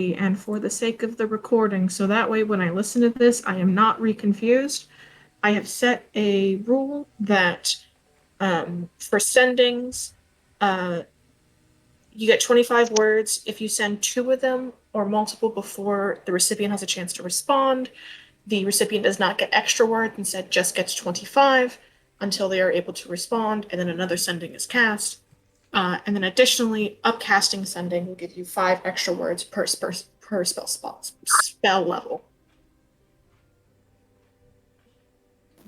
and for the sake of the recording, so that way when I listen to this, I am not reconfused. I have set a rule that for sendings, uh, you get 25 words. If you send two of them or multiple before the recipient has a chance to respond, the recipient does not get extra words, instead just gets 25 until they are able to respond, and then another sending is cast. And then additionally, upcasting sending will give you 5 extra words per spell level.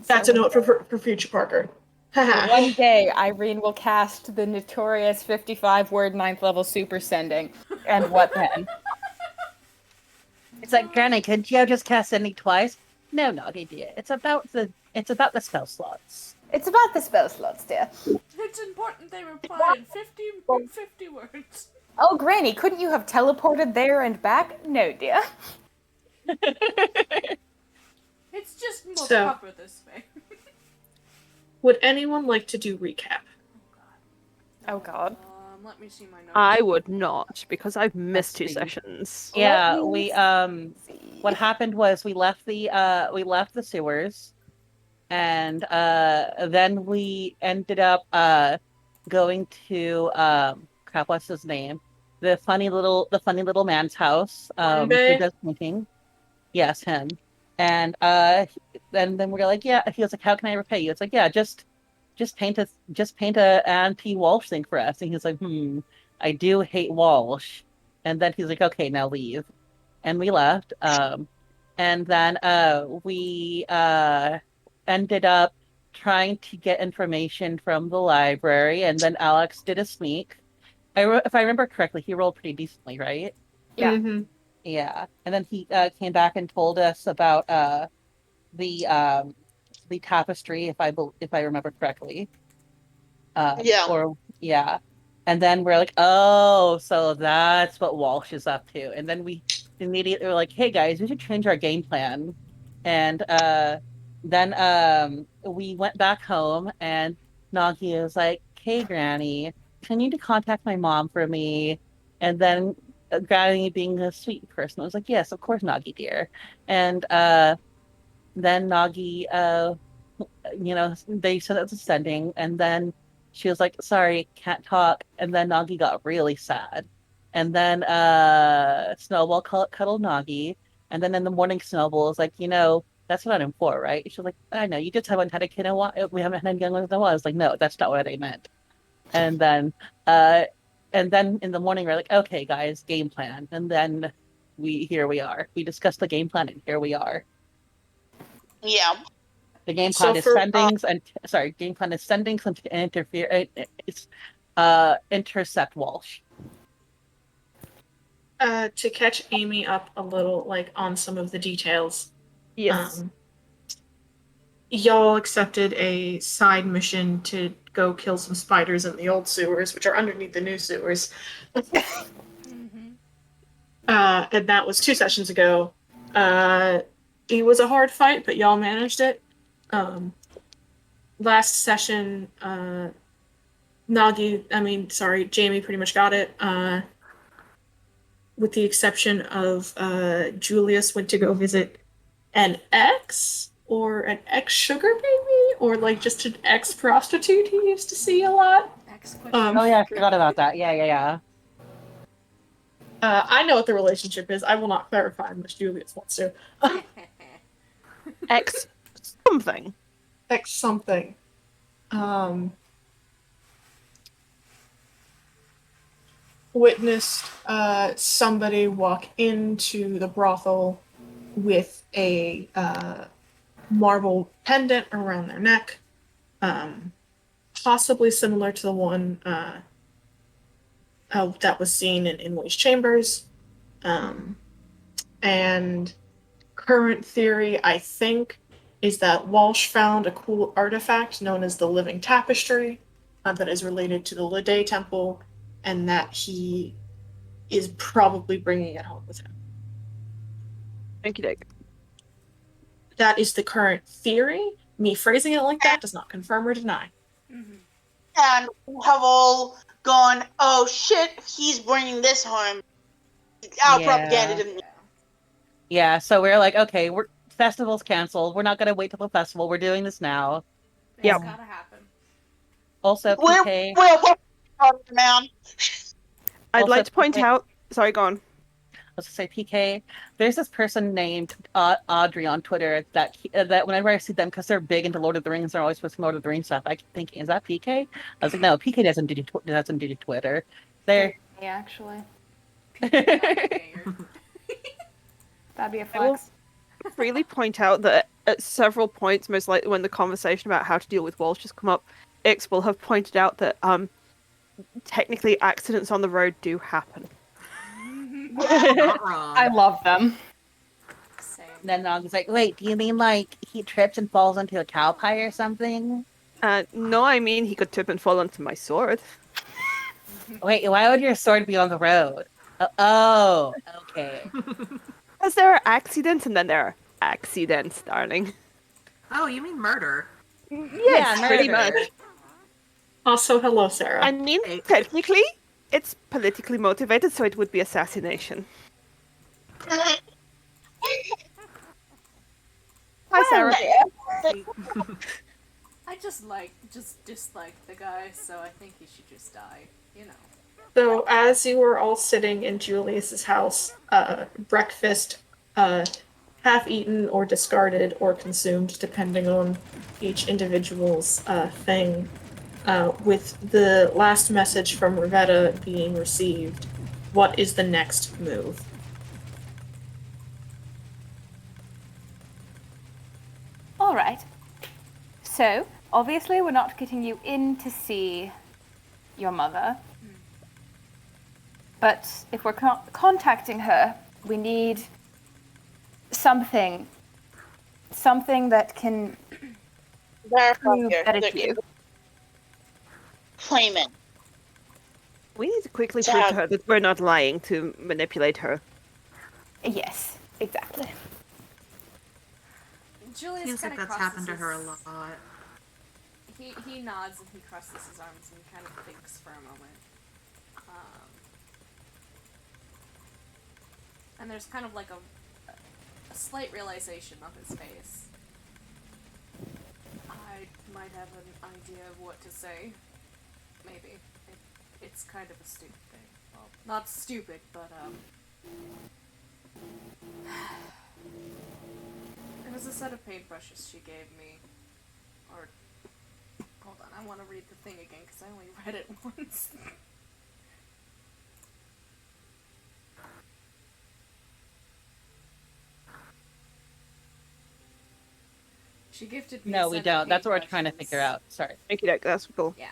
That's a note for future Parker. One day, Irene will cast the notorious 55-word 9th level super sending. And what then? It's like, Granny, could you just cast sending twice? No, Noggy dear. It's about the spell slots. It's about the spell slots, dear. It's important they reply in 50 words. Oh, Granny, couldn't you have teleported there and back? No, dear. It's just more So- proper this way. Would anyone like to do recap? Oh, God. Let me see my notes. I would not, because I've missed two see. sessions. Yeah, Let me we see. what happened was we left the sewers, and then we ended up going to crap, what's his name? The funny little man's house who Bay? does painting. Yes, him. And then we're like, yeah, he was like, how can I repay you? It's like, yeah, just paint a anti Walsh thing for us. And he's like, I do hate Walsh. And then he's like, okay, now leave. And we left. And then we ended up trying to get information from the library, and then Alex did a sneak. If I remember correctly, he rolled pretty decently, right? Yeah. Mm-hmm. Yeah. And then he came back and told us about the tapestry, if I remember correctly. Yeah. Or yeah. And then we're like, oh, so that's what Walsh is up to. And then we immediately were like, hey guys, we should change our game plan. And then we went back home, and Nagi was like, hey Granny, can you to contact my mom for me? And then Granny, being a sweet person, was like, yes, of course, Nagi dear. And then Nagi they said it was sending, and then she was like, sorry, can't talk. And then Nagi got really sad. And then Snowball cuddled Nagi. And then in the morning, Snowball was like, that's what I'm for, right? She was like, I know, you just haven't had a kid in a while. We haven't had a young one in a while. I was like, no, that's not what I meant. And then uh in the morning, we're like, okay, guys, game plan. And then here we are. We discussed the game plan, and here we are. Yeah. The game So plan is for- sendings and game plan is sendings and intercept Walsh. To catch Amy up a little, like on some of the details. Yes. Y'all accepted a side mission to go kill some spiders in the old sewers, which are underneath the new sewers. Mm-hmm. And that was 2 sessions ago. It was a hard fight, but y'all managed it. Last session, Jamie pretty much got it. With the exception of Julius went to go visit an ex or an ex-sugar baby or like just an ex-prostitute he used to see a lot. Oh yeah, I forgot about that. Yeah. I know what the relationship is. I will not clarify unless Julius wants to. X something. Ex something. Witnessed somebody walk into the brothel with a marble pendant around their neck, possibly similar to the one that was seen in Inley's chambers. And current theory, I think, is that Walsh found a cool artifact known as the Living Tapestry that is related to the Lede Temple, and that he is probably bringing it home with him. Thank you, Dick. That is the current theory. Me phrasing it like that does not confirm or deny. Mm-hmm. And we have all gone, oh shit, he's bringing this home. Our Yeah. propaganda didn't. Yeah, so we're like, okay, festival's canceled. We're not gonna wait till the festival. We're doing this now. It's Yep. gotta happen. Also, We're, PK. man. I'd Also, like to point PK out. Sorry, go on. Let's just say PK. There's this person named Audrey on Twitter that whenever I see them, because they're big into Lord of the Rings, they're always posting Lord of the Rings stuff. I keep thinking, is that PK? I was like, no, PK doesn't do Twitter. They're Me, actually. Doppelganger. That'd be a I will flex. freely point out that at several points, most likely when the conversation about how to deal with Walsh has come up, Ix will have pointed out that technically accidents on the road do happen. Not wrong. I love them. Same. then I was like, wait, do you mean like he trips and falls into a cow pie or something? No, I mean he could trip and fall onto my sword. Wait, why would your sword be on the road? Oh, okay. Because there are accidents and then there are accidents, darling. Oh, you mean murder? Yes, Yeah, pretty murder. much. Also, hello, Sarah. I mean, Hey. technically, it's politically motivated, so it would be assassination. Hi, Sarah. I just dislike the guy, so I think he should just die. You know. So, as you were all sitting in Julius's house, breakfast, half eaten or discarded or consumed, depending on each individual's thing, with the last message from Rivetta being received, what is the next move? All right. So, obviously, we're not getting you in to see your mother. But if we're contacting her, we need something that can prove that it's you. Claim it. We need to quickly prove to her that we're not lying to manipulate her. Yes, exactly. Julius Seems like kind of that's happened to her a lot. He nods and he crosses his arms and kind of thinks for a moment. And there's kind of like a slight realization on his face. I might have an idea of what to say. Maybe. It's kind of a stupid thing. Well, not stupid, but, it was a set of paintbrushes she gave me. Or, hold on, I want to read the thing again, because I only read it once. She gifted me a No, we set of don't. That's what we're trying to paintbrushes. figure out. Sorry. Thank you, that's cool. Yeah.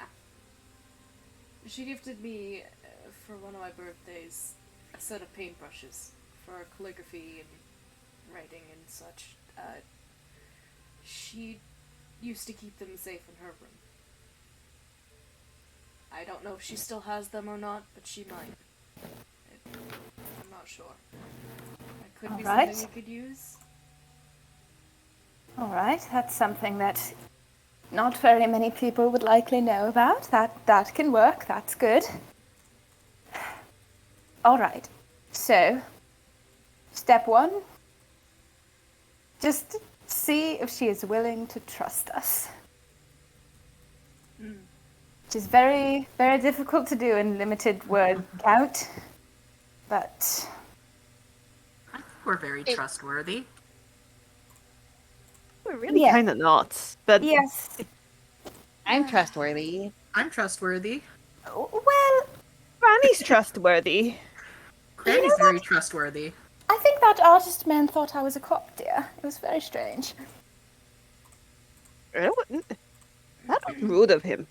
She gifted me, for one of my birthdays, a set of paintbrushes for calligraphy and writing and such. She used to keep them safe in her room. I don't know if she still has them or not, but she might. I'm not sure. It could be Alright. something we could use. All right, that's something that not very many people would likely know about. That can work. That's good. All right. So, step one, just see if she is willing to trust us. Which is very, very difficult to do in limited word count. But I think we're very trustworthy. We're really Yeah. kind of not. But yes, I'm trustworthy. I'm trustworthy. well, Granny's trustworthy. Granny's very trustworthy. I think that artist man thought I was a cop, dear. It was very strange. That was rude of him.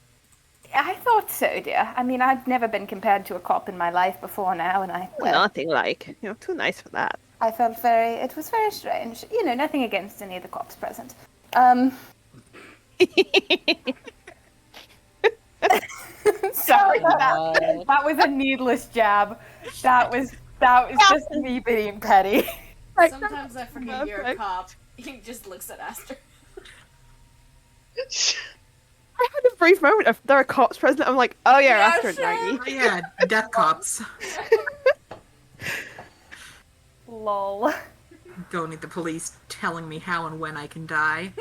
I thought so, dear. I mean, I've never been compared to a cop in my life before now, and Nothing like. You're too nice for that. I felt it was very strange. You know, nothing against any of the cops present. Sorry, that was a needless jab. That was just me being petty. Sometimes I forget you're a cop. He just looks at Aster. I had a brief moment of there are cops present. I'm like, oh yeah, Yeah, after sure. Nagi. Oh yeah, death cops. Lol. Don't need the police telling me how and when I can die.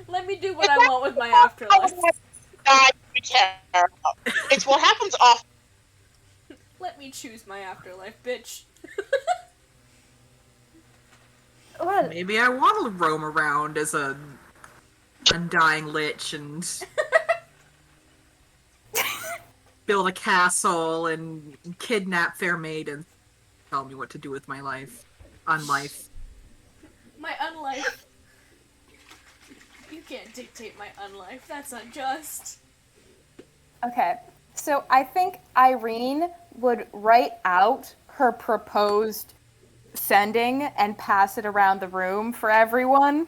Let me do what I want with my afterlife. It's what happens off. Let me choose my afterlife, bitch. Well, Maybe I want to roam around as a undying lich and build a castle and kidnap fair maidens. Tell me what to do with my life. Unlife. My unlife. You can't dictate my unlife. That's unjust. okay. So I think Irene would write out her proposed sending and pass it around the room for everyone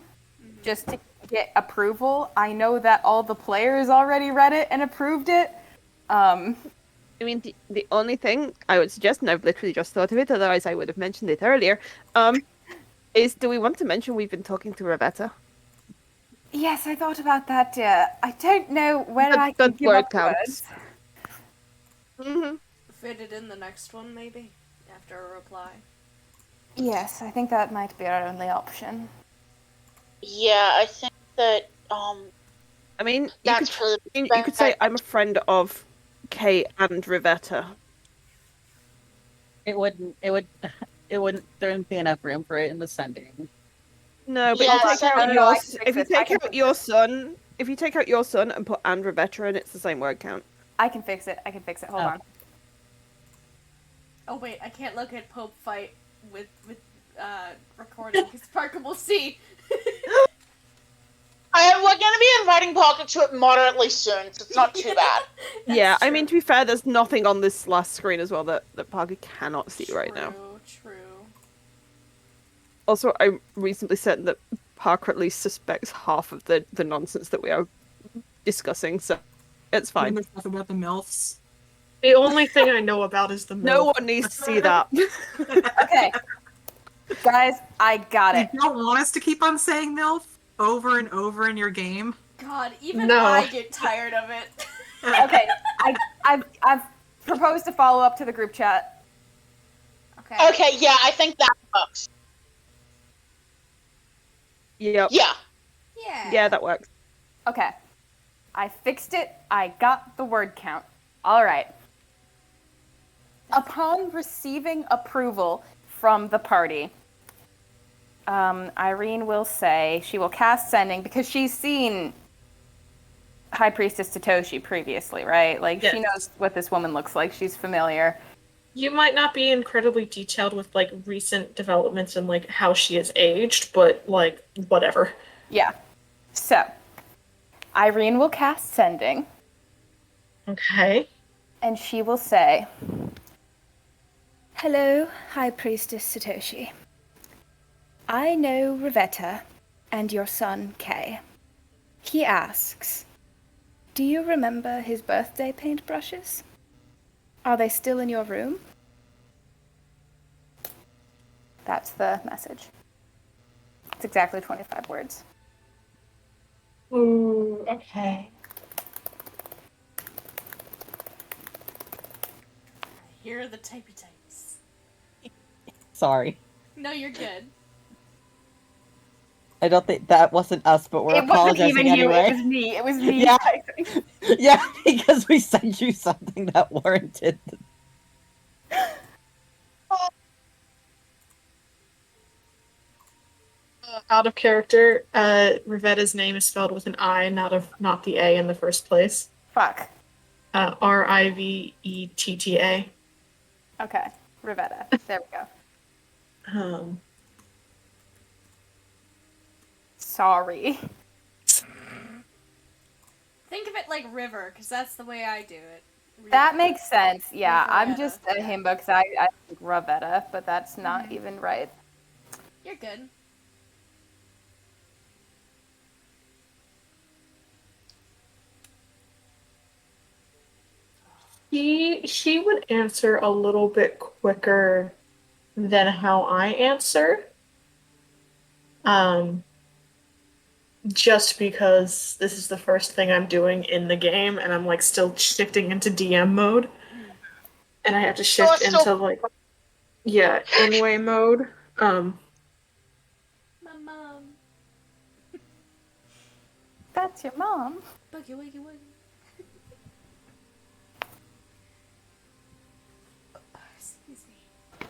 just to get approval. I know that all the players already read it and approved it. I mean, the only thing I would suggest, and I've literally just thought of it, otherwise I would have mentioned it earlier, is do we want to mention we've been talking to Rebecca? Yes, I thought about that. I don't know when I can That give word up counts. words. Mm-hmm. Fit it in the next one, maybe? After a reply. Yes, I think that might be our only option. Yeah, I think that I mean, you that's could, really you could say I'm a friend of Kay and Rivetta. It wouldn't. It would. It wouldn't. There wouldn't be enough room for it in the sending. No, but Yeah, you take out no, your I can fix if you this. I take can out fix your this. son, if you take out your son and put and Rivetta in, it's the same word count. I can fix it. Hold Oh. on. Oh wait, I can't look at Pope fight with recording because Parker will see. we're going to be inviting Parker to it moderately soon, so it's not too bad. That's Yeah, I true. mean, to be fair, there's nothing on this last screen as well that Parker cannot see right now. True. Also, I'm reasonably certain that Parker at least suspects half of the nonsense that we are discussing, so it's fine. Remember stuff about the MILFs? The only thing I know about is the No milk. one needs to see that. Okay. Guys, I got it. You don't want us to keep on saying MILF over and over in your game? God, even No. I get tired of it. Okay. I've proposed a follow up to the group chat. Okay. Okay, yeah, I think that works. Yep. Yeah. Yeah, that works. Okay. I fixed it. I got the word count. All right. Upon receiving approval from the party, Irene will say she will cast sending because she's seen High Priestess Satoshi previously, right? Like, she Yes. knows what this woman looks like. She's familiar. You might not be incredibly detailed with like recent developments and like how she has aged, but like whatever. Yeah. So, Irene will cast sending, Okay. and she will say, "Hello, High Priestess Satoshi. I know Rivetta and your son Kay. He asks, do you remember his birthday paintbrushes? Are they still in your room?" That's the message. It's exactly 25 words. Ooh, okay. Here are the typey types. Sorry. No, you're good. I don't think that wasn't us, but we're apologizing anyway. It was me. It was me. Yeah. Yeah, because we sent you something that warranted. Out of character, Rivetta's name is spelled with an I, not the A in the first place. Fuck. Rivetta. Okay. Rivetta. There we go. Sorry. Think of it like river, because that's the way I do it. That makes sense. Yeah, I'm Rivetta, just a yeah. himbo because I think Ravetta, but that's not even right. You're good. He would answer a little bit quicker than how I answer. Just because this is the first thing I'm doing in the game and I'm like still shifting into DM mode. And I have to shift into like Yeah, in-way mode. My mom. That's your mom. Buggy wuggy wuggy. Excuse me.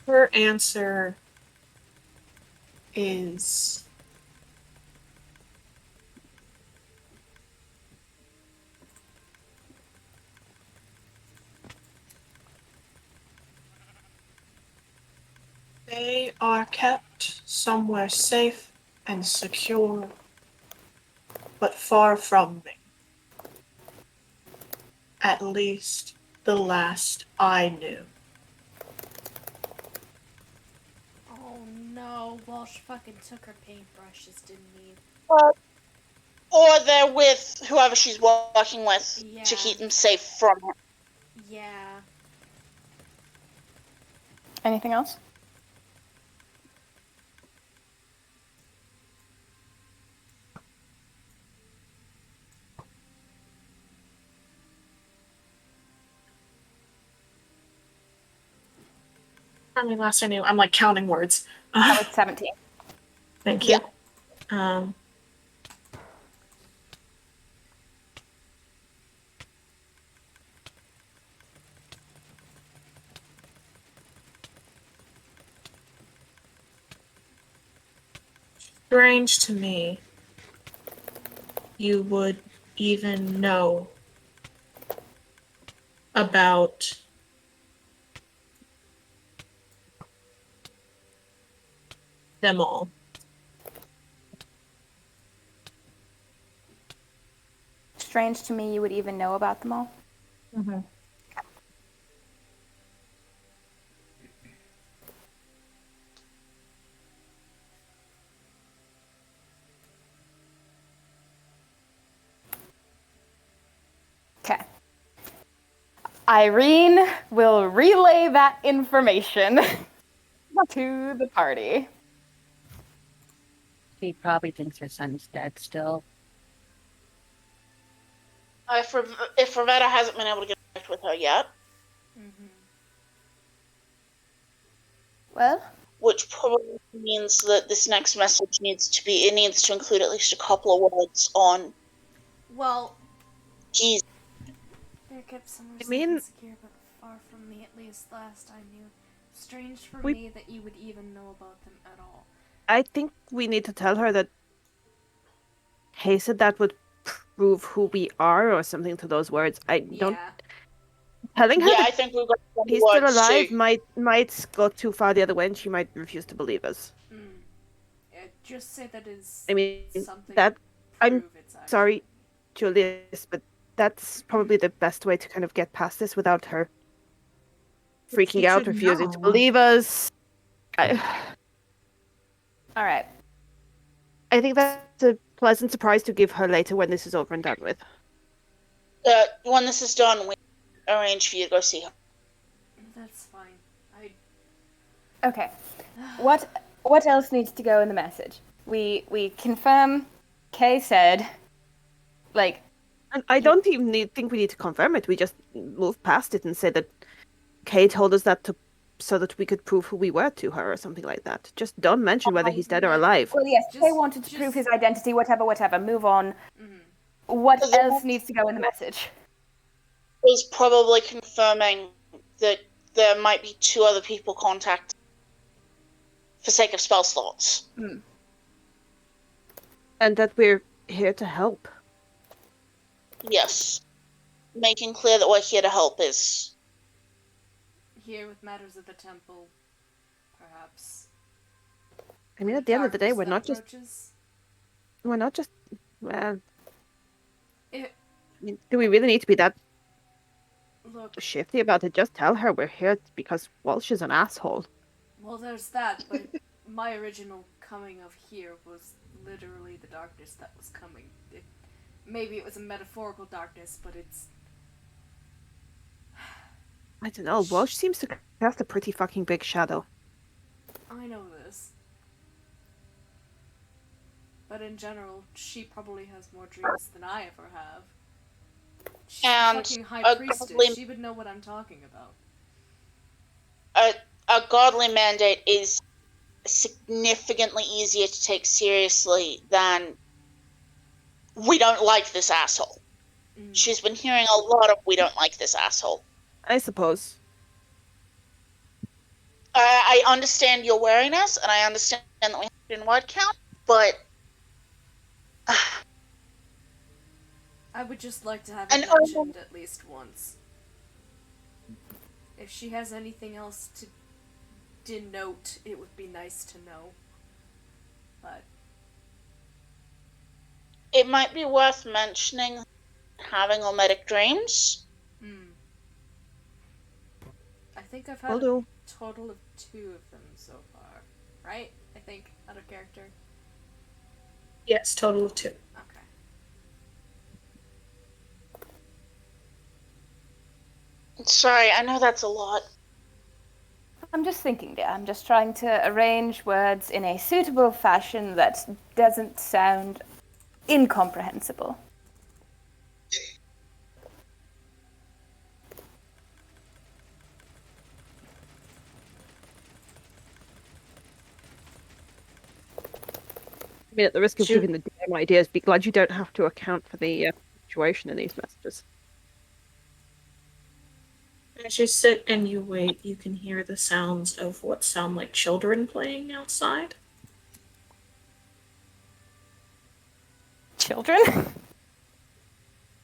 Her answer is they are kept somewhere safe and secure, but far from me. At least the last I knew. Oh no, Walsh fucking took her paintbrushes, didn't he? Or they're with whoever she's working with Yeah. to keep them safe from her. Yeah. Anything else? I mean, last I knew, I'm like counting words. That was 17. Thank you. Strange to me you would even know about them all. Strange to me you would even know about them all. Mm-hmm. Okay. Irene will relay that information to the party. She probably thinks her son's dead still. If Ravetta hasn't been able to get in touch with her yet, Mm-hmm. Well, which probably means that this next message needs to include at least a couple of words on Well, geez. they're kept somewhere I safe mean- and secure, but far from me, at least last I knew. Strange for me that you would even know about them at all. I think we need to tell her that Hay said that would prove who we are or something to those words. I don't. Yeah. Telling her Yeah, I that think we've got some he's still words alive too. might go too far the other way, and she might refuse to believe us. Yeah, just say that is I mean, something that to I'm prove it's actually. sorry, Julius, but that's probably the best way to kind of get past this without her freaking She out, should refusing to know. believe us. all right. I think that's a pleasant surprise to give her later when this is over and done with. When this is done, we arrange for you to go see her. That's fine. Okay. What else needs to go in the message? We confirm Kay said, like, And I don't even think we need to confirm it. We just move past it and say that Kay told us that so that we could prove who we were to her or something like that. Just don't mention whether he's dead or alive. well, yes, Kay Just- wanted to just- prove his identity, whatever. Move on. Mhm. What So the else next- needs to go in the message? Is probably confirming that there might be two other people contacted for sake of spell slots. And that we're here to help. Yes. Making clear that we're here to help is Here with matters of the temple, perhaps. I mean, at the end of the day, we're not just Approaches. well, It, I mean, do we really need to be that look, shifty about it? Just tell her we're here because Walsh is an asshole. well, there's that, but my original coming of here was literally the darkness that was coming. Maybe it was a metaphorical darkness, but it's I don't know. Welsh seems to cast a pretty fucking big shadow. I know this. But in general, she probably has more dreams than I ever have. She's And a fucking high a priestess. godly- She would know what I'm talking about. A godly mandate is significantly easier to take seriously than we don't like this asshole. She's been hearing a lot of we don't like this asshole. I suppose. I understand your wariness, and I understand that we have to do word count, but I would just like to have And it oh- mentioned at least once. If she has anything else to denote, it would be nice to know. But it might be worth mentioning having ometic dreams. I think I've had Will a do. total of 2 of them so far. Right? I think, out of character. Yes, total of 2. Okay. Sorry, I know that's a lot. I'm just thinking, dear. I'm just trying to arrange words in a suitable fashion that doesn't sound incomprehensible. I mean, at the risk of Shoot. giving the DM ideas, be glad you don't have to account for the situation in these messages. As you sit and you wait, you can hear the sounds of what sound like children playing outside. Children?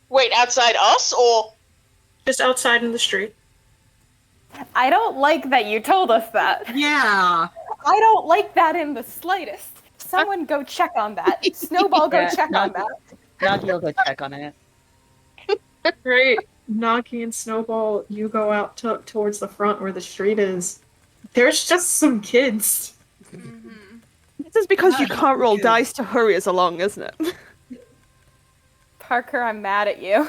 Wait, outside us or Just outside in the street. I don't like that you told us that. Yeah. I don't like that in the slightest. Someone go check on that. Snowball, go Yeah, check on that. Nagi will go check on it. Right. Nagi and Snowball, you go out towards the front where the street is. There's just some kids. This is because you can't roll good. dice to hurry us along, isn't it? Parker, I'm mad at you.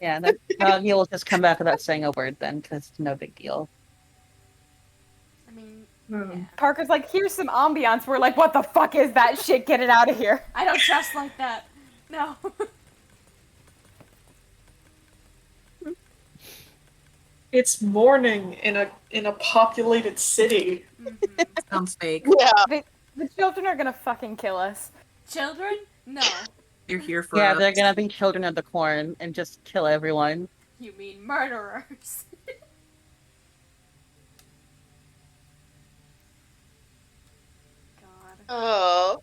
Yeah, then Nagi will just come back without saying a word then, because no big deal. I mean, Hmm. Parker's like, here's some ambiance. We're like, what the fuck is that shit? Get it out of here. I don't trust like that. No. It's morning in a populated city. Sounds fake. yeah. The children are gonna fucking kill us. Children? No. You're here for Yeah, us. they're gonna be children of the corn and just kill everyone. You mean murderers. God. Oh.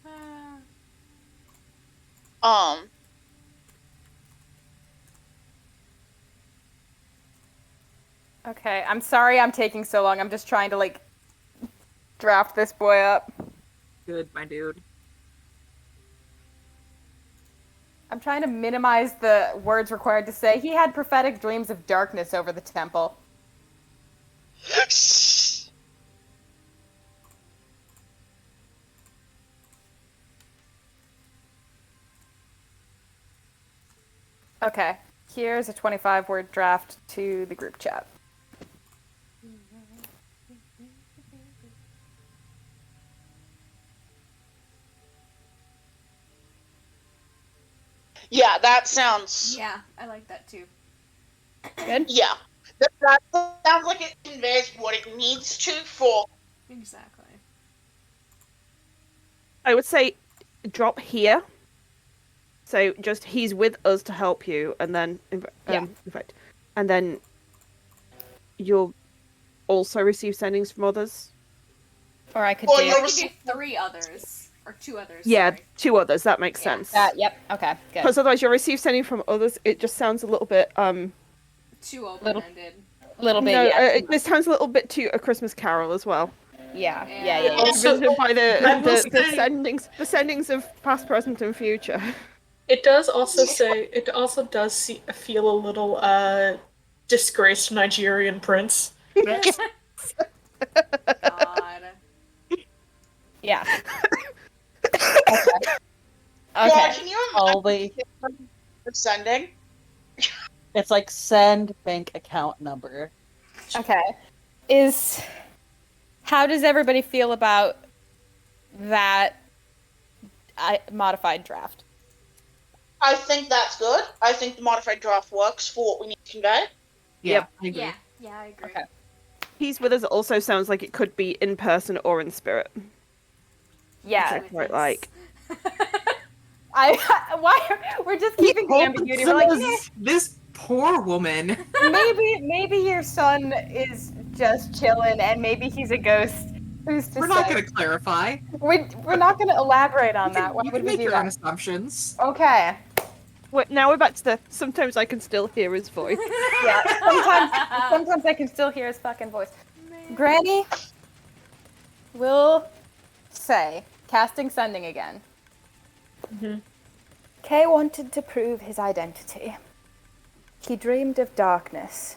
Ah. Um. Okay, I'm sorry I'm taking so long. I'm just trying to, like, draft this boy up. Good, my dude. I'm trying to minimize the words required to say he had prophetic dreams of darkness over the temple. Okay, here's a 25-word draft to the group chat. Yeah, that sounds. Yeah, I like that too. Good? Yeah. That sounds like it conveys what it needs to for. Exactly. I would say drop here. So just he's with us to help you, and then Yeah. in fact, and then you'll also receive sendings from others. Or I could Or do you'll I could do 3 others. Or 2 others. Yeah, Sorry. 2 others. That makes Yeah. sense. that. Yep. Okay. Good. Because otherwise, you'll receive sending from others. It just sounds a little bit Too open-ended. Little bit. no, Yeah. it just sounds a little bit too A Christmas Carol as well. Yeah. Yeah. Yeah. Yeah. Yeah. Also, Visited by I will the say- sendings of past, present, and future. It does also say it also does feel a little disgraced Nigerian prince. God. Yeah. God, Okay. can you Oh, wait. Sending. It's like send bank account number. Okay. How does everybody feel about that modified draft? I think that's good. I think the modified draft works for what we need to convey. Yeah, Yep. I agree. Yeah, I agree. Okay. He's with us also sounds like it could be in person or in spirit. Yeah. Which I quite like. We're just keeping the ambiguity. We're like, yeah, This poor woman. maybe your son is just chilling, and maybe he's a ghost. Who's to We're say? not going to clarify. We're not going to elaborate on that. Why You would can we make do your own that? assumptions. Okay. Now we're back to the sometimes I can still hear his voice. Yeah. Sometimes I can still hear his fucking voice. Granny will say, casting sending again. Kay wanted to prove his identity. He dreamed of darkness.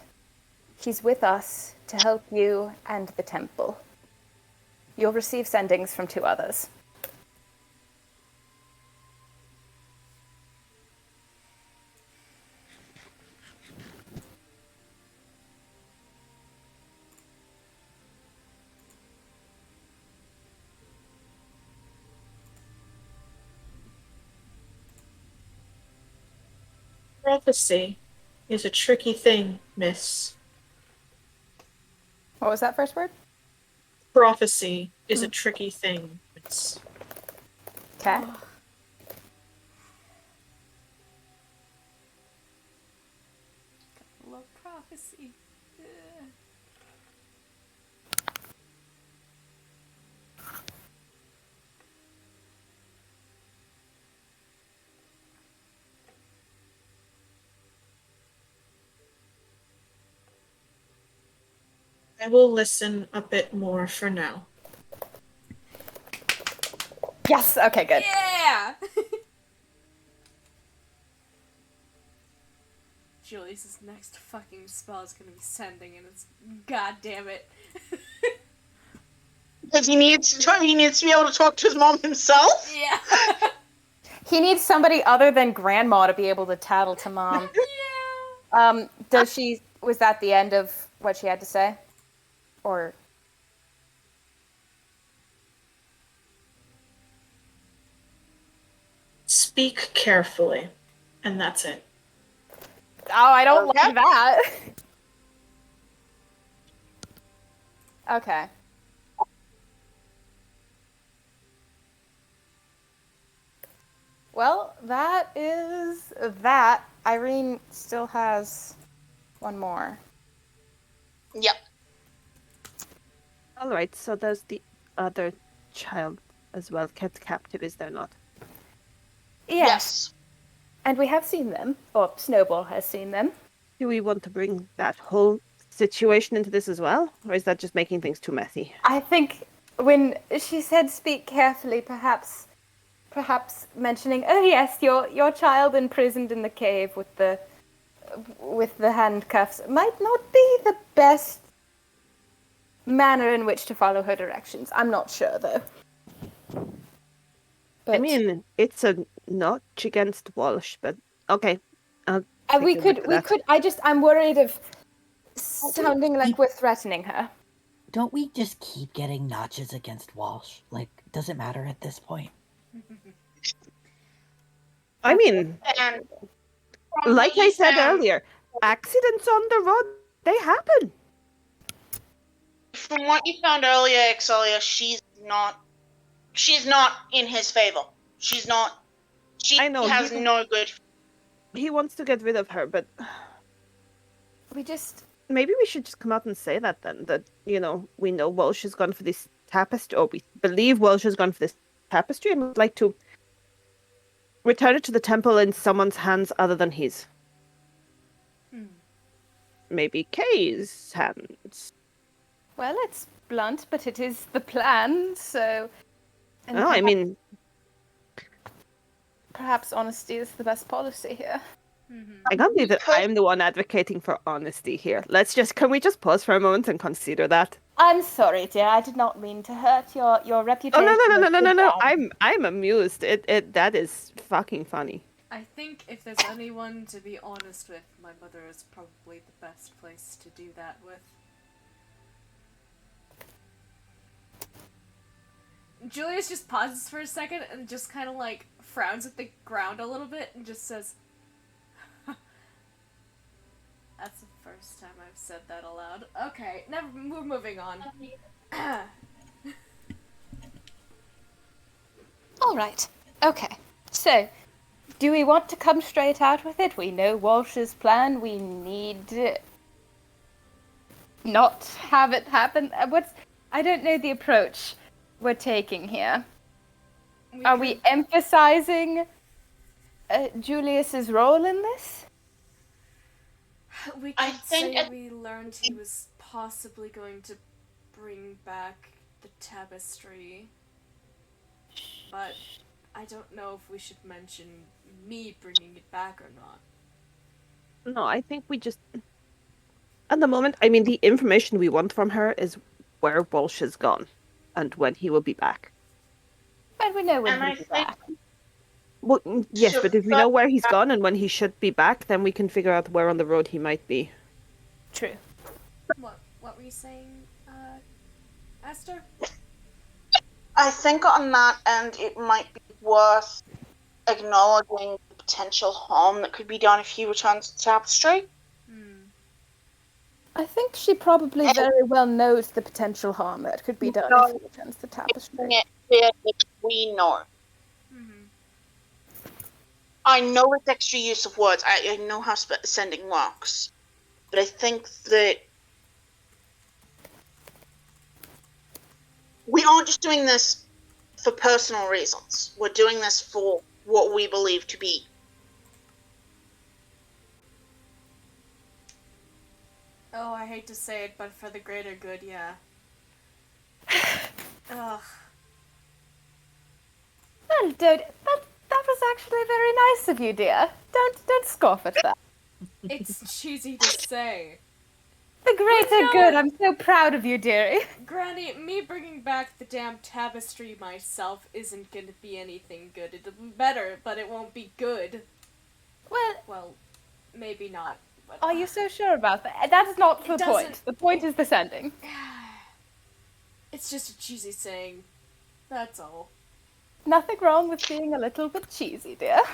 He's with us to help you and the temple. You'll receive sendings from 2 others. Prophecy is a tricky thing, miss. What was that first word? Prophecy is a tricky thing, miss. Okay. Love prophecy. Ugh. I will listen a bit more for now. Yes. Okay. Good. Yeah! Julius's next fucking spell is gonna be sending, and it's god damn it. Because he needs to be able to talk to his mom himself. Yeah. He needs somebody other than grandma to be able to tattle to mom. Yeah. Was that the end of what she had to say? Or Speak carefully, and that's it. oh, I don't Okay. like that. Okay. Well, that is that. Irene still has one more. Yep. All right, so there's the other child as well kept captive, is there not? Yes. And we have seen them, or Snowball has seen them. Do we want to bring that whole situation into this as well, or is that just making things too messy? I think when she said speak carefully, perhaps mentioning, oh yes, your child imprisoned in the cave with the handcuffs might not be the best manner in which to follow her directions. I'm not sure though. But, I mean, it's a notch against Walsh, but okay. we take a look could. at that. I'm worried of sounding like we're threatening her. Don't we just keep getting notches against Walsh? Like, does it matter at this point? I mean, And like I said earlier, accidents on the road, they happen. from what you found earlier, Excelia, she's not in his favor. She's not. She I know, has no good. He wants to get rid of her, but maybe we should just come out and say that then. That, we know Walsh has gone for this tapestry, or we believe Walsh has gone for this tapestry, and would like to return it to the temple in someone's hands other than his. Maybe Kay's hands. Well, it's blunt, but it is the plan, so... And I mean... Perhaps honesty is the best policy here. I can't believe that I'm the one advocating for honesty here. Can we just pause for a moment and consider that? I'm sorry, dear. I did not mean to hurt your reputation. Oh, no. I'm amused. That is fucking funny. I think if there's anyone to be honest with, my mother is probably the best place to do that with. Julius just pauses for a second and just kind of like frowns at the ground a little bit and just says, "That's the first time I've said that aloud." Okay, we're moving on. All right. Okay. So, do we want to come straight out with it? We know Walsh's plan. We need to not have it happen. I don't know the approach we're taking here. Are we emphasizing Julius's role in this? We I could think say we learned he was possibly going to bring back the tapestry, but I don't know if we should mention me bringing it back or not. No, I think we just. At the moment, I mean, the information we want from her is where Walsh is gone and when he will be back. But we know when And I he'll be think back. Well, yes, Sure, but if we know where he's gone and when he should be back, then we can figure out where on the road he might be. True. What were you saying, Esther? I think on that end it might be worth acknowledging the potential harm that could be done if he returns the tapestry. I think she probably very well knows the potential harm that could be done if he returns the tapestry. Making it clear that we know. I know it's extra use of words. I know how sending works. But I think that we aren't just doing this for personal reasons. We're doing this for what we believe to be. Oh, I hate to say it, but for the greater good, yeah. Ugh. Well, that was actually very nice of you, dear. Don't scoff at that. It's cheesy to say. The greater no, good. I'm so proud of you, dearie. Granny, me bringing back the damn tapestry myself isn't going to be anything good. It'll be better, but it won't be good. Well, maybe not. But Are you so sure about that? That's not the point. doesn't- The point is the sending. It's just a cheesy saying. That's all. Nothing wrong with being a little bit cheesy, dear. Ugh.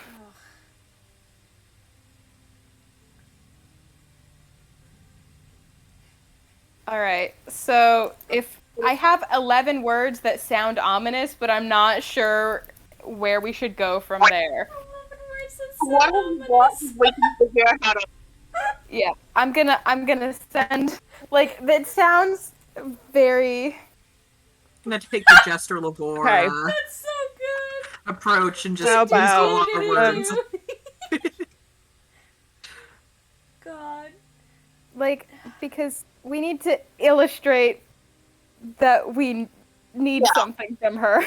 Alright, so if I have 11 words that sound ominous, but I'm not sure where we should go from there. 11 words that sound One of what ominous. we can figure out how to. Yeah, I'm gonna send, like, that sounds very... I'm gonna take the Jester Labor Okay. That's so good. approach and just How use a lot about, of words. God. like, because we need to illustrate that we need something from her.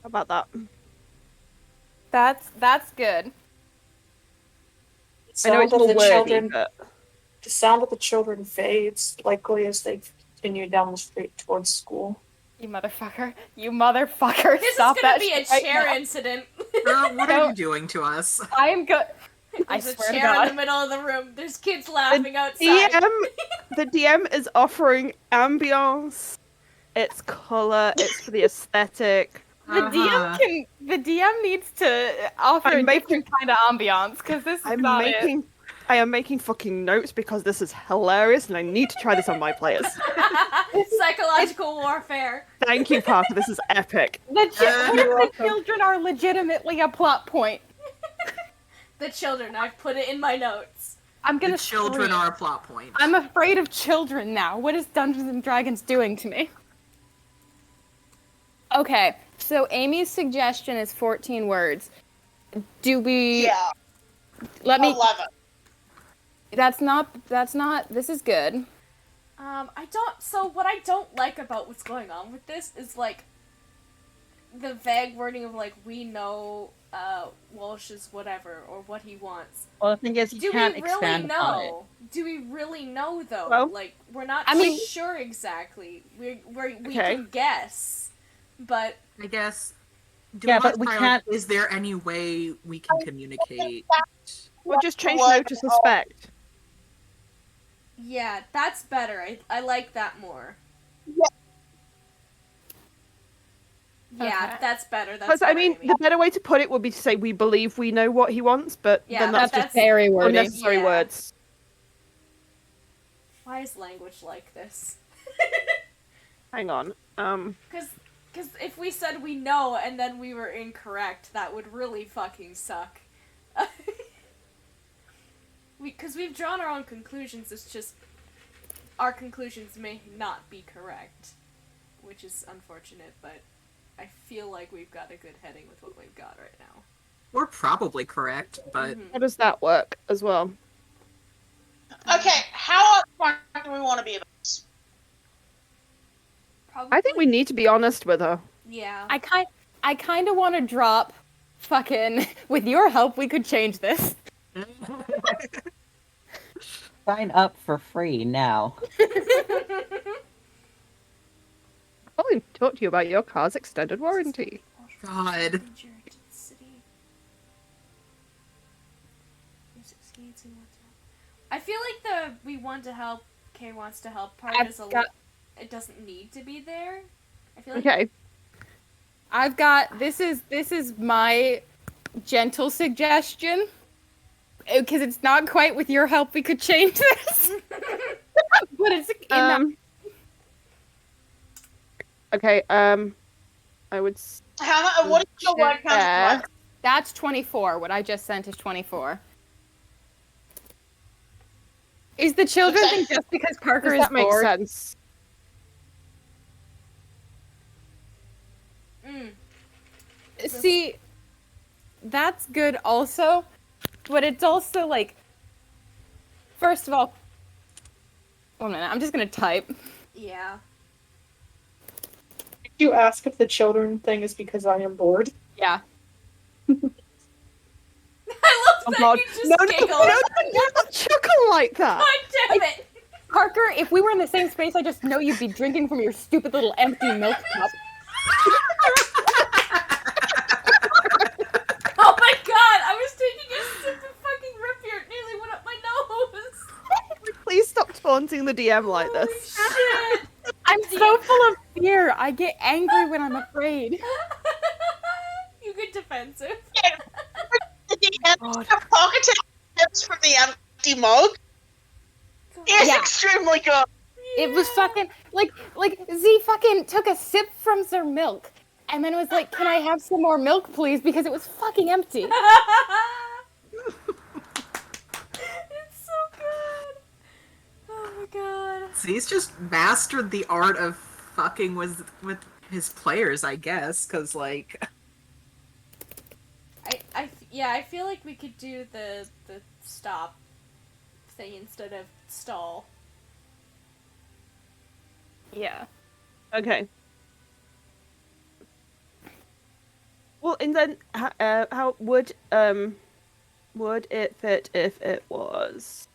How about that? That's good. I know it's a little wordy, children, but the sound of the children fades likely as they continue down the street towards school. You motherfucker. You motherfucker. This Stop is gonna that be a shit right chair now. incident. What are you doing to us? I am good. I There's a swear to chair in God. the middle of the room. There's kids laughing outside. the DM is offering ambience. It's color. It's for the aesthetic. The DM needs to offer I'm a different kind of ambiance because this is not it. I am making fucking notes because this is hilarious and I need to try this on my players. Psychological warfare. Thank you, Parker. This is epic. What if the children are legitimately a plot point? The children. I've put it in my notes. I'm gonna The children scream. are a plot point. I'm afraid of children now. What is Dungeons and Dragons doing to me? Okay, so Amy's suggestion is 14 words. Do we... Yeah, Let me... 11. That's not... This is good. So what I don't like about what's going on with this is, like, the vague wording of, like, we know, Walsh's whatever, or what he wants. Well, the thing is, you Do can't we really expand upon it. know? Do we really know, though? Well, like, we're not I mean- sure exactly. We Okay. can guess, but I guess Do Yeah, we want but we to try, can't- Is there any way we can communicate? Or just change know to suspect. Yeah, that's better. I like that more. Yeah, Okay. that's better. That's Because, I better, mean, Amy. the better way to put it would be to say we believe we know what he wants, but Yeah, then that's That's just very wordy. unnecessary Yeah. words. Why is language like this? Hang on. Because if we said we know and then we were incorrect, that would really fucking suck. Because we've drawn our own conclusions, it's just our conclusions may not be correct, which is unfortunate, but I feel like we've got a good heading with what we've got right now. We're probably correct, but How does that work as well? Okay, how upfront do we want to be about this? Probably, I think we need to be honest with her. Yeah. I kind of want to drop fucking with your help we could change this. Sign up for free now. Probably talk to you about your car's extended warranty. God. I feel like the we want to help, Kay wants to help part I've is a got- it doesn't need to be there. I feel like Okay. I've got this is my gentle suggestion because it's not quite with your help we could change this, but it's in that Okay. I would. How? What is your word count? Yeah. That's 24. What I just sent is 24. Is the children thing just because Parker Does is that make bored? sense? See, that's good also, but it's also like, first of all, 1 minute, I'm just gonna type. yeah. Did you ask if the children thing is because I am bored? Yeah. I love Oh that God. you just No, giggled. don't chuckle like that. God damn it! Parker, if we were in the same space, I just know you'd be drinking from your stupid little empty milk cup. Oh my god! I was taking a sip of fucking root beer. It nearly went up my nose. Please stop taunting the DM like Holy this. shit! I'm so full of fear. I get angry when I'm afraid. You get defensive. The DM pocket tips from the empty mug is Yeah. extremely good. It was fucking like Z fucking took a sip from their milk and then was like, "Can I have some more milk, please?" Because it was fucking empty. It's so good. Oh my god. see, he's just mastered the art of fucking with his players, I guess, because like I feel like we could do the stop thing instead of stall. Yeah. Okay. Well, and then how would it fit if it was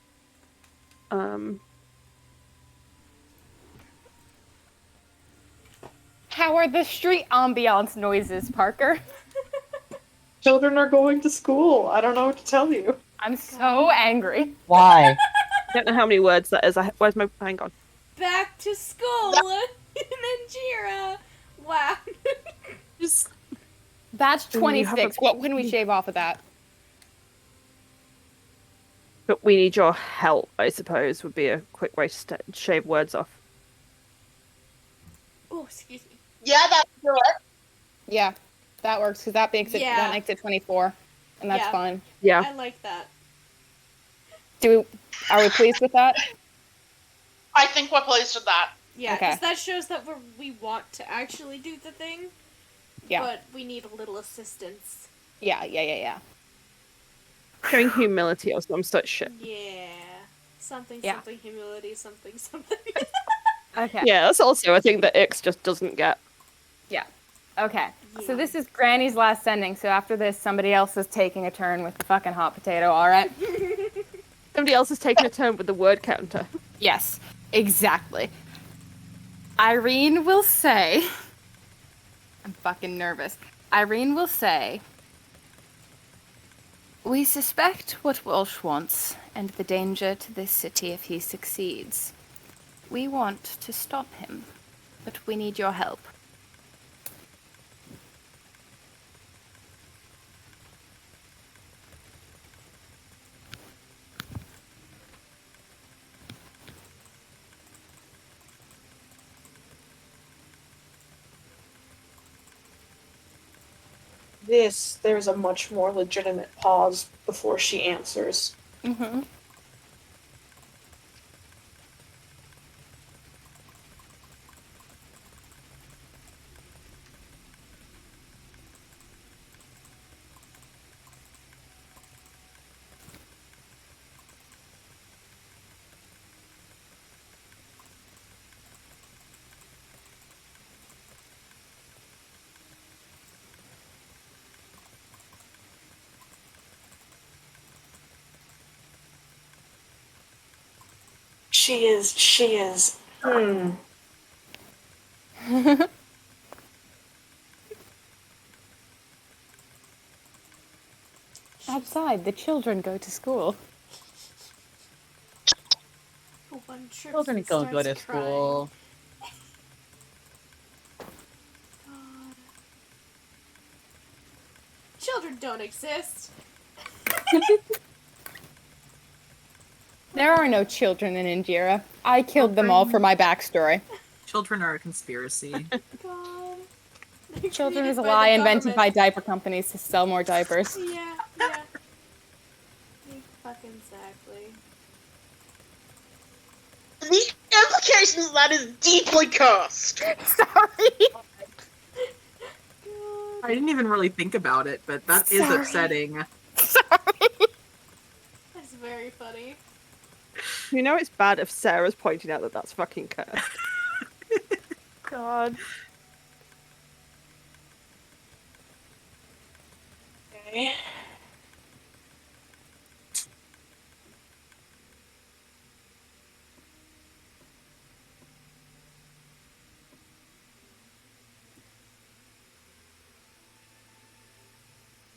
How are the street ambiance noises, Parker? Children are going to school. I don't know what to tell you. I'm so angry. Why? I don't know how many words that is. Where's my hang on. Back to school in Enjira. Wow. just That's Do you have 26. What can we shave off of that? But we need your help, I suppose, would be a quick way to shave words off. Oh, excuse me. Yeah, that's correct. Yeah, that works because that makes it Yeah. that makes it 24, and that's Yeah. fine. Yeah. I like that. Are we pleased with that? I think we're pleased with that. Yeah, Okay. because that shows that we want to actually do the thing, Yeah. but we need a little assistance. Yeah. Showing humility or some such shit. Yeah. Something, Yeah. something, humility, something, something. Okay. Yeah, that's also a thing that Ix just doesn't get. Okay. So Yeah. this is Granny's last sending. So after this, somebody else is taking a turn with the fucking hot potato. All right. Somebody else has taken a turn with the word counter. Yes. Exactly. Irene will say, I'm fucking nervous. Irene will say, "We suspect what Walsh wants and the danger to this city if he succeeds. We want to stop him, but we need your help." There's a much more legitimate pause before she answers. Mm-hmm. She is. Outside, the children go to school. One trips Children and don't go starts to crying. school. God. Children don't exist. There are no children in Enjira. I killed them all for my backstory. Children are a conspiracy. God. They're Children created is a by lie the invented by government. diaper companies to sell more diapers. Yeah. Fucking exactly. The implications of that is deeply cursed. Sorry. I didn't even really think about it, but that is Sorry. upsetting. That's very funny. You know it's bad if Sarah's pointing out that that's fucking cursed. God. Okay.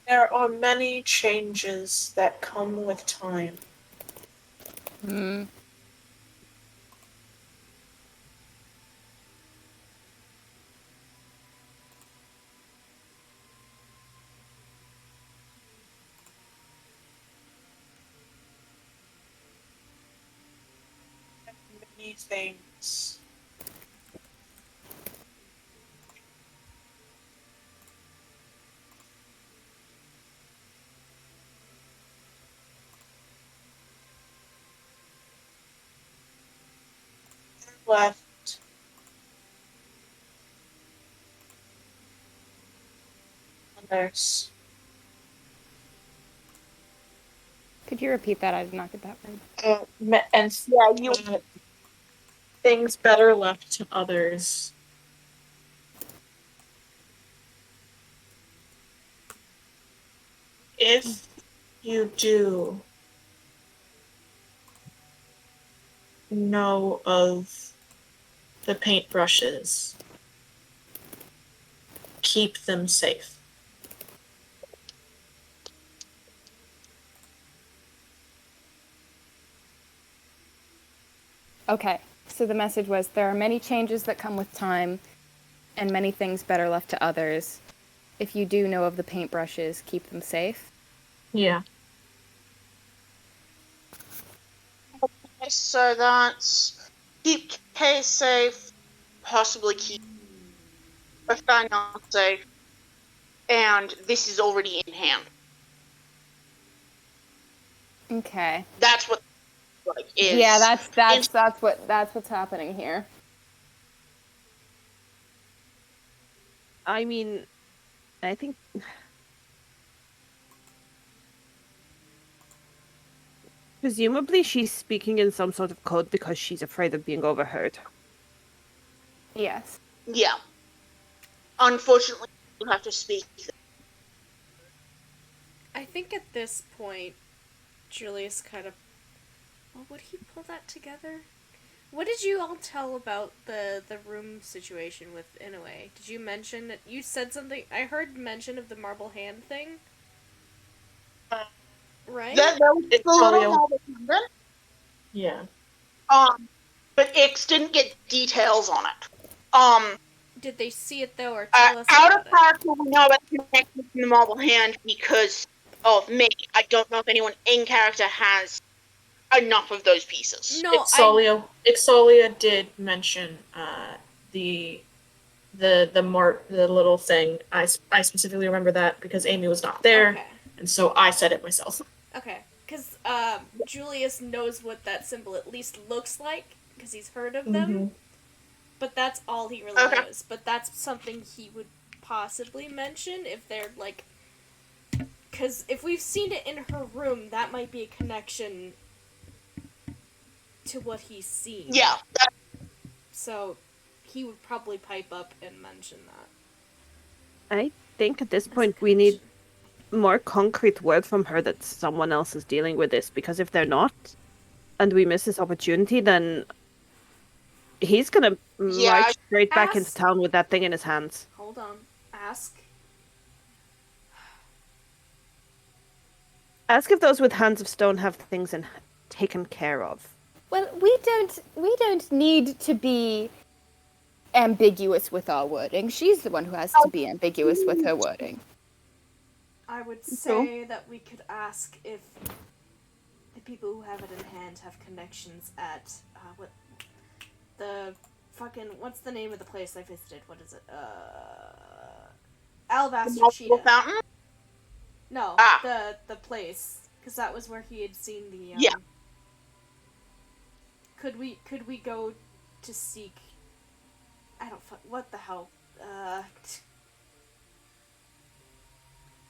There are many changes that come with time. Hmm. Many things. Left. Others. Could you repeat that? I did not get that word. Things better left to others. If you do know of the paintbrushes, keep them safe. Okay, so the message was there are many changes that come with time, and many things better left to others. If you do know of the paintbrushes, keep them safe. Yeah. So that's keep Kay safe, possibly keep Nathaniel safe, and this is already in hand. Okay. That's what is. Yeah, that's what's happening here. I mean, I think presumably she's speaking in some sort of code because she's afraid of being overheard. Yes. Yeah. Unfortunately, you have to speak. I think at this point, Julius kind of. Well, would he pull that together? What did you all tell about the room situation with Inoue? Did you mention that you said something? I heard mention of the marble hand thing. Right? That was It's a little Talia. more redundant. Yeah. But Ix didn't get details on it. Did they see it though, or tell us Out about of it? character, we know about the connection from the marble hand because of me. I don't know if anyone in character has enough of those pieces. No, Ixalia did mention the the little thing. I specifically remember that because Amy was not there, Okay. and so I said it myself. Okay, because Julius knows what that symbol at least looks like because he's heard of them. Mhm. But that's all he really Okay. knows. But that's something he would possibly mention if they're like, because if we've seen it in her room, that might be a connection to what he's seen. Yeah. So he would probably pipe up and mention that. I think at this as a point we need connection. more concrete word from her that someone else is dealing with this, because if they're not, and we miss this opportunity, then he's gonna Yeah, march straight back into ask- town with that thing in his hands. Hold on. Ask. Ask if those with hands of stone have things taken care of. Well, we don't need to be ambiguous with our wording. She's the one who has to be ambiguous with her wording. I would say that we could ask if the people who have it in hand have connections at what the fucking what's the name of the place I visited? What is it? Alabaster multiple Cheetah. fountain. No, Ah. the place, because that was where he had seen the. Yeah. Could we go to seek? I don't. What the hell?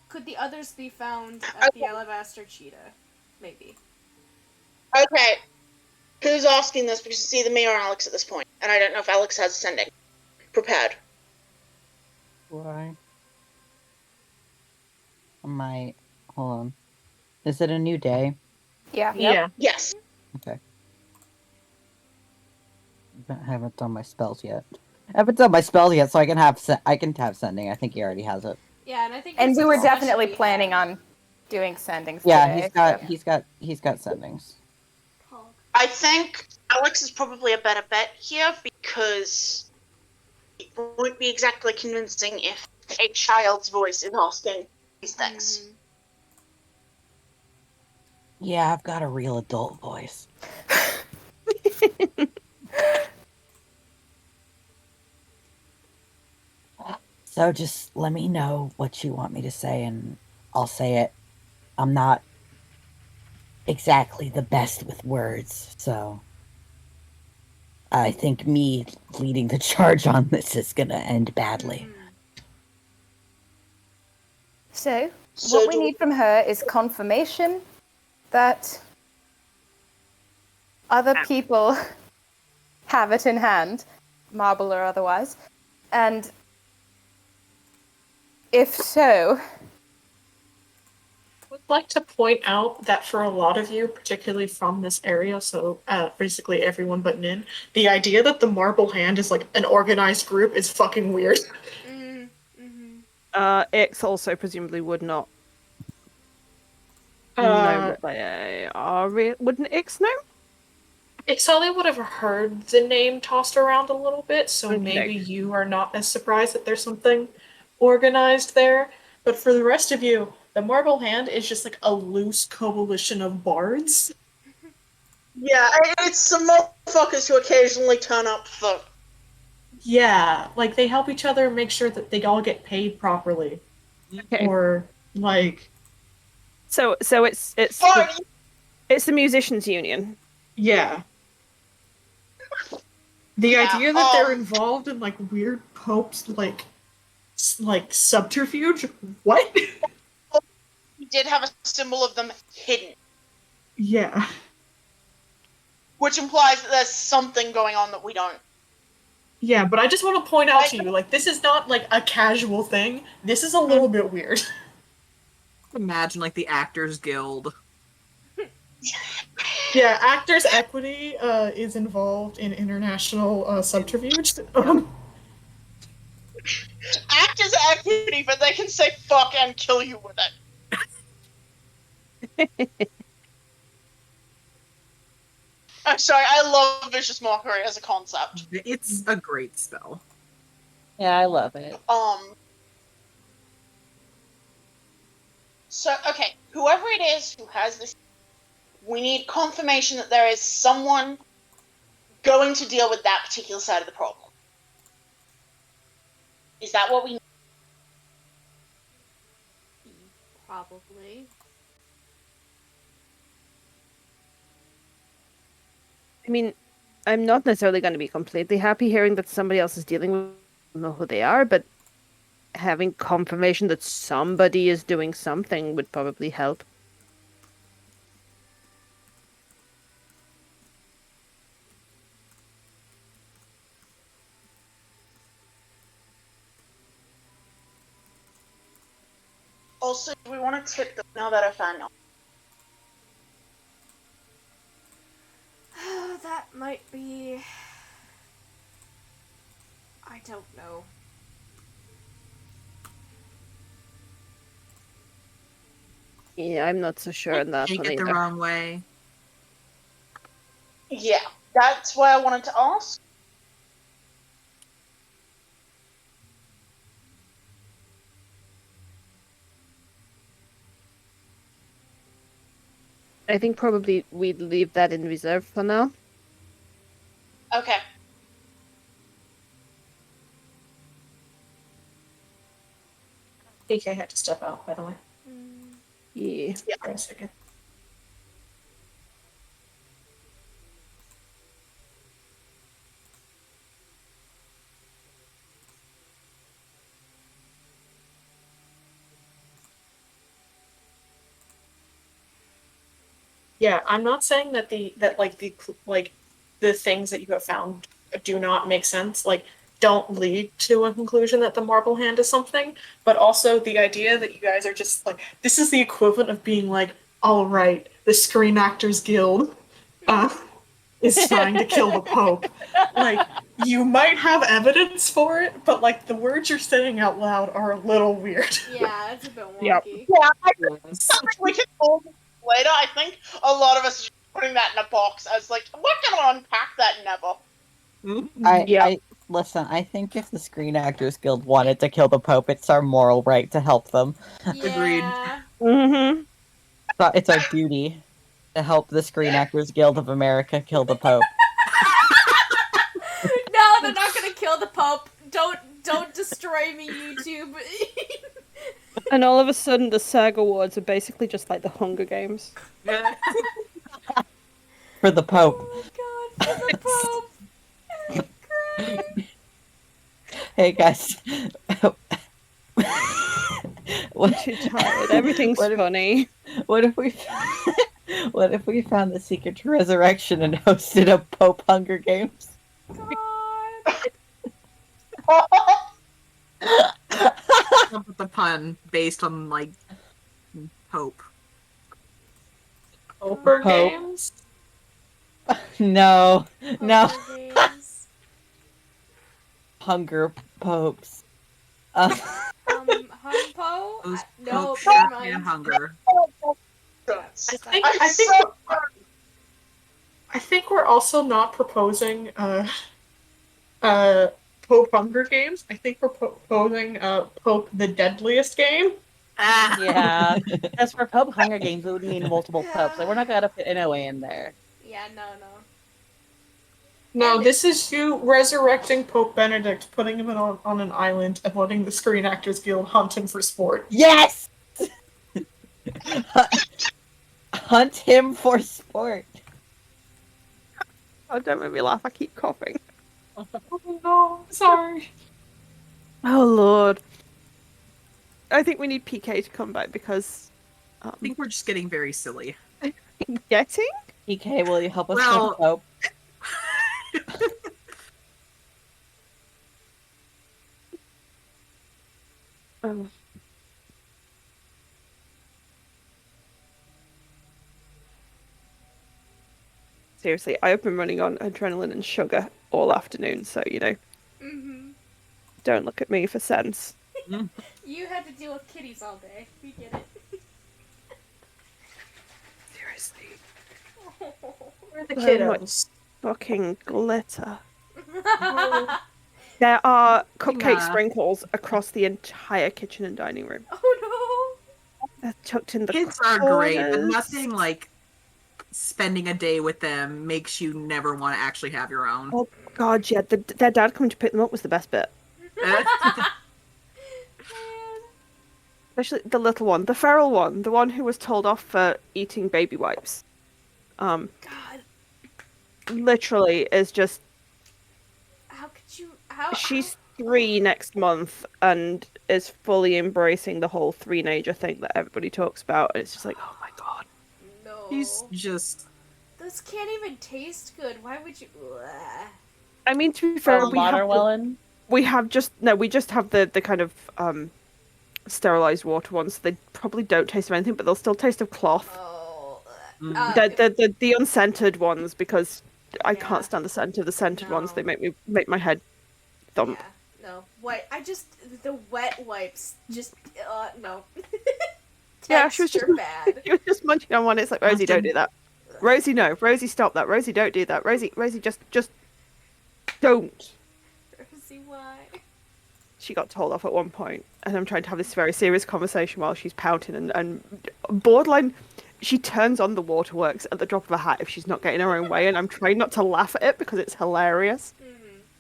Could the others be found at the Alabaster Cheetah? Maybe. Okay. Who's asking this? Because it's either me or Alex at this point, and I don't know if Alex has sending prepared. Why? Hold on. Is it a new day? Yeah. Yeah. Yes. Okay. I haven't done my spells yet. I haven't done my spells yet, so I can have sending. I think he already has it. Yeah, and I think. And that's we a were discussion definitely we planning had. on doing sendings Yeah, today. he's got sendings. I think Alex is probably a better bet here because it won't be exactly convincing if a child's voice is asking these things. Mhm. Yeah, I've got a real adult voice. So just let me know what you want me to say, and I'll say it. I'm not exactly the best with words, so I think me leading the charge on this is gonna end badly. Mhm. So, So what we do- need from her is confirmation that other people have it in hand, marble or otherwise, and if so, I would like to point out that for a lot of you, particularly from this area, so basically everyone but Nin, the idea that the Marble Hand is like an organized group is fucking weird. Ix also presumably would not know Uh, what they are. Wouldn't Ix know? Ixalia would have heard the name tossed around a little bit, so Okay. maybe you are not as surprised that there's something organized there. But for the rest of you, the Marble Hand is just like a loose coalition of bards. Yeah, it's some motherfuckers who occasionally turn up for. Yeah, like they help each other make sure that they all get paid properly. Okay. Or like So it's Oh, it's the musicians union. yeah. The Yeah, idea that they're involved in like weird popes like subterfuge? What? we did have a symbol of them hidden, Yeah. which implies that there's something going on that we don't. Yeah, but I just want to point out to you, like, this is not like a casual thing. This is a little bit weird. Imagine like the Actors Guild. Yeah, Actors Equity is involved in international subterfuge. Act as equity, but they can say fuck and kill you with it. I'm sorry, I love vicious mockery as a concept. It's a great spell. Yeah, I love it. So, okay, whoever it is who has this, we need confirmation that there is someone going to deal with that particular side of the problem. Is that what we need? Probably. I mean, I'm not necessarily going to be completely happy hearing that somebody else is dealing with. I don't know who they are, but having confirmation that somebody is doing something would probably help. Also, do we want to tip them now that I found out? That might be. I don't know. Yeah, I'm not so sure on that Take one it the either. wrong way. Yeah, that's why I wanted to ask. I think probably we'd leave that in reserve for now. Okay. PK had to step out, by the way. Yeah. For a second. Yeah, I'm not saying that the things that you have found do not make sense. Like, don't lead to a conclusion that the marble hand is something, but also the idea that you guys are just like, this is the equivalent of being like, all right, the Screen Actors Guild is trying to kill the Pope. Like, you might have evidence for it, but like the words you're saying out loud are a little weird. Yeah, it's a bit Yep. wonky. Yeah, Yes. something we can all do later. I think a lot of us are just putting that in a box as like, we're gonna unpack that never. I listen, I think if the Screen Actors Guild wanted to kill the Pope, it's our moral right to help them. Yeah. Mm-hmm. It's our duty to help the Screen Actors Guild of America kill the Pope. No, they're not gonna kill the Pope. Don't destroy me, YouTube. And all of a sudden, the SAG Awards are basically just like the Hunger Games. For the Pope. Oh god, for the Pope. I'm crying. Hey guys. I'm too tired. Everything's funny. What if we what if we found the secret to resurrection and hosted a Pope Hunger Games? Up with the pun based on like Pope. Poper Pope. games? No. No. Hunger Games. Hunger Popes. Humpo? Those No, Pope never and mind. hunger. I think we're also not proposing Pope Hunger Games. I think we're proposing Pope the Deadliest Game. Yeah. As for Pope Hunger Games, it would mean multiple popes. Like we're not gonna fit NOA in there. Yeah, no. No, And- this is you resurrecting Pope Benedict, putting him on an island, and letting the Screen Actors Guild hunt him for sport. Yes! Hunt him for sport. Oh, don't make me laugh. I keep coughing. Oh no, sorry. Oh, Lord. I think we need PK to come back because... I think we're just getting very silly. Getting? PK, will you help us Well- kill the Pope? Oh. Seriously, I have been running on adrenaline and sugar all afternoon, so don't look at me for sense. You had to deal with kitties all day. We get it. Seriously. Where are the So much kiddos? fucking glitter. There are cupcake Yeah. sprinkles across the entire kitchen and dining room. Oh They're tucked in the Kids are great, but corners. nothing like spending a day with them makes you never want to actually have your own. Oh god, yeah, their dad coming to pick them up was the best bit. no! Especially the little one, the feral one, the one who was told off for eating baby wipes. God, Literally is just how could you? How? she's 3 next month and is fully embracing the whole three-nager thing that everybody talks about. And it's just like, oh my god. No. He's just Those can't even taste good. Why would you? Ugh. I mean, to be fair, we just have the kind of sterilized water ones. They probably don't taste of anything, but they'll still taste of cloth. Oh. The unscented ones, because I Yeah. can't stand the scent of the scented ones. They No. make my head thump. Yeah. No. What? The wet wipes. Just. No. Yeah, she was just Texture bad. she was just munching on one. It's like, Rosie, don't do that. Rosie, no. Rosie, stop that. Rosie, don't do that. Rosie, just don't. Rosie, why? She got told off at one point, and I'm trying to have this very serious conversation while she's pouting and borderline. She turns on the waterworks at the drop of a hat if she's not getting her own way, and I'm trying not to laugh at it because it's hilarious.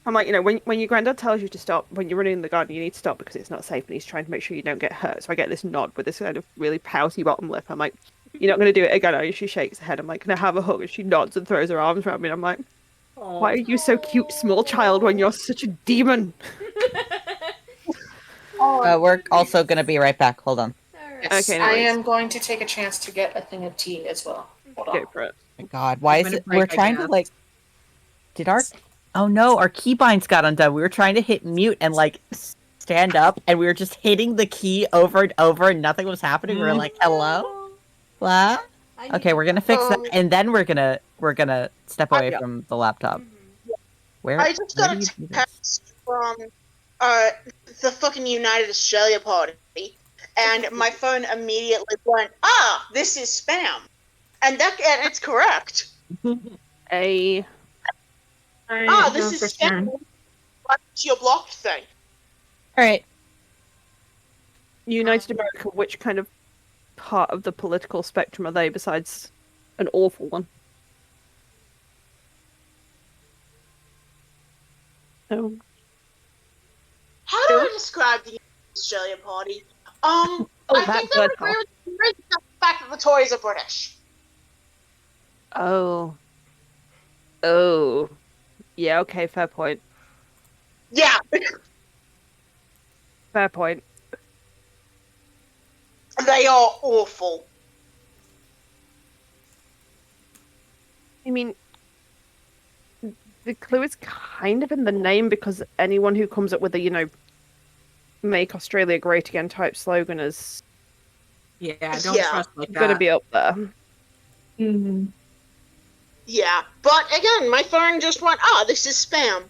I'm like, when your granddad tells you to stop when you're running in the garden, you need to stop because it's not safe, and he's trying to make sure you don't get hurt. So I get this nod with this kind of really pouty bottom lip. I'm like, you're not going to do it again, are you? She shakes her head. I'm like, can I have a hug? And she nods and throws her arms around me. And I'm like, why are you so cute, small child, when you're such a demon? We're also gonna be right back. Hold on. Alright. Yes, Okay, I anyways. am going to take a chance to get a thing of tea as well. Hold on. Go for it. My God, why is Minute it? break, We're I trying to guess. like. Did our? Oh no, our keybinds got undone. We were trying to hit mute and like stand up, and we were just hitting the key over and over, and nothing was happening. We were like, "Hello, what?" I need- Okay, we're gonna fix that, and then we're gonna step away Yeah. from the laptop. Where? I just where got do you a do this? text from the fucking United Australia party, and my phone immediately went, this is spam, and it's correct. A This is spam. What's your blocked thing? All right. United America, which kind of part of the political spectrum are they besides an awful one? Oh, How do I describe the Australia party? I that think they would good, agree with the fact that the Tories are British. oh, yeah. Okay, fair point. Yeah, Fair point. they are awful. I mean, the clue is kind of in the name because anyone who comes up with a, make Australia great again type slogan is don't trust like that. going to be up there. Mm-hmm. Yeah, but again, my phone just went, this is spam.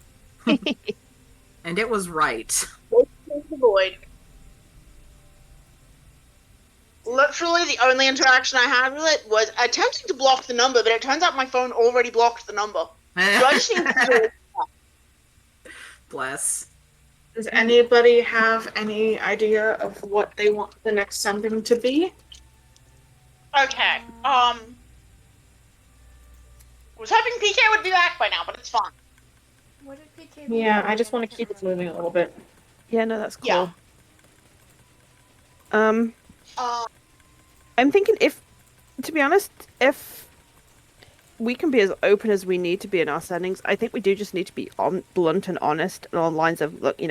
And it was right. Avoid. Literally, the only interaction I had with it was attempting to block the number, but it turns out my phone already blocked the number. So I just need to Bless. Does anybody have any idea of what they want the next sending to be? Okay. I was hoping PK would be back by now, but it's fine. What did PK? Yeah, I just want to keep it moving a little bit. Yeah, no, that's cool. Yeah. I'm thinking to be honest, if we can be as open as we need to be in our sendings, I think we do just need to be blunt and honest along lines of, look, you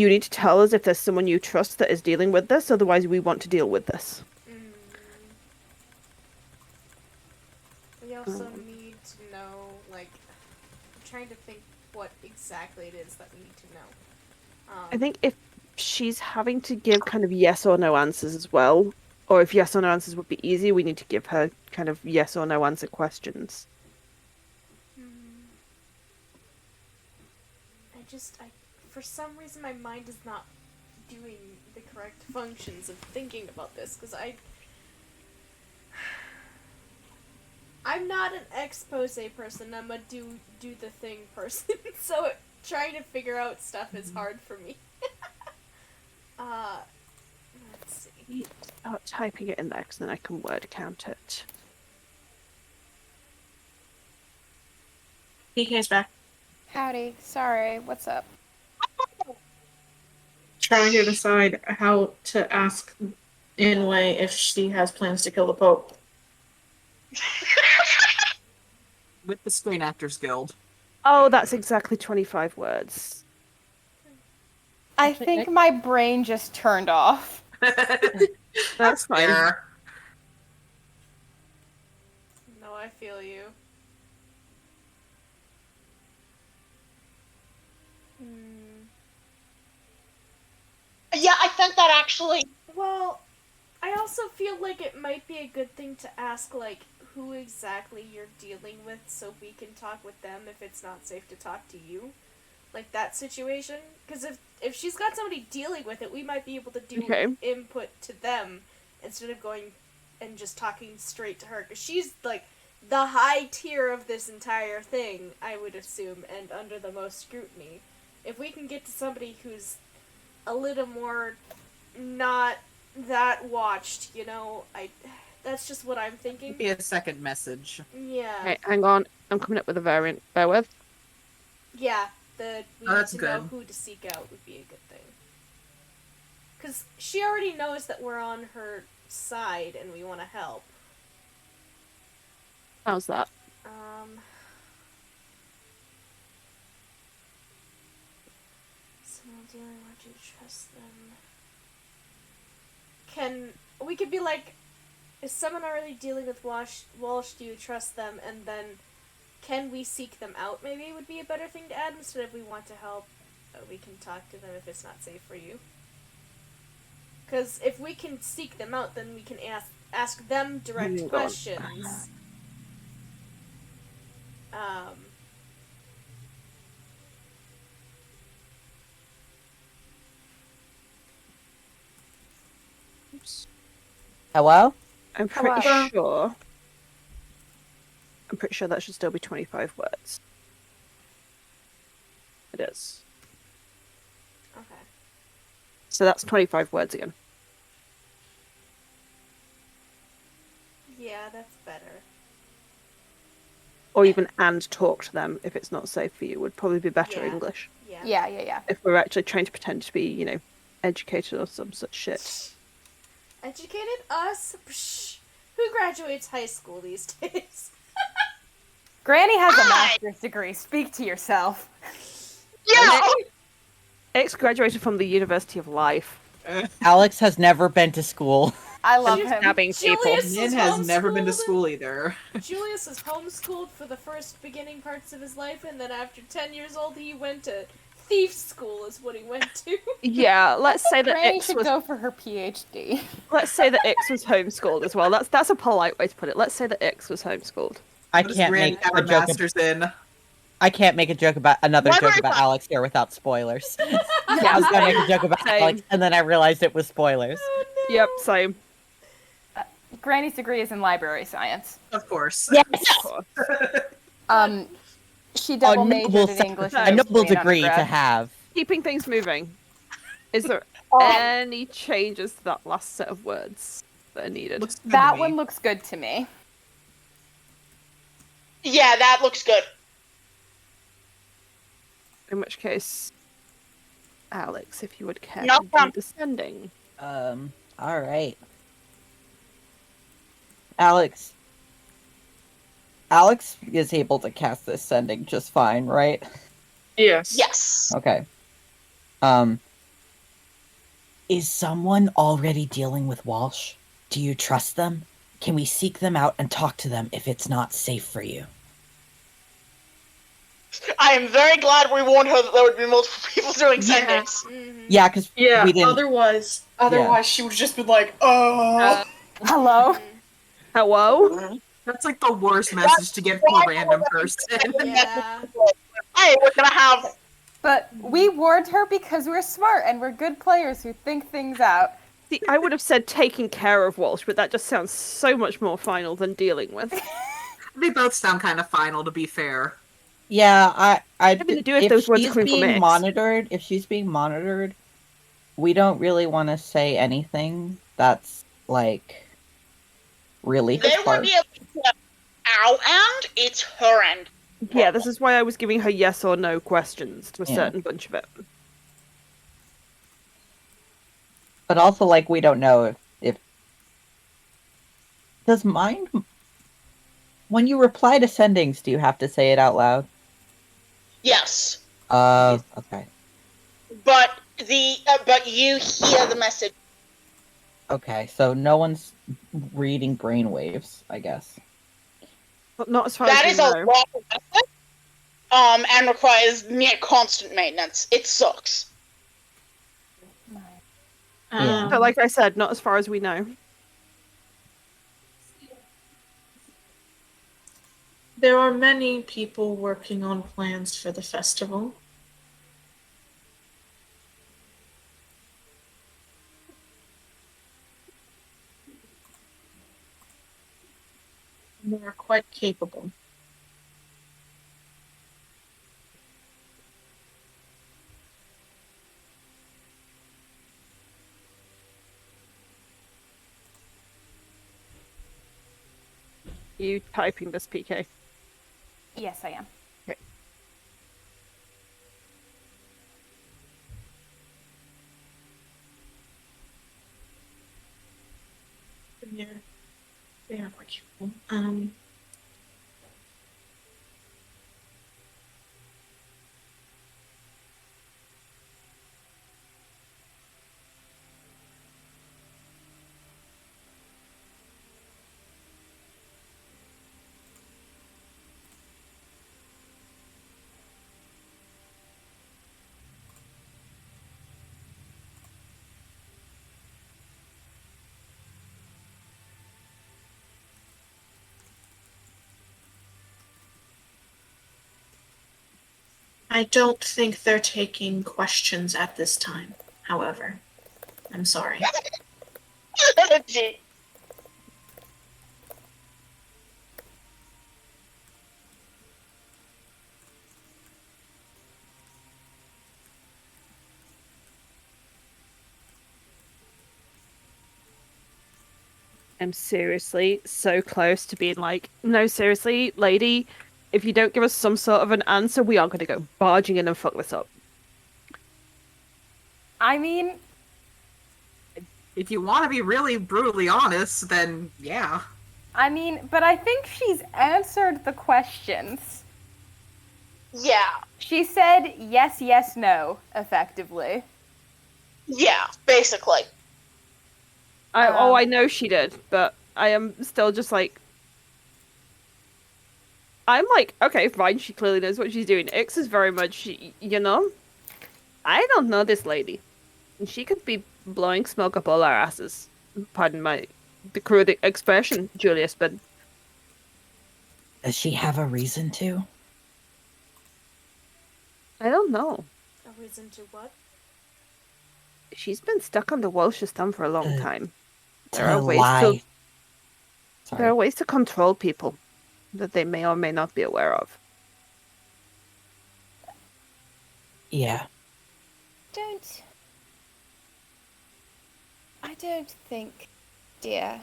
need to tell us if there's someone you trust that is dealing with this, otherwise we want to deal with this. We also need to know, like, I'm trying to think what exactly it is that we need to know. I think if she's having to give kind of yes or no answers as well, or if yes or no answers would be easy, we need to give her kind of yes or no answer questions. for some reason, my mind is not doing the correct functions of thinking about this, because I'm not an expose person, I'm a do the thing person, so trying to figure out stuff is hard for me. Let's see. Start typing it in there, because then I can word count it. PK's back. Howdy. Sorry. What's up? Trying to decide how to ask Inway if she has plans to kill the Pope. With the Screen Actors Guild. Oh, that's exactly 25 words. I think my brain just turned off. That's fine. Fair. No, I feel you. Yeah, I think that actually. Well, I also feel like it might be a good thing to ask, like, who exactly you're dealing with so we can talk with them if it's not safe to talk to you. Like, that situation. Because if she's got somebody dealing with it, we might be able to do input to them instead of going and just talking straight to her. Because she's, like, the high tier of this entire thing, I would assume, and under the most scrutiny. If we can get to somebody who's a little more not that watched, you know, that's just what I'm thinking. Be a second message. Yeah. Okay, hang on. I'm coming up with a variant. Bear with. Yeah, we need that's to good. know who to seek out would be a good thing. Because she already knows that we're on her side and we want to help. How's that? Someone dealing with you, trust them. We could be like, is someone already dealing with Walsh, do you trust them? And then, can we seek them out, maybe would be a better thing to add, instead of we want to help, we can talk to them if it's not safe for you. Because if we can seek them out, then we can ask them direct questions. Hello? I'm pretty Hello. sure. I'm pretty sure that should still be 25 words. It is. Okay. So that's 25 words again. Yeah, that's better. Or even and talk to them if it's not safe for you would probably be better Yeah. English. Yeah. Yeah. If we're actually trying to pretend to be, you know, educated or some such shit. Educated us? Psh, who graduates high school these days? Granny has a master's degree. Speak to yourself. Yeah! X graduated from the University of Life. Alex has never been to school. I love Julius- him. Stabbing people. Julius Min is has never been to homeschooled. school either. Julius is homeschooled for the first beginning parts of his life, and then after 10 years old, he went to thief school is what he went to. Yeah, let's say that Granny X should was. go for her PhD. Let's say that X was homeschooled as well. That's a polite way to put it. Let's say that X was homeschooled. I What does can't Grand make have a her joke. masters in? I can't make a joke about another Why joke do I about find- Alex here without spoilers. I was gonna make a joke about Same. Alex, and then I realized it was spoilers. Yep, same. Granny's degree is in library science. Of course. Yes, She double majored in se- English. a and noble history in degree to undergrad. have. Keeping things moving. Is there any changes to that last set of words that are needed? Looks good to That me. one looks good to me. Yeah, that looks good. In which case, Alex, if you would care No to do problem. the sending. All right. Alex is able to cast this sending just fine, right? Yes. Yes. Okay. Is someone already dealing with Walsh? Do you trust them? Can we seek them out and talk to them if it's not safe for you? I am very glad we warned her that there would be multiple people doing Yeah. sendings. Mm-hmm. Yeah, because Yeah, we didn't. otherwise she would just be like, oh. Hello? Hello? That's like the worst message to get from a random person. Yeah. Hey, we're gonna have But we warned her because we're smart and we're good players who think things out. See, I would have said taking care of Walsh, but that just sounds so much more final than dealing with. They both sound kind of final, to be fair. Yeah, Having to do if those words are coming from X. if she's being monitored, we don't really want to say anything that's like really They won't harsh. be able to get our end, it's her end. Yeah, this is why I was giving her yes or no questions to a Yeah. certain bunch of it. But also, like, we don't know if does mind when you reply to sendings, do you have to say it out loud? Yes, Okay. but you hear the message. Okay, so no one's reading brainwaves, I guess. But not as far That as is we a know. lot of effort, and requires near constant maintenance. It sucks. Yeah. But like I said, not as far as we know. There are many people working on plans for the festival. They are quite capable. You typing this, PK? Yes, I am. Yeah, they are quite capable. I don't think they're taking questions at this time, however. I'm sorry. Gee. I'm seriously so close to being like, no, seriously, lady, if you don't give us some sort of an answer, we are going to go barging in and fuck this up. I mean, If you want to be really brutally honest, then yeah. but I think she's answered the questions. Yeah, She said yes, yes, no, effectively. yeah, basically. I know she did, but I am still just like, I'm like, okay, fine, she clearly knows what she's doing. X is very much, you know, I don't know this lady. And she could be blowing smoke up all our asses. Pardon the crude expression, Julius, but Does she have a reason to? I don't know. A reason to what? She's been stuck on the Welsh's thumb for a long time. There To are ways lie. to Sorry. there are ways to control people that they may or may not be aware of. Yeah. I don't think, dear,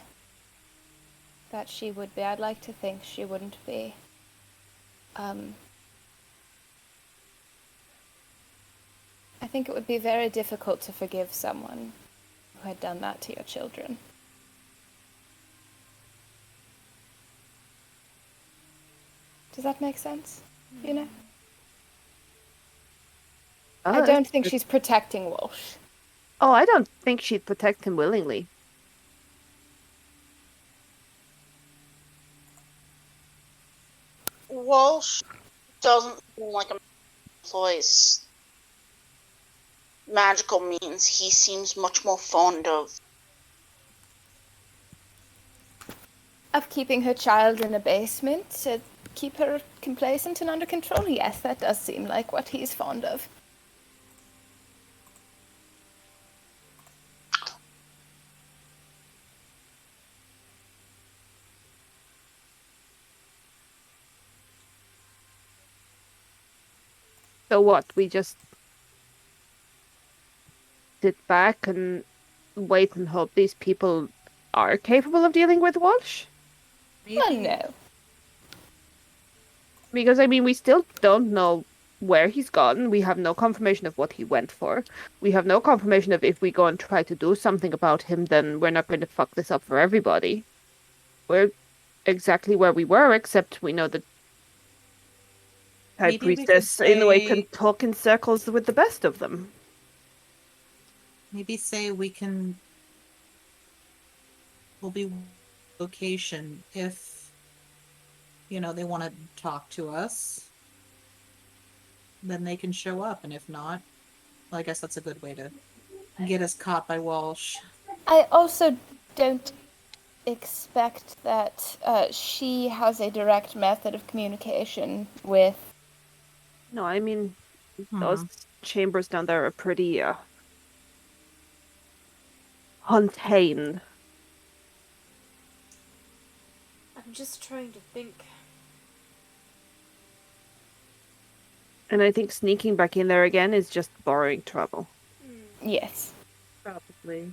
that she would be. I'd like to think she wouldn't be. I think it would be very difficult to forgive someone who had done that to your children. Does that make sense? You know? I don't think she's protecting Walsh. Oh, I don't think she'd protect him willingly. Walsh doesn't seem like a man who employs magical means. He seems much more fond of. Of keeping her child in a basement to keep her complacent and under control. Yes, that does seem like what he's fond of. So what? We just sit back and wait and hope these people are capable of dealing with Walsh? Well, Maybe no. Because, I mean, we still don't know where he's gone. We have no confirmation of what he went for. We have no confirmation of if we go and try to do something about him, then we're not going to fuck this up for everybody. We're exactly where we were, except we know that High Maybe we could Priestess, in a way, can say talk in circles with the best of them. maybe say we'll be location if they want to talk to us, then they can show up, and if not, well, I guess that's a good way to get us caught by Walsh. I also don't expect that she has a direct method of communication with. No, I mean, those chambers down there are pretty, contained. I'm just trying to think. And I think sneaking back in there again is just borrowing trouble. Yes. Probably.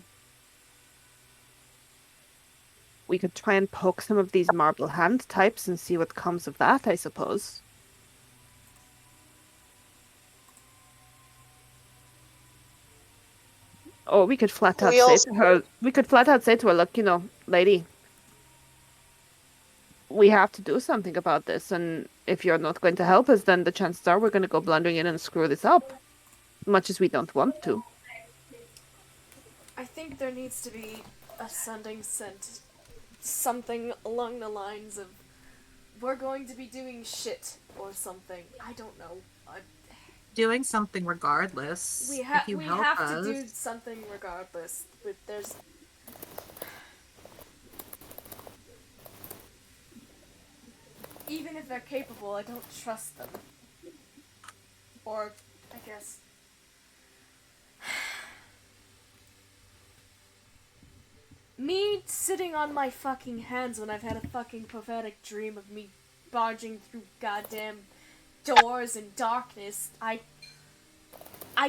We could try and poke some of these marble hand types and see what comes of that, I suppose. Or we could flat out say to her, look, lady, we have to do something about this, and if you're not going to help us, then the chances are we're going to go blundering in and screw this up, much as we don't want to. I think there needs to be a sending sent something along the lines of we're going to be doing shit or something. I don't know. Doing something regardless. We if you help have us. to do something regardless. But there's even if they're capable, I don't trust them. Or I guess me sitting on my fucking hands when I've had a fucking prophetic dream of me barging through goddamn doors in darkness. I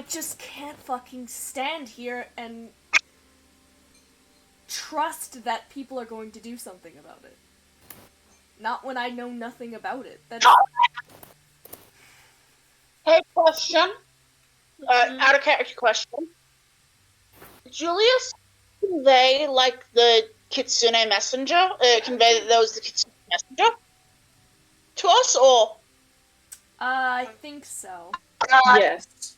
just can't fucking stand here and trust that people are going to do something about it. Not when I know nothing about it. That's Hey, question. Out of character question. Julius, convey like the Kitsune messenger? Convey that was the Kitsune messenger to us, or? I think so. Yes.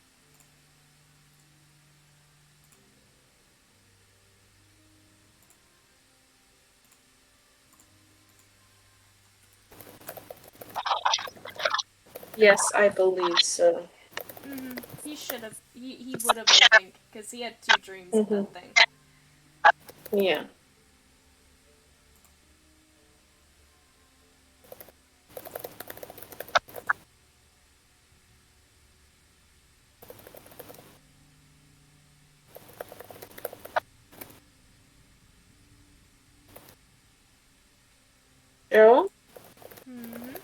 Yes, I believe so. Mm-hmm. He should have. He would have, I think, because he had 2 dreams of that thing. Yeah. Errol? Mm-hmm.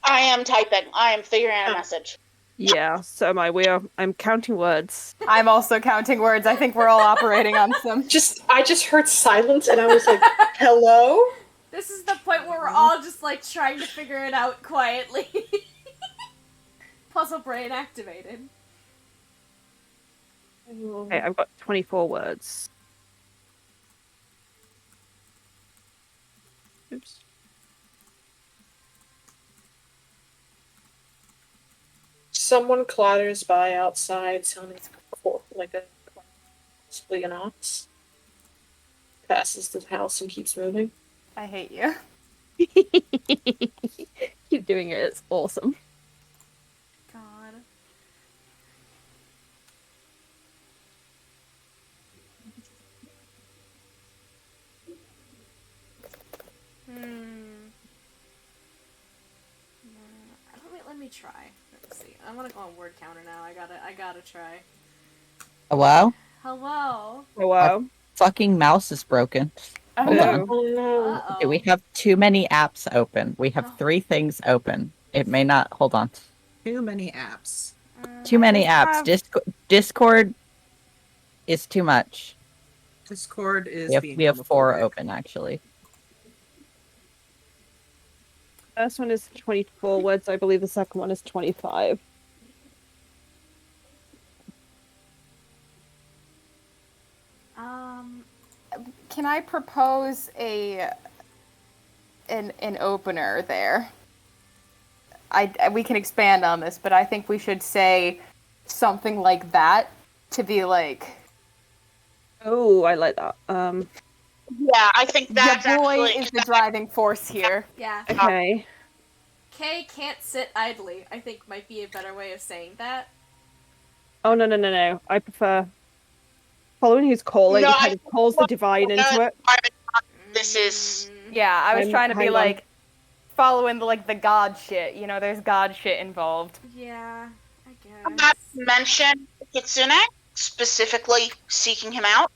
I am typing. I am figuring out a message. Yeah, so am I. I'm counting words. I'm also counting words. I think we're all operating on some. I just heard silence and I was like, hello? This is the point where we're all just like trying to figure it out quietly. Puzzle brain activated. Okay, I've got 24 words. Oops. Someone clatters by outside, sounding like possibly an ox. Passes the house and keeps moving. I hate you. Keep doing it. It's awesome. God. Let me try. Let's see. I want to go on word counter now. I gotta try. Hello? Hello. Oh, wow. Fucking mouse is broken. Hold on. Oh no. Uh-oh. Okay, we have too many apps open. We have 3 things open. It may not. Hold on. too many apps. Too many just apps. have- Discord is too much. Discord is We have 4 homophobic. open actually. First one is 24 words. I believe the second one is 25. Can I propose an opener there? We can expand on this, but I think we should say something like that to be like, Oh, I like that. Yeah, I think that's your boy actually is the driving force here. Yeah. Okay. Kay can't sit idly, I think might be a better way of saying that. Oh, no. I prefer following his calling, No, kind of calls the divine into it. This is Yeah, I was trying to be hang on. like following the god shit. You know, there's god shit involved. Yeah, I not guess. mention Kitsune, specifically seeking him out.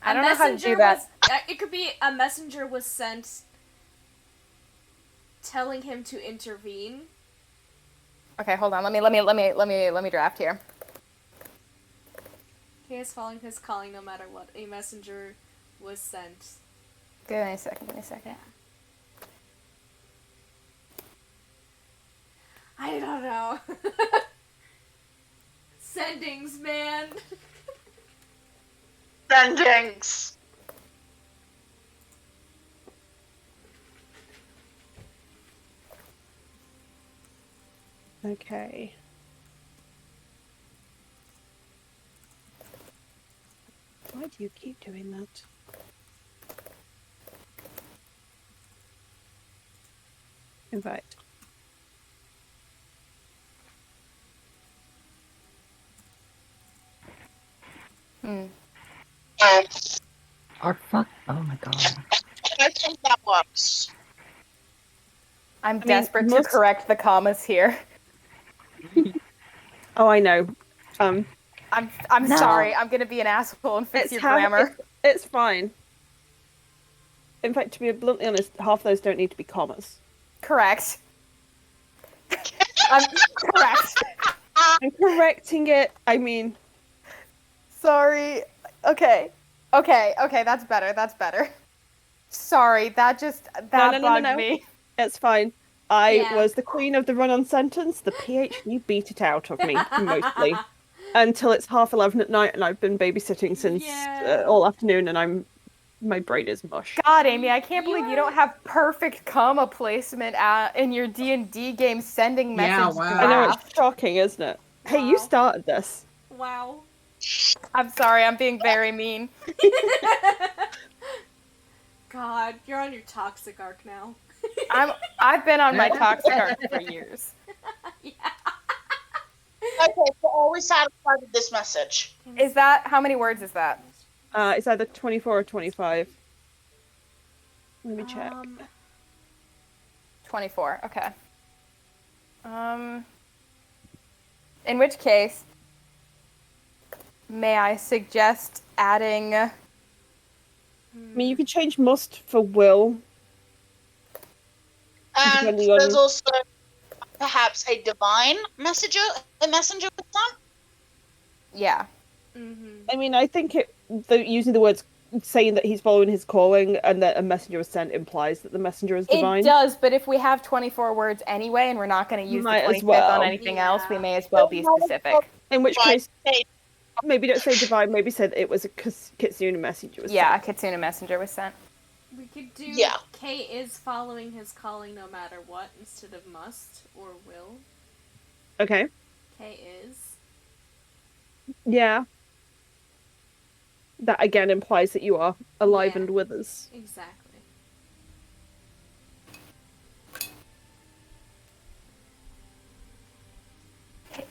I don't know how to do that. It could be a messenger was sent telling him to intervene. Okay, hold on. Let me draft here. He is following his calling no matter what. A messenger was sent. Give me a second. I don't know. Sendings, man. Sendings. Okay. Why do you keep doing that? Invite. Or fuck. Oh my god. I think that works. I'm mean, desperate most- to correct the commas here. Oh, I know. I'm No. sorry. I'm gonna be an asshole and fix your how- grammar. It's fine. In fact, to be bluntly honest, half those don't need to be commas. Correct. I'm correct. I'm correcting it. I mean, Sorry. Okay. That's better. Sorry, that No. bugged me. it's fine. I Yeah. was the queen of the run-on sentence. The PhD beat it out of me, mostly. Until it's 11:30 at night, and I've been babysitting since Yeah. all afternoon, and my brain is mush. God, Amy, I can't believe you don't have perfect comma placement in your D&D game sending Yeah, message wow. I know, draft. it's shocking, isn't it? Hey, you Wow. started this. Wow. I'm sorry, I'm being very mean. God, you're on your toxic arc now. I've been on my toxic arc for years. Yeah. Okay, so are we satisfied with this message? Is that how many words is that? It's either 24 or 25. Let me check. 24. Okay. In which case, may I suggest adding? I mean, you can change must for will. And Depending on- there's also perhaps a divine messenger with that. Yeah. I mean, I think using the words saying that he's following his calling and that a messenger was sent implies that the messenger is divine. It does, but if we have 24 words anyway, and we're not going to use Might the as 25th on well. anything else, we Yeah. may as well be specific. In which Right. case, maybe don't say divine, maybe say that it was a Kitsune messenger was Yeah, a sent. Kitsune messenger was sent. We could do Yeah. K is following his calling no matter what instead of must or will. Okay. K is. Yeah. That again implies that you are alive Yeah. and with us. Exactly.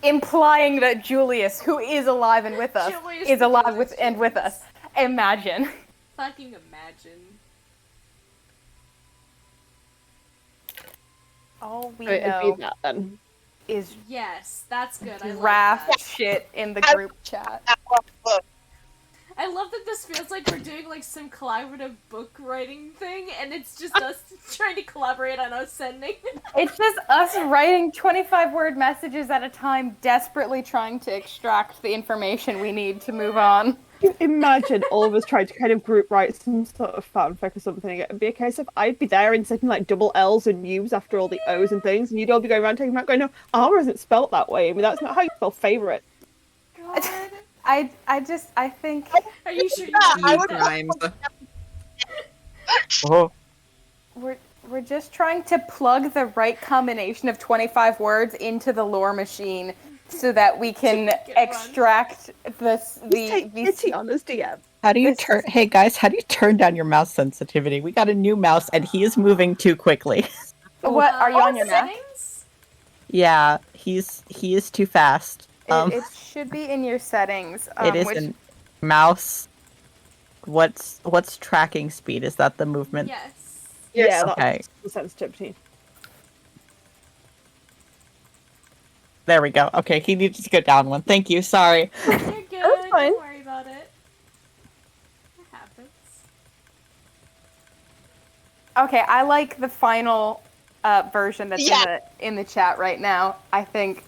Implying that Julius, who is alive and with us, Julius is the alive Julius with us. Imagine. Fucking imagine. All we It'd know be that then. is Yes, that's good. I like draft that. shit in the group chat. I love that this feels like we're doing like some collaborative book writing thing, and it's just us trying to collaborate on us sending. It's just us writing 25-word messages at a time, desperately trying to extract the information we need to move on. Imagine all of us trying to kind of group write some sort of fanfic or something. It'd be a case of I'd be there inserting like double L's and U's after all the O's and things, and you'd all be going around talking about going, no, R isn't spelt that way. I mean, that's not how you spell favorite. God. I think. Are you sure you I want would- that? Oh, We're just trying to plug the right combination of 25 words into the lore machine so that we can Get run. extract Just take pity on us, DM. How do you turn? Hey guys, how do you turn down your mouse sensitivity? We got a new mouse, and he is moving too quickly. What are you on your Mac? settings? Yeah, he is too fast. It should be in your settings. It is which, in mouse. What's tracking speed? Is that the movement? Yes. Yeah, Okay. that's the sensitivity. There we go. Okay, he needs to go down one. Thank you. Sorry. You're good. fine. Don't worry about it. It happens. Okay, I like the final version that's Yeah. in the chat right now. I think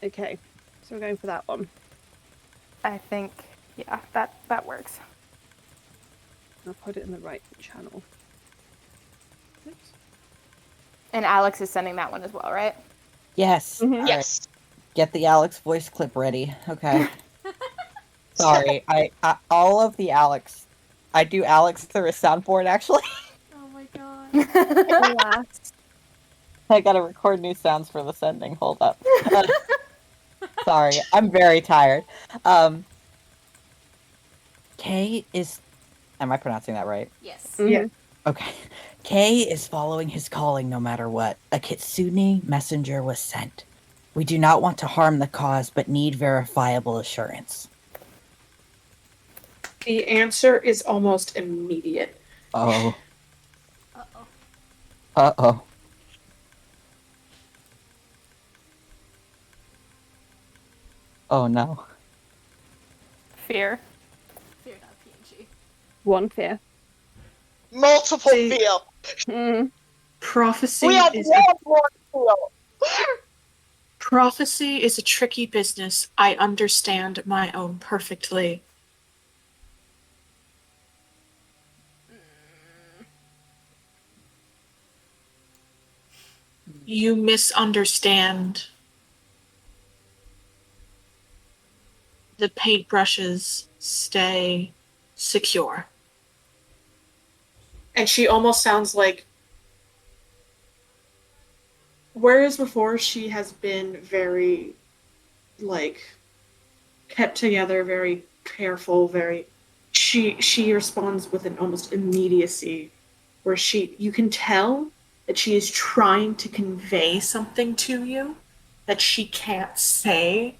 Okay, so we're going for that one. yeah, that works. I'll put it in the right channel. Oops. And Alex is sending that one as well, right? Yes. Mhm. All right. Yes. Get the Alex voice clip ready. Okay. Sorry. I all of the Alex. I do Alex through a soundboard actually. Oh my god. Alas. I gotta record new sounds for the sending. Hold up. Sorry, I'm very tired. Kay is. Am I pronouncing that right? Yes. Yeah. Okay. Kay is following his calling no matter what. A Kitsune messenger was sent. We do not want to harm the cause, but need verifiable assurance. The answer is almost immediate. Oh. Uh-oh. Uh-oh. Oh no. Fear. Fear.png. One fear. Multiple See- feel. Mm. Prophecy We have is one more feel. prophecy is a tricky business. I understand my own perfectly. You misunderstand. The paintbrushes stay secure. And she almost sounds like, whereas before she has been very, like, kept together, very careful, very, she responds with an almost immediacy where you can tell that she is trying to convey something to you that she can't say,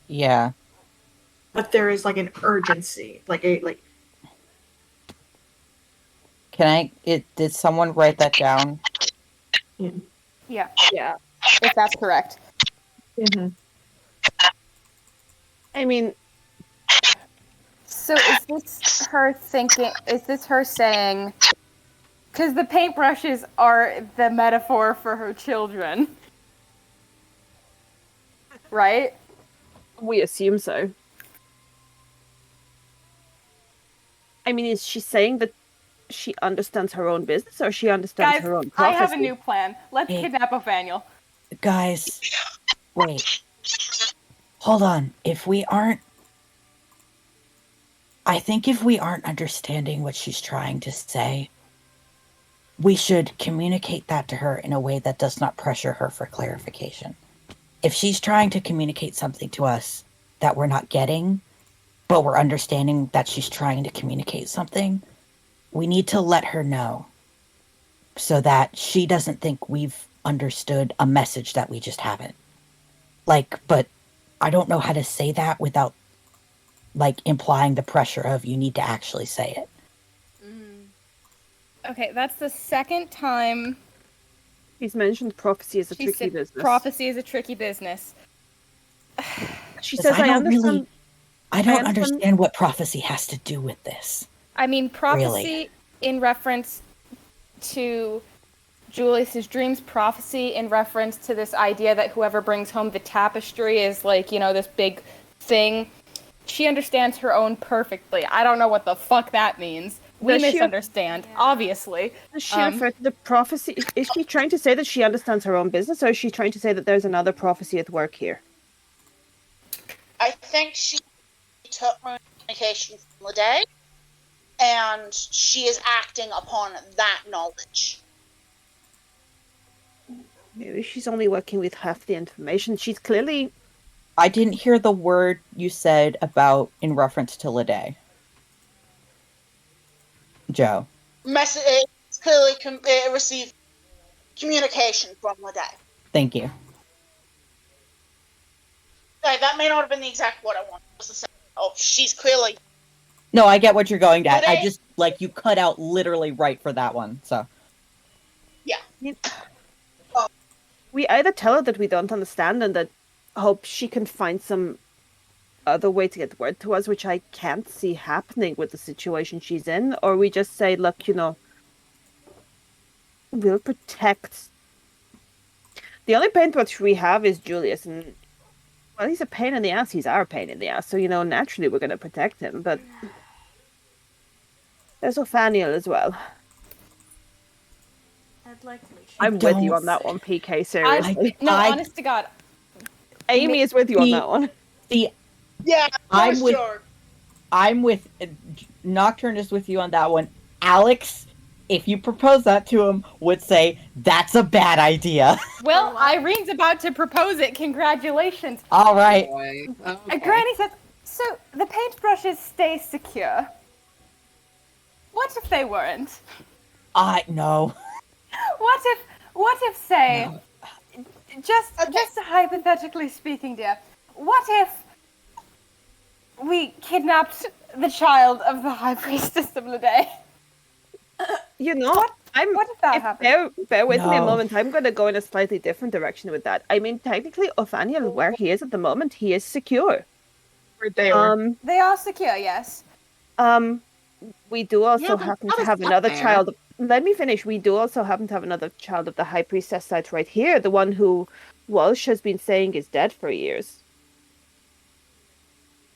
Yeah. but there is like an urgency, like did someone write that down? Yeah, Yeah. if that's correct. I mean, So is this her thinking? Is this her saying? Because the paintbrushes are the metaphor for her children, right? we assume so. I mean, is she saying that she understands her own business or she understands Guys, her own I prophecy? have a new plan. Let's Hey. kidnap Othaniel. Guys, wait. Hold on. I think if we aren't understanding what she's trying to say, we should communicate that to her in a way that does not pressure her for clarification. If she's trying to communicate something to us that we're not getting, but we're understanding that she's trying to communicate something, we need to let her know so that she doesn't think we've understood a message that we just haven't. But I don't know how to say that without, implying the pressure of you need to actually say it. Okay, that's the second time He's mentioned prophecy is a she tricky said business. prophecy is a tricky business. She 'Cause says, I I don't understand. really- I don't understand- understand what prophecy has to do with this. I mean, prophecy in reference to Julius's dreams, prophecy in reference to this idea that whoever brings home the tapestry is like, this big thing. She understands her own perfectly. I don't know what the fuck that means. We Does she- misunderstand, obviously. Does she refer to the prophecy? Is she trying to say that she understands her own business, or is she trying to say that there's another prophecy at work here? I think she took communication from Lede, and she is acting upon that knowledge. Maybe she's only working with half the information. She's clearly... I didn't hear the word you said about in reference to Lede. Joe. It's clearly received communication from Lede. Thank you. Okay, that may not have been the exact word I wanted to say. Oh, she's clearly... No, I get what you're going at. I Lede- just, you cut out literally right for that one, so. Yeah. We either tell her that we don't understand and that hope she can find some other way to get word to us, which I can't see happening with the situation she's in, or we just say, look, we'll protect... The only paintbrush we have is Julius, and well, he's a pain in the ass. He's our pain in the ass, so naturally we're going to protect him. But there's Othaniel as well. I'd like to make sure. I'm with you on that one, PK. Seriously, Honest to God. Amy is with you on that one. See, Yeah, I'm with- sure. I'm with Nocturne is with you on that one. Alex, if you propose that to him, would say that's a bad idea. Well, Irene's about to propose it. Congratulations. All right. Boy. Okay. Granny says, so the paintbrushes stay secure. What if they weren't? No. What if say, No. just hypothetically speaking, dear, what if we kidnapped the child of the High Priestess of Lede? What if that happened? Bear with me a No. moment. I'm going to go in a slightly different direction with that. I mean, technically, Othaniel, where he is at the moment, he is secure. They are. They are secure, yes. We do also but happen that to is have not another fair. child. Let me finish. We do also happen to have another child of the High Priestess site right here, the one who Walsh has been saying is dead for years.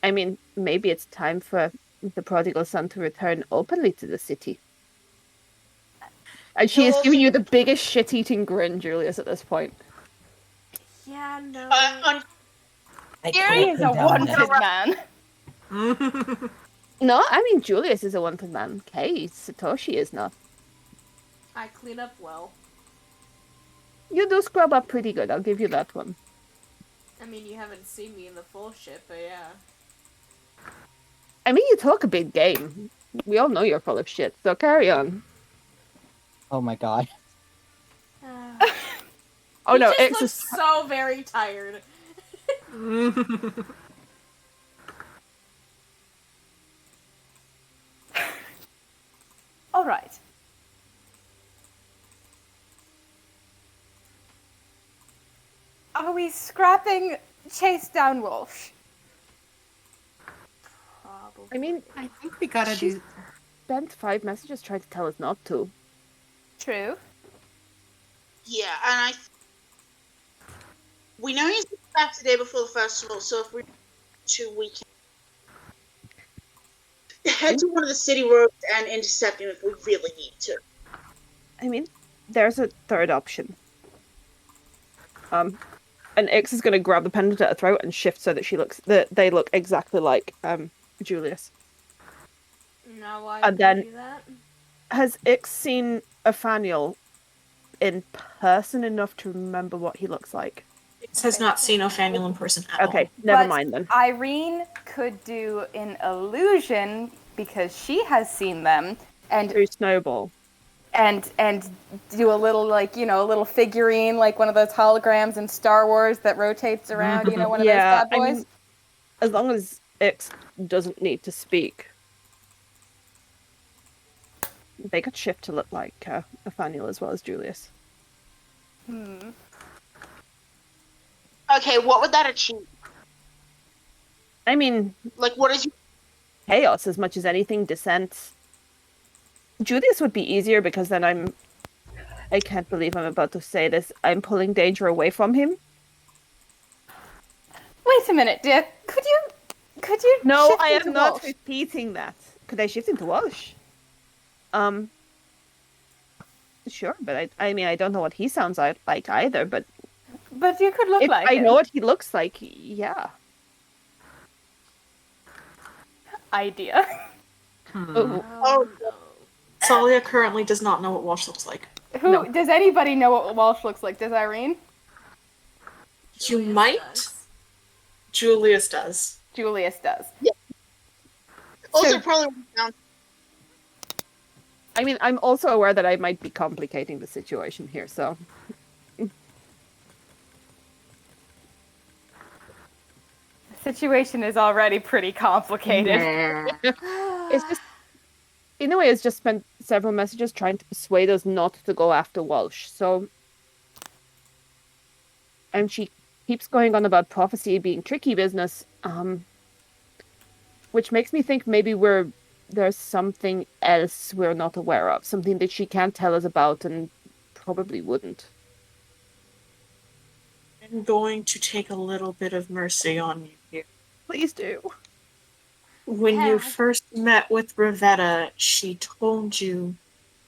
I mean, maybe it's time for the prodigal son to return openly to the city. And she is giving you the biggest shit-eating grin, Julius, at this point. Yeah, no. I He can't is a condone this. wanted man. No, I mean, Julius is a wanted man. Okay, Satoshi is not. I clean up well. You do scrub up pretty good, I'll give you that one. I mean, you haven't seen me in the full shit, but yeah. I mean, you talk a big game. We all know you're full of shit, so carry on. Oh my god. Oh no, he X just is... looks so very tired. All right. Are we scrapping Chase down Walsh? Probably. I mean, I think we gotta She's- do. spent 5 messages trying to tell us not to. True. Yeah, and we know he's back the day before the festival, so if we we can head to one of the city roads and intercept him if we really need to. I mean, there's a third option. And X is going to grab the pendant at her throat and shift so that they look exactly like Julius. Now why And would then- you do that? Has X seen Othaniel in person enough to remember what he looks like? X has not seen Othaniel in person at all. Okay, never But mind then. Irene could do an illusion because she has seen them and Through Snowball. and do a little a little figurine like one of those holograms in Star Wars that rotates around, one of those bad boys. I mean, as long as X doesn't need to speak, they could shift to look like Othaniel as well as Julius. Okay, what would that achieve? I mean, Like, what is your... chaos as much as anything, dissent. Julius would be easier because then I can't believe I'm about to say this. I'm pulling danger away from him. Wait a minute, dear. Could you No, shift I into am not Walsh? repeating that. Could I shift into Walsh? Sure, but I mean, I don't know what he sounds like either, but But you could look if like I him. know what he looks like, yeah. Idea. Oh, Oh, no. Salia currently does not know what Walsh looks like. Who No. does anybody know what Walsh looks like? Does Irene? You Julius might. does. Julius does. Julius does. also, So- probably sounds... I mean, I'm also aware that I might be complicating the situation here, so The situation is already pretty complicated. it's just, in a way, it's just spent several messages trying to persuade us not to go after Walsh. So, and she keeps going on about prophecy being tricky business, which makes me think maybe there's something else we're not aware of, something that she can't tell us about and probably wouldn't. I'm going to take a little bit of mercy on you here. Please do. When you Have. first met with Rivetta, she told you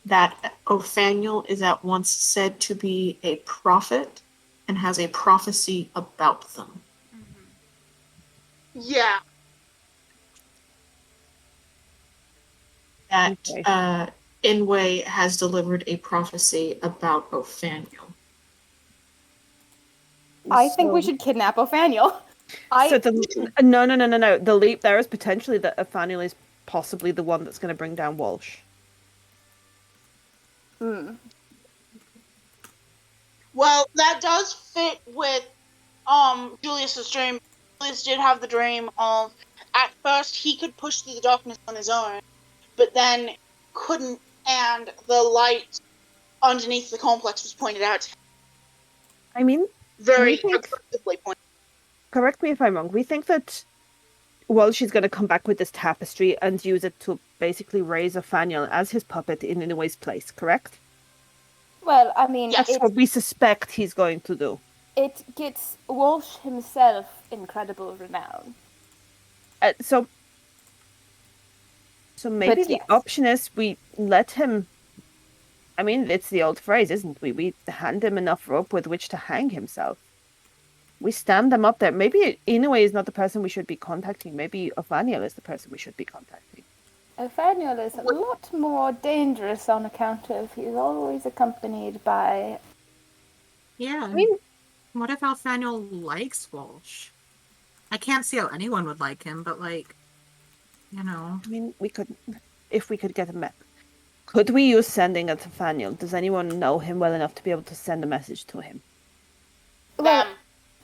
that Othaniel is at once said to be a prophet and has a prophecy about them. Yeah. That Okay. Inway has delivered a prophecy about Othaniel. I think we So- should kidnap Othaniel. So no. The leap there is potentially that Othaniel is possibly the one that's going to bring down Walsh. Well, that does fit with Julius's dream. Julius did have the dream of, at first he could push through the darkness on his own, but then couldn't, and the light underneath the complex was pointed out to him. I mean, Very We think- aggressively pointed. correct me if I'm wrong. We think that Walsh is going to come back with this tapestry and use it to basically raise Othaniel as his puppet in Inouye's place, correct? Well, I mean, Yes. That's what we suspect he's going to do. it gets Walsh himself incredible renown. So maybe But the yes. option is we let him. I mean, it's the old phrase, isn't we? We hand him enough rope with which to hang himself. We stand them up there. Maybe Inoue is not the person we should be contacting. Maybe Othaniel is the person we should be contacting. Othaniel is a lot more dangerous on account of he's always accompanied by. Yeah. I mean, What if Alfaniel likes Walsh? I can't see how anyone would like him, but like, you know. we could, if we could get a map. Could we use sending at Othaniel? Does anyone know him well enough to be able to send a message to him? Well, Them.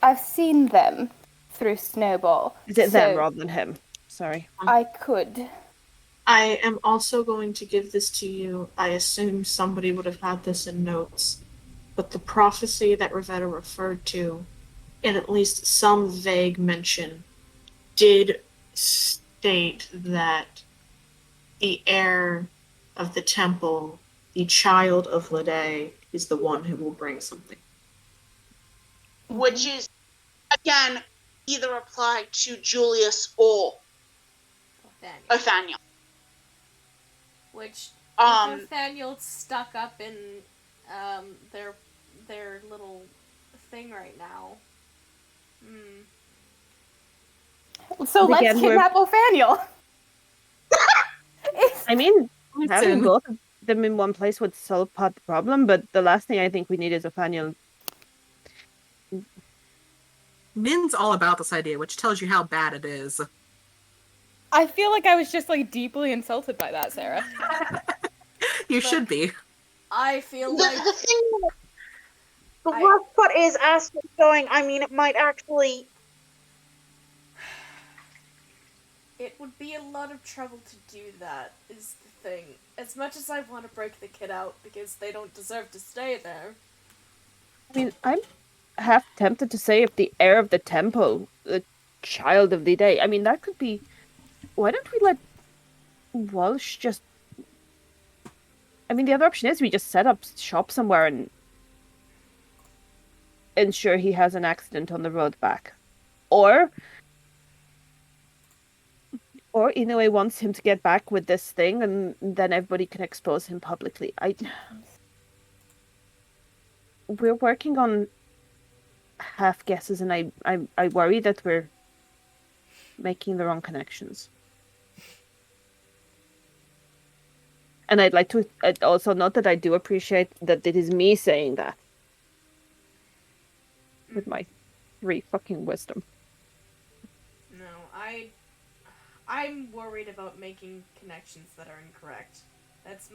I've seen them through Snowball. Is it them so rather than him? Sorry. I could. I am also going to give this to you. I assume somebody would have had this in notes. But the prophecy that Rivetta referred to, in at least some vague mention, did state that the heir of the temple, the child of Lede, is the one who will bring something. Which is, again, either applied to Julius or Nathaniel. Othaniel. Which Um, Nathaniel's stuck up in their little thing right now. So But let's again, we're- kidnap Othaniel. I mean, having Listen. both of them in one place would solve part of the problem, but the last thing I think we need is Othaniel. Min's all about this idea, which tells you how bad it is. I feel like I was just like deeply insulted by that, Sarah. You should be. I feel the, like the thing, the I- worst part is, as it's going, I mean, it might actually... it would be a lot of trouble to do that, is the thing. As much as I want to break the kid out because they don't deserve to stay there. I mean, I'm half tempted to say if the heir of the temple, child of the day. I mean, that could be. Why don't we let Walsh just? I mean, the other option is we just set up shop somewhere and ensure he has an accident on the road back, or Inoue wants him to get back with this thing, and then everybody can expose him publicly. We're working on half guesses, and I worry that we're making the wrong connections. And I'd like to also note that I do appreciate that it is me saying that with my 3 fucking wisdom. No, I'm worried about making connections that are incorrect. That's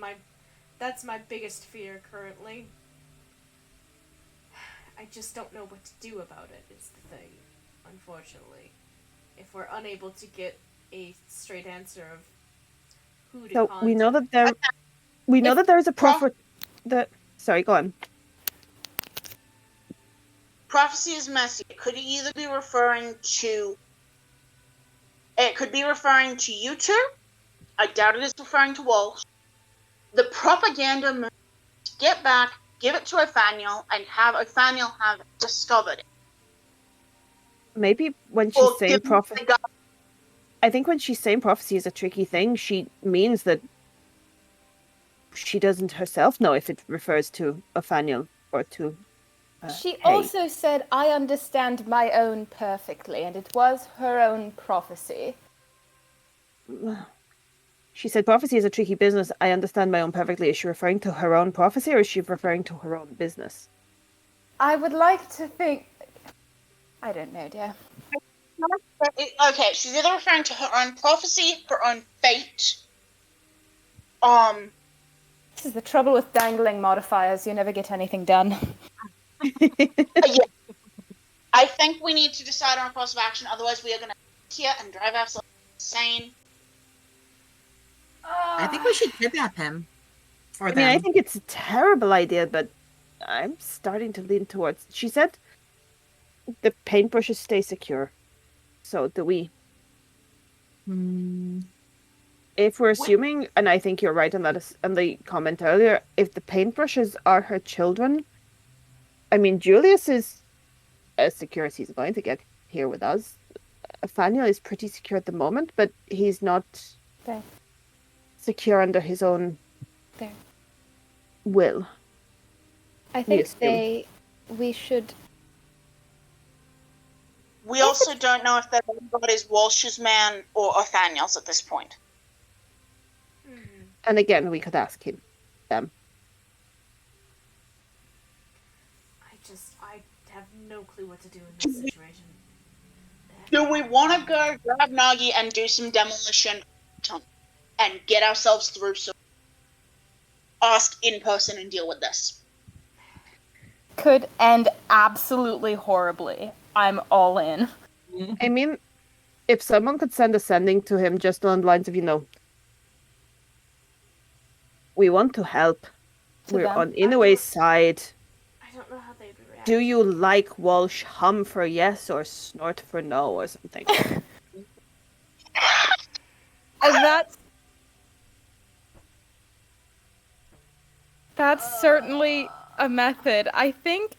my biggest fear currently. I just don't know what to do about it, is the thing, unfortunately. If we're unable to get a straight answer of who to contact. We know that there is a prophet that. Sorry, go on. Prophecy is messy. It could either be referring to. It could be referring to you two. I doubt it is referring to Walsh. The propaganda move, get back, give it to Othaniel, and have Othaniel have discovered it. Maybe when she's saying prophecy, I think when she's saying prophecy is a tricky thing, she means that she doesn't herself know if it refers to Othaniel or to. She also said, "I understand my own perfectly," and it was her own prophecy. She said prophecy is a tricky business. I understand my own perfectly. Is she referring to her own prophecy, or is she referring to her own business? I would like to think. I don't know, dear. Okay, she's either referring to her own prophecy, her own fate. This is the trouble with dangling modifiers. You never get anything done. Yeah. I think we need to decide on a course of action. Otherwise, we are going to sit here and drive ourselves insane. I think we should kidnap him. I mean, I think it's a terrible idea, but I'm starting to lean towards. She said the paintbrushes stay secure. So do we? If we're assuming, and I think you're right on that, on the comment earlier, if the paintbrushes are her children, I mean, Julius is as secure as he's going to get here with us. Othaniel is pretty secure at the moment, but he's not secure under his own will. I think we should. We also don't know if that is Walsh's man or Othaniel's at this point. And again, we could ask him. I have no clue what to do in this situation. Do we want to go grab Nagi and do some demolition and get ourselves through some ask in person and deal with this? Could end absolutely horribly. I'm all in. I mean, if someone could send a sending to him just on the lines of, we want to help. We're on Inoue's side. I don't know how they'd react. Do you like Walsh? Hum for yes or snort for no or something. And that's certainly a method. I think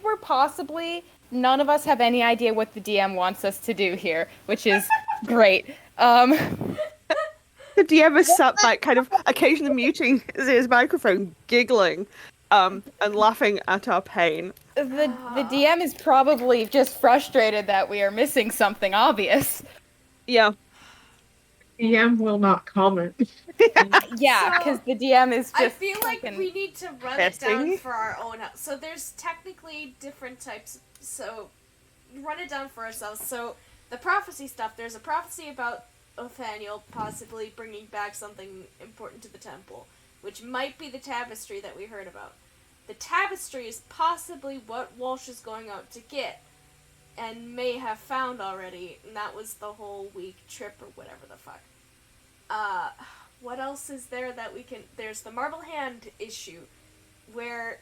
we're possibly none of us have any idea what the DM wants us to do here, which is great. The DM is sat back, kind of occasionally muting his microphone, giggling, and laughing at our pain. The DM is probably just frustrated that we are missing something obvious. Yeah. DM will not comment. Yeah, because the DM is just. I feel like we need to run it down for our own. So there's technically different types. So run it down for ourselves. So the prophecy stuff. There's a prophecy about Othaniel possibly bringing back something important to the temple, which might be the tapestry that we heard about. The tapestry is possibly what Walsh is going out to get, and may have found already, and that was the whole week trip or whatever the fuck. What else is there that we can... There's the marble hand issue, where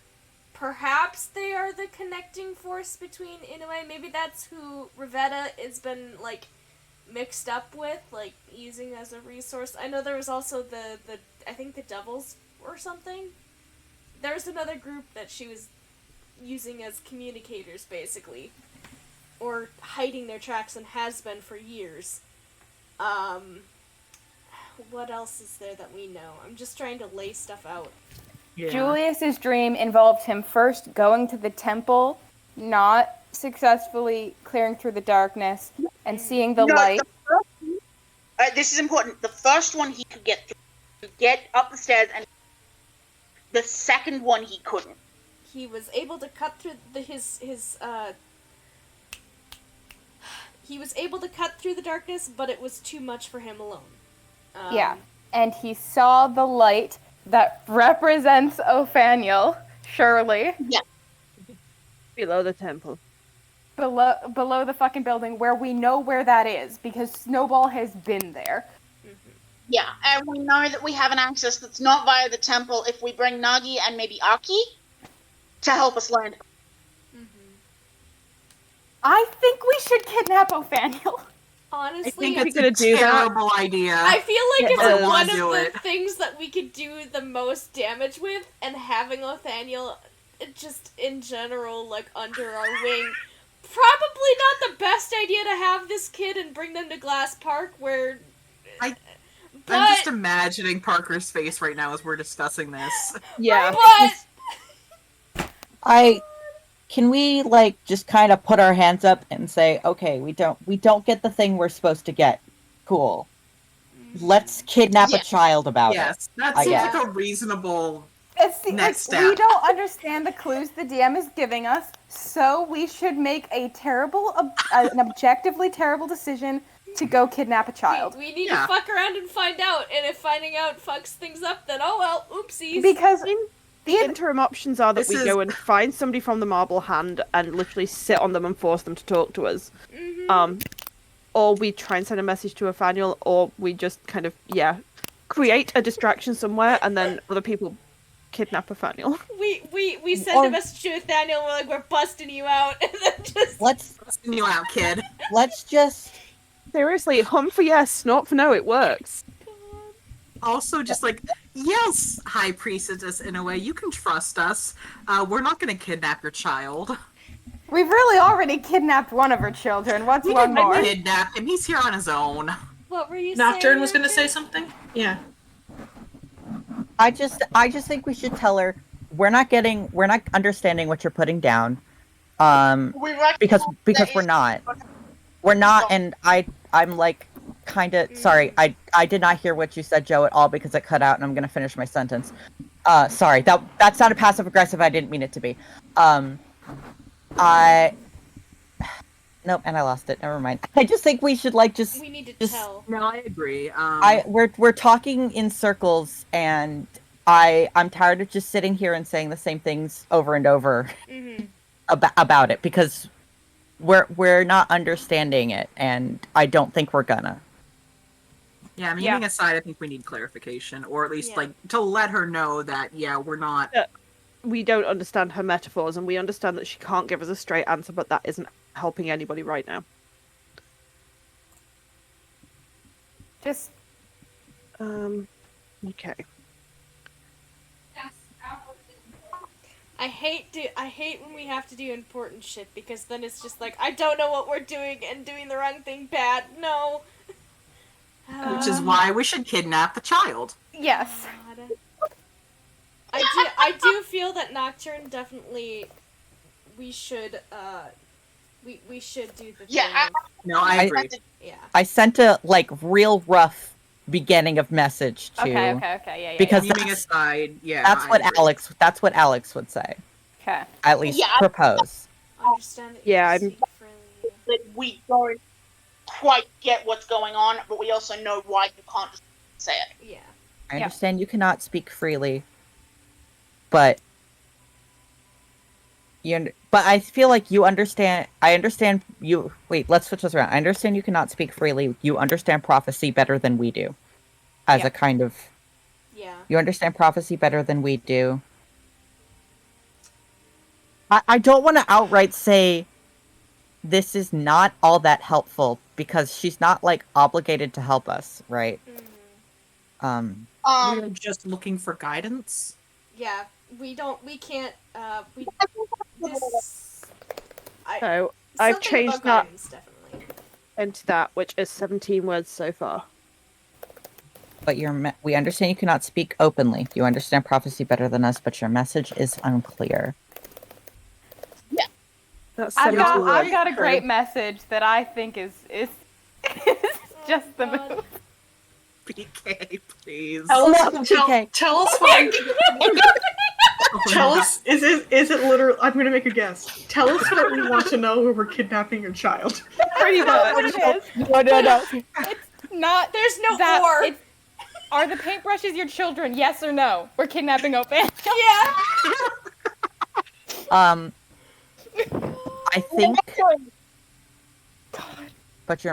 perhaps they are the connecting force between, in a way, maybe that's who Rivetta has been, like, mixed up with, like, using as a resource. I know there was also the I think the Devils or something. There's another group that she was using as communicators, basically. Or hiding their tracks, and has been for years. What else is there that we know? I'm just trying to lay stuff out. Yeah. Julius's dream involved him first going to the temple, not successfully clearing through the darkness, and seeing the light. This is important. The first one he could get through, get up the stairs, and the second one he couldn't. He was able to cut through he was able to cut through the darkness, but it was too much for him alone. Yeah, and he saw the light that represents Othaniel, surely. Yeah. Below the temple. Below the fucking building, where we know where that is, because Snowball has been there. Yeah, and we know that we have an access that's not via the temple if we bring Nagi and maybe Aki to help us land. I think we should kidnap Othaniel. Honestly, I think We're it's gonna a do that. terrible idea. I feel like Yeah, it's I one of do the it. things that we could do the most damage with, and having Othaniel just in general, like, under our wing. Probably not the best idea to have this kid and bring them to Glass Park, where... I'm but, just imagining Parker's face right now as we're discussing this. Yeah. but... Can we like just kind of put our hands up and say, okay, we don't get the thing we're supposed to get. Cool. Let's kidnap a child about it. Yes, that I seems guess. like a reasonable Next next step. We don't understand the clues the DM is giving us, so we should make an objectively terrible decision to go kidnap a child. We need to fuck around and find out, and if finding out fucks things up, then oh well, oopsies. Because The interim options are that we go and find somebody from the Marble Hand and literally sit on them and force them to talk to us. Or we try and send a message to Othaniel, or we just kind of, create a distraction somewhere and then other people kidnap Othaniel. We send a message to Nathaniel, we're like, we're busting you out, and then just... busting you out, kid. Let's just... Seriously, hum for yes, snort for no, it works. Also, just like, yes, High Priestess, in a way, you can trust us. We're not going to kidnap your child. We've really already kidnapped one of her children. What's We one didn't more? kidnap him. He's here on his own. What were you Nocturne saying? was going to say something? Yeah. I just think we should tell her we're not understanding what you're putting down. Because we're not. We're not, and I'm like kind of sorry. I did not hear what you said, Joe, at all because it cut out, and I'm gonna finish my sentence. Sorry, that sounded passive aggressive. I didn't mean it to be. Nope, and I lost it. Never mind. I just think we should We need to tell. No, I agree. We're talking in circles, and I'm tired of just sitting here and saying the same things over and over about it because we're not understanding it, and I don't think we're gonna. Yeah, meaning aside, I think we need clarification, or at least like to let her know that we're not. We don't understand her metaphors, and we understand that she can't give us a straight answer, but that isn't helping anybody right now. Just okay. I hate when we have to do important shit because then it's just like I don't know what we're doing and doing the wrong thing bad. No. Which is why we should kidnap the child. Yes. I do feel that Nocturne definitely we should we should do the thing. No, I agree. I sent a real rough beginning of message to. Okay, yeah. Because Leaving aside, that's what agree. That's what Alex would say. Okay. At least propose. Understand that that we don't quite get what's going on, but we also know why you can't just say it. Yeah. I understand you cannot speak freely, but but I feel like you understand. I understand you. Wait, let's switch this around. I understand you cannot speak freely. You understand prophecy better than we do, as a kind of. Yeah. You understand prophecy better than we do. I don't want to outright say this is not all that helpful because she's not like obligated to help us, right? We're just looking for guidance. Yeah, we can't, So I've something changed about that guidance, definitely. into that, which is 17 words so far. But we understand you cannot speak openly. You understand prophecy better than us, but your message is unclear. That's I've 17 words. got a great message that I think is just the move. PK, please. Tell us what. Tell us. Is it literal? I'm gonna make a guess. Tell us what we want to know when we're kidnapping your child. Pretty much. What it is. No. It's not. There's no that. or. Are the paintbrushes your children? Yes or no? We're kidnapping Open. Yeah. I think. But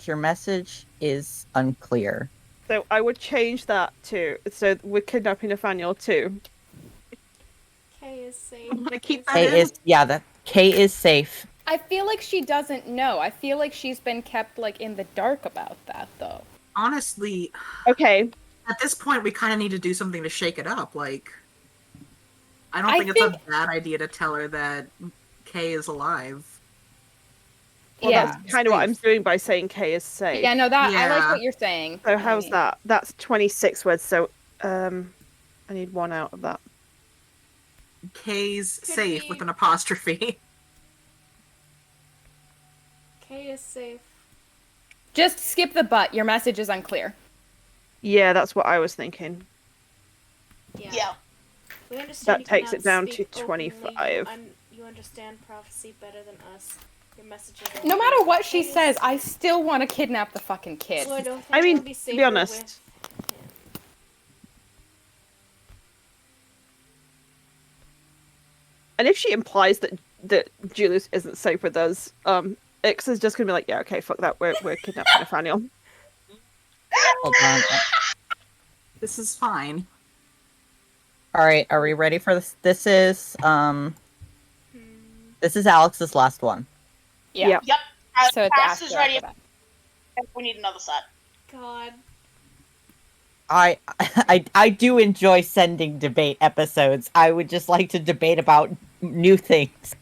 your message is unclear. So I would change that to, so we're kidnapping Nathaniel too. K is safe. I'm gonna keep that K in. that K is safe. I feel like she doesn't know. I feel like she's been kept like in the dark about that, though. Honestly, Okay. at this point, we kind of need to do something to shake it up. Like, I don't I think it's a bad idea to tell her that Kay is alive. Well, yeah. that's kind of what I'm doing by saying K is safe. Yeah, no, I like Yeah. what you're saying. So how's that? That's 26 words. So I need one out of that. Kay's Could safe be- with an apostrophe. K is safe. Just skip the but. Your message is unclear. Yeah, that's what I was thinking. Yeah. We understand That you takes it cannot down to speak openly. 25. You understand prophecy better than us. Your message is No unclear. matter what she K is says, I safe. still want to kidnap the fucking kid. So I don't think I mean, it would be to safer be honest, with him. and if she implies that Julius isn't safe with us, Ix is just gonna be like, yeah, okay, fuck that, we're kidnapping Nathaniel. Hold on. This is fine. All right, are we ready for this? This is Alex's last one. Yeah. Yep. Yep. So it's Pass is after ready. that. We need another set. God. I do enjoy sending debate episodes. I would just like to debate about new things.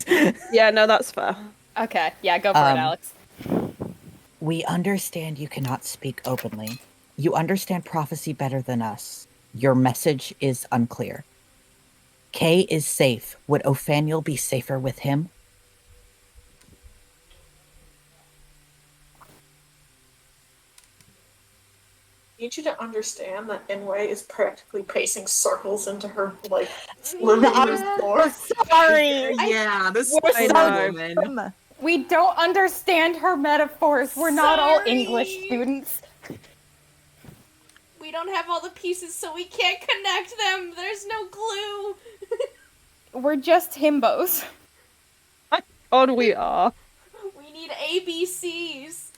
Yeah, no, that's fair. Okay. Yeah, go for it, Alex. We understand you cannot speak openly. You understand prophecy better than us. Your message is unclear. Kay is safe. Would Othaniel be safer with him? I need you to understand that Inway is practically pacing circles into her living room floor. Sorry. Yeah, this We're poor sorry. woman. We don't understand her metaphors. We're not all Sorry. English students. We don't have all the pieces, so we can't connect them. There's no glue. We're just himbos. On we are. We need ABCs.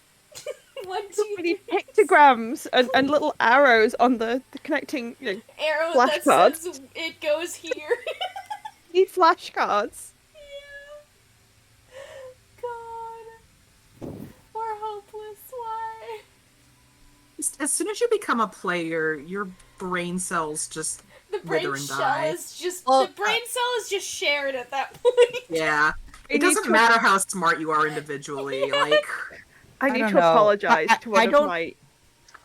1, 2, We need 3. pictograms and little arrows on the connecting. Arrow that flashcards. says it goes here. We need flashcards. God. We're hopeless. Why? As soon as you become a player, your brain cells just The brain wither and shell die. is just Well, the brain cell is just shared at that point. Yeah. I It need doesn't to- matter how smart you are individually. Like, I need don't to know. apologize to one I of don't- my.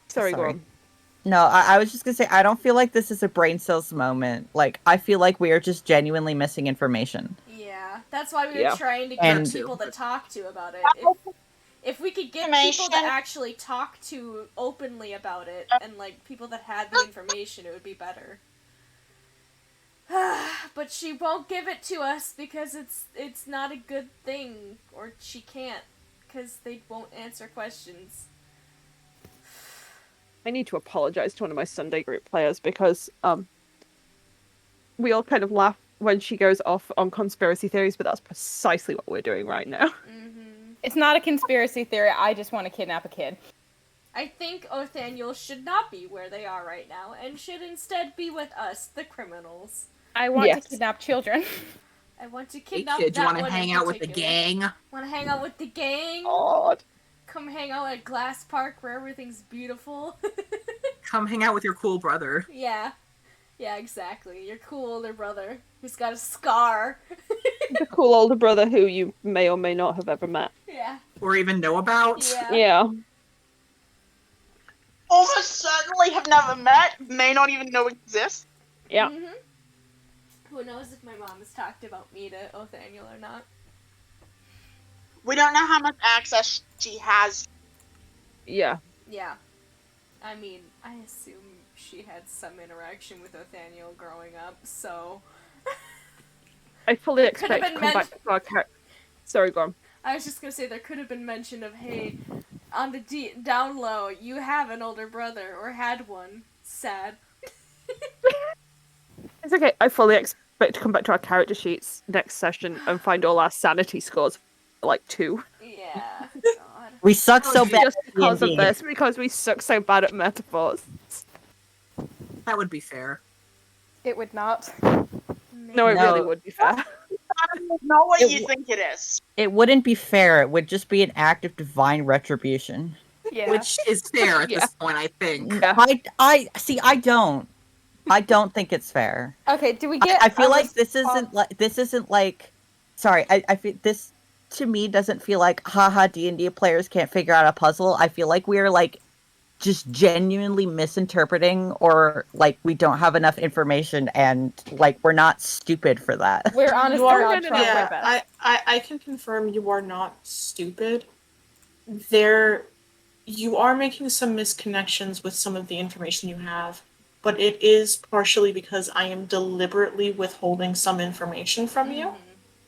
Sorry, go Sorry. on. No, I was just gonna say I don't feel like this is a brain cells moment. Like I feel like we are just genuinely missing information. Yeah, that's why we were Yeah. trying to get And- people to talk to about it. If we could get people to Information. actually talk to openly about it, and like people that had the information, it would be better. But she won't give it to us because it's not a good thing, or she can't, because they won't answer questions. I need to apologize to one of my Sunday group players because we all kind of laugh when she goes off on conspiracy theories, but that's precisely what we're doing right now. It's not a conspiracy theory. I just want to kidnap a kid. I think Othaniel should not be where they are right now, and should instead be with us, the criminals. I want Yes. to kidnap children. I want to Hey kidnap kid, you that want to one hang in out with the particular. gang? Want to hang out with the gang? God. Come hang out at Glass Park where everything's beautiful. Come hang out with your cool brother. Yeah. Yeah, exactly. Your cool older brother who's got a scar. The cool older brother who you may or may not have ever met. Yeah. Or even know about. Yeah. Yeah. Almost certainly have never met, may not even know exists. Yeah. Mm-hmm. Who knows if my mom has talked about me to Othaniel or not. We don't know how much access she has. Yeah. Yeah. I mean, I assume she had some interaction with Othaniel growing up, so... I fully It could have expect to been come back to our character. Sorry, go on. I was just gonna say there could have been mention of, hey, on the down low, you have an older brother, or had one. Sad. It's okay. I fully expect to come back to our character sheets next session and find all our sanity scores like 2. Yeah. God. We suck so bad. Just because of D&D. this, because we suck so bad at metaphors. That would be fair. It would not. No, it No. really would be fair. It's not what It you w- think it is. It wouldn't be fair. It would just be an act of divine retribution. Yeah. Which is fair at Yeah. this point, I think. Yeah. I see. I don't think it's fair. Okay, do we get I feel a like this response- isn't like. Sorry, I feel this to me doesn't feel like haha D&D players can't figure out a puzzle. I feel like we're like just genuinely misinterpreting, or like we don't have enough information, and like we're not stupid for that. We're honestly You are, all trying our yeah, best. I can confirm you are not stupid. You are making some misconnections with some of the information you have, but it is partially because I am deliberately withholding some information from you.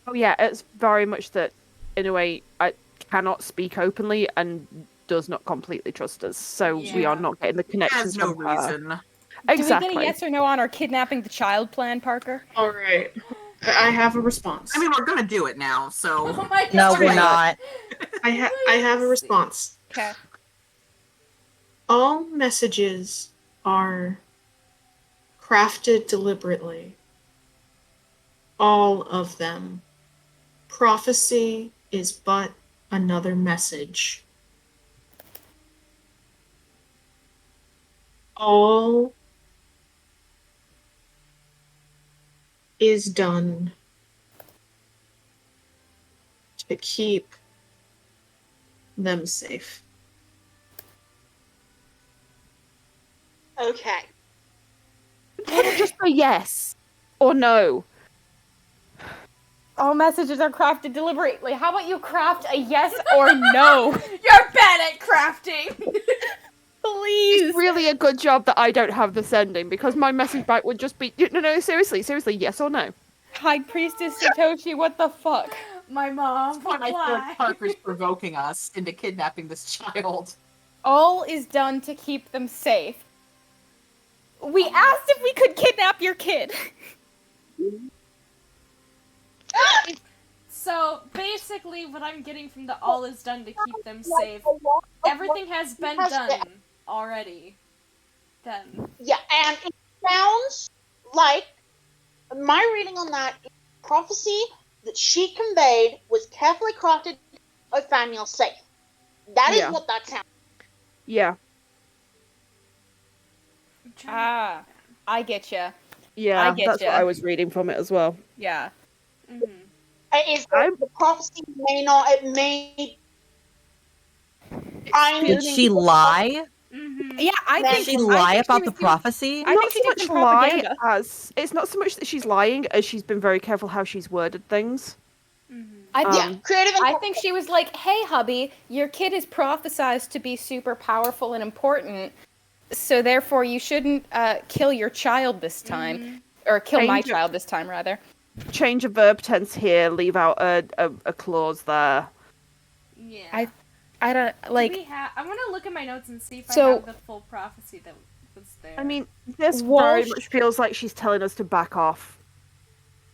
Oh yeah, it's very much that, in a way, I cannot speak openly and does not completely trust us. So we Yeah. are not getting the Has connections no from her. reason. Exactly. Do we get a yes or no on our kidnapping the child plan, Parker? All right, I have a response. I mean, we're gonna do it now, so. Oh my god. No, we're Right. not. I have a response. Okay. All messages are crafted deliberately. All of them. Prophecy is but another message. All is done to keep them safe. Okay. Would it just be yes or no? All messages are crafted deliberately. How about you craft a yes or no? You're bad at crafting! Please. It's really a good job that I don't have this ending, because my message back would just be no, seriously, yes or no. High Priestess Satoshi, what the fuck? My mom, When I feel why? like Parker's provoking us into kidnapping this child. All is done to keep them safe. We asked if we could kidnap your kid. So basically, what I'm getting from the all is done to keep them safe, everything has been done already. Then. Yeah, and it sounds like my reading on that prophecy that she conveyed was carefully crafted of Famiel safe. That is Yeah. what that sounds. Yeah. Ah, I get ya. Yeah, I get that's ya. what I was reading from it as well. Yeah. Mm-hmm. Is the prophecy may not, it may. Did she lie? Mm-hmm. Yeah, I Did think she lie about the was prophecy? I think she did some propaganda. as it's not so much that she's lying as she's been very careful how she's worded things. I think, Yeah, creative. I think she was like, "Hey, hubby, your kid is prophesized to be super powerful and important, so therefore you shouldn't kill your child this time, or kill my Change it. child this time, rather." Change a verb tense here, leave out a clause there. Yeah. I don't like. I'm gonna look at my notes and see if I So- have the full prophecy that was there. I mean, this very Walsh- much feels like she's telling us to back off.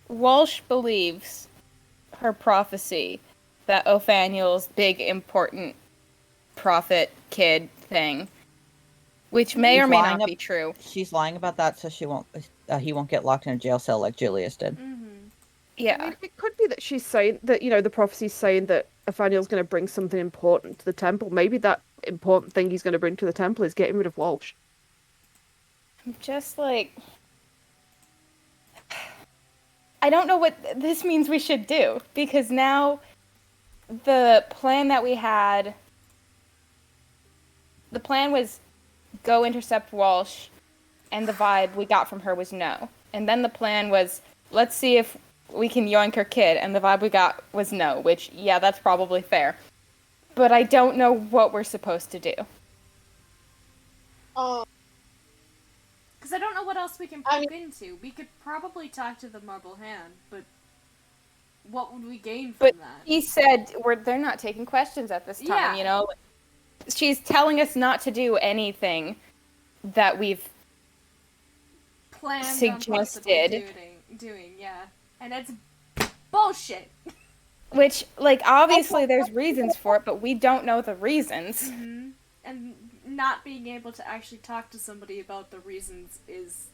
Walsh believes her prophecy that Othaniel's big important prophet kid thing, which may or may Lying not be true. She's lying about that so he won't get locked in a jail cell like Julius did. Yeah. I mean, it could be that she's saying that, the prophecy's saying that Nathaniel's going to bring something important to the temple. Maybe that important thing he's going to bring to the temple is getting rid of Walsh. I'm just like, I don't know what this means we should do, because now the plan was go intercept Walsh, and the vibe we got from her was no. And then the plan was, let's see if we can yoink her kid, and the vibe we got was no, which, yeah, that's probably fair. But I don't know what we're supposed to do. Oh, Because I don't know what else we can poke into. We could probably talk to the Marble Hand, but what would we gain from But that? he said they're not taking questions at this time, Yeah. She's telling us not to do anything that we've Planned suggested. on possibly doing, yeah. And it's bullshit. Which, obviously there's reasons for it, but we don't know the reasons. Mm-hmm. And not being able to actually talk to somebody about the reasons is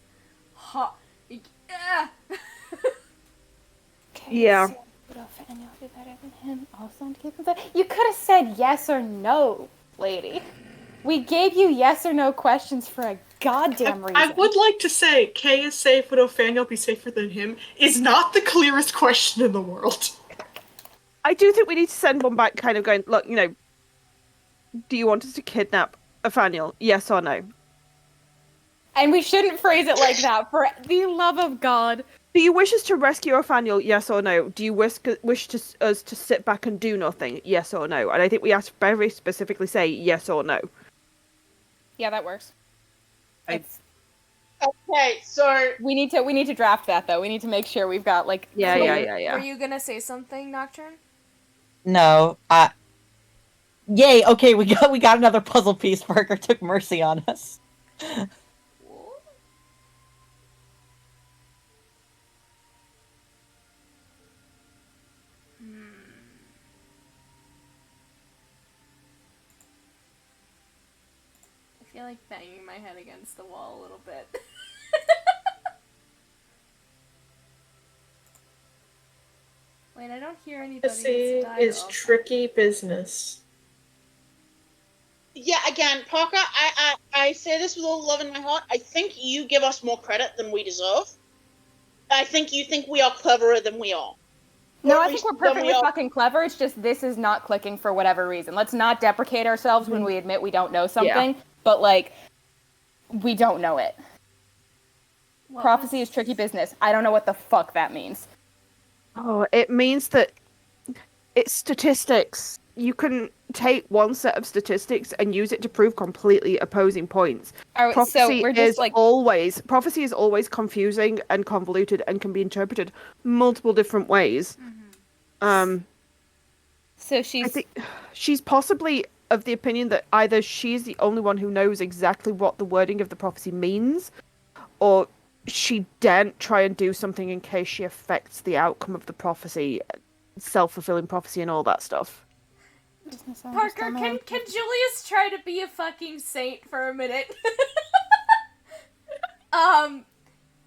hot. Yeah. Yeah. So, and you'll do better than him. Also, you could have said yes or no, lady. We gave you yes or no questions for a goddamn reason. I would like to say, Kay is safe, would Ophaniel be safer than him, is not the clearest question in the world. I do think we need to send one back kind of going, look, do you want us to kidnap Ophaniel? Yes or no? And we shouldn't phrase it like that, for the love of God. Do you wish us to rescue Ophaniel? Yes or no? Do you wish us to sit back and do nothing? Yes or no? And I think we have to very specifically say yes or no. Yeah, that works. okay, so We need to draft that though. We need to make sure we've got Were you gonna say something, Nocturne? No. Yay, okay, we got another puzzle piece. Parker took mercy on us. I feel like banging my head against the wall a little bit. Wait, I don't hear anybody. Prophecy is tricky business. yeah, again, Parker, I say this with all love in my heart. I think you give us more credit than we deserve. I think you think we are cleverer than we are. No, I think we're perfectly fucking clever. It's just this is not clicking for whatever reason. Let's not deprecate ourselves when we admit we don't know something, but we don't know it. Prophecy is tricky business. I don't know what the fuck that means. Oh, it means that it's statistics. You can take one set of statistics and use it to prove completely opposing points. Right, prophecy is always confusing and convoluted and can be interpreted multiple different ways. So I think she's possibly of the opinion that either she's the only one who knows exactly what the wording of the prophecy means, or she daren't try and do something in case she affects the outcome of the prophecy, self-fulfilling prophecy and all that stuff. Parker, can Julius try to be a fucking saint for a minute?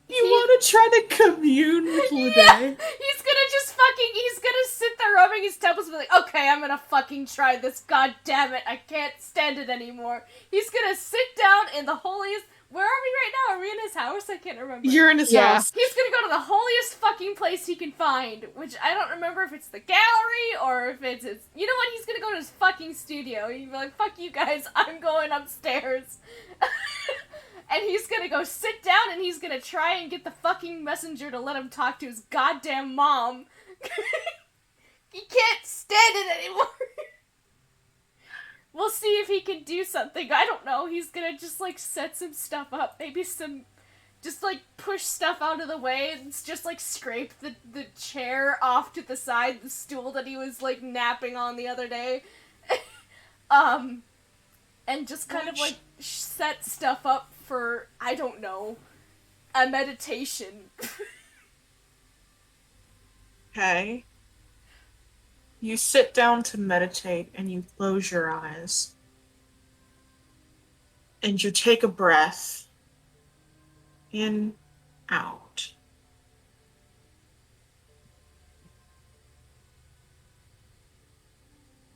You want to try to commune with Lede? Yeah, he's gonna sit there rubbing his temples and be like, okay, I'm gonna fucking try this, god damn it, I can't stand it anymore. He's gonna sit down in the holiest, where are we right now? Are we in his house? I can't remember. You're in his house. He's gonna go to the holiest fucking place he can find, which I don't remember if it's the gallery or if it's his... You know what? He's gonna go to his fucking studio. He'd be like, fuck you guys, I'm going upstairs. And he's gonna go sit down and he's gonna try and get the fucking messenger to let him talk to his goddamn mom. He can't stand it anymore. We'll see if he can do something. I don't know. He's gonna just, set some stuff up. Maybe just, push stuff out of the way and just, scrape the chair off to the side, the stool that he was, napping on the other day. And just kind of, set stuff up for, I don't know, a meditation. Okay. You sit down to meditate and you close your eyes. And you take a breath. In, out.